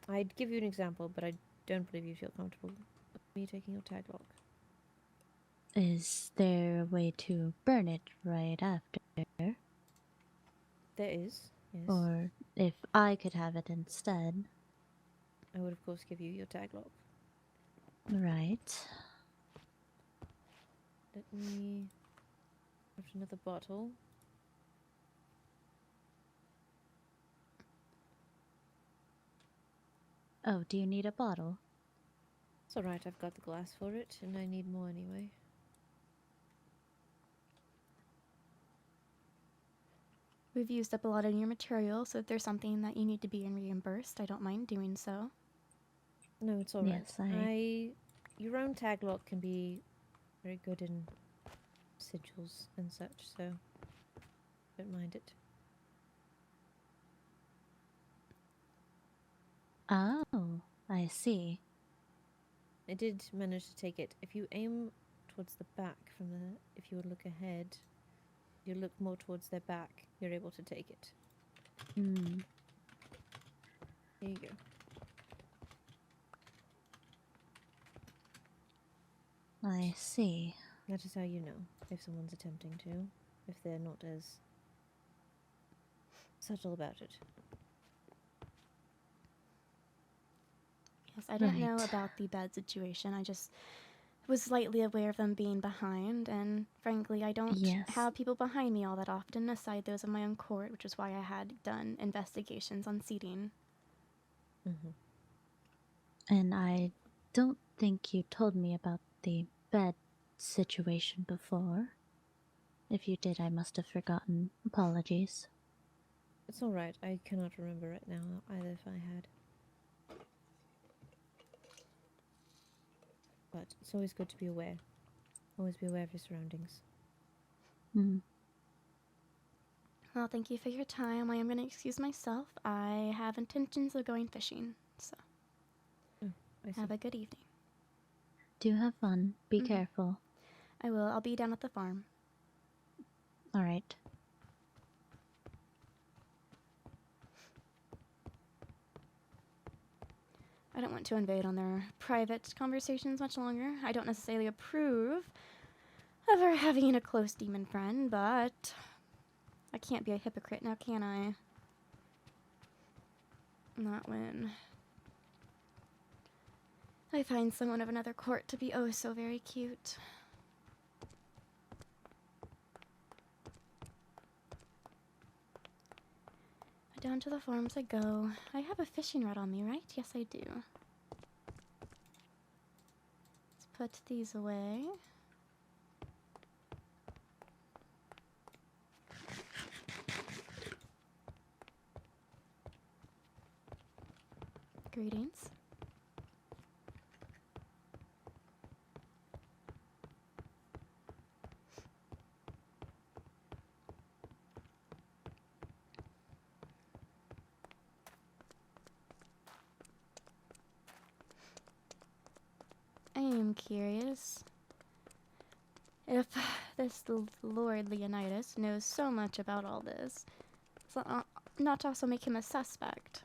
I'd give you an example, but I don't believe you feel comfortable with me taking your tag lock. Is there a way to burn it right after? There is, yes. Or if I could have it instead. I would, of course, give you your tag lock. Right. Let me have another bottle. Oh, do you need a bottle? It's alright, I've got the glass for it, and I need more anyway. We've used up a lot of your material, so if there's something that you need to be reimbursed, I don't mind doing so. No, it's alright. Yes, Your own tag lock can be very good in sigils and such, so don't mind it. Oh, I see. I did manage to take it. If you aim towards the back if you would look ahead, you look more towards their back, you're able to take it. There you go. I see. That is how you know if someone's attempting to, if they're not as subtle about it. Yes, I didn't know about the bed situation. I just was slightly aware of them being behind, and frankly, I don't have people behind me all that often, aside those of my own court, which is why I had done investigations on seating. And I don't think you told me about the bed situation before. If you did, I must have forgotten. Apologies. It's alright, I cannot remember right now either if I had. But it's always good to be aware. Always be aware of your surroundings. Well, thank you for your time. I am going to excuse myself. I have intentions of going fishing, so have a good evening. Do have fun. Be careful. I will. I'll be down at the farm. All right. I don't want to invade on their private conversations much longer. I don't necessarily approve of her having a close demon friend, but I can't be a hypocrite now, can I? Not when I find someone of another court to be oh so very cute. Down to the farms I go. I have a fishing rod on me, right? Yes, I do. Let's put these away. Greetings. I am curious if this Lord Leonidas knows so much about all this, so not to also make him a suspect.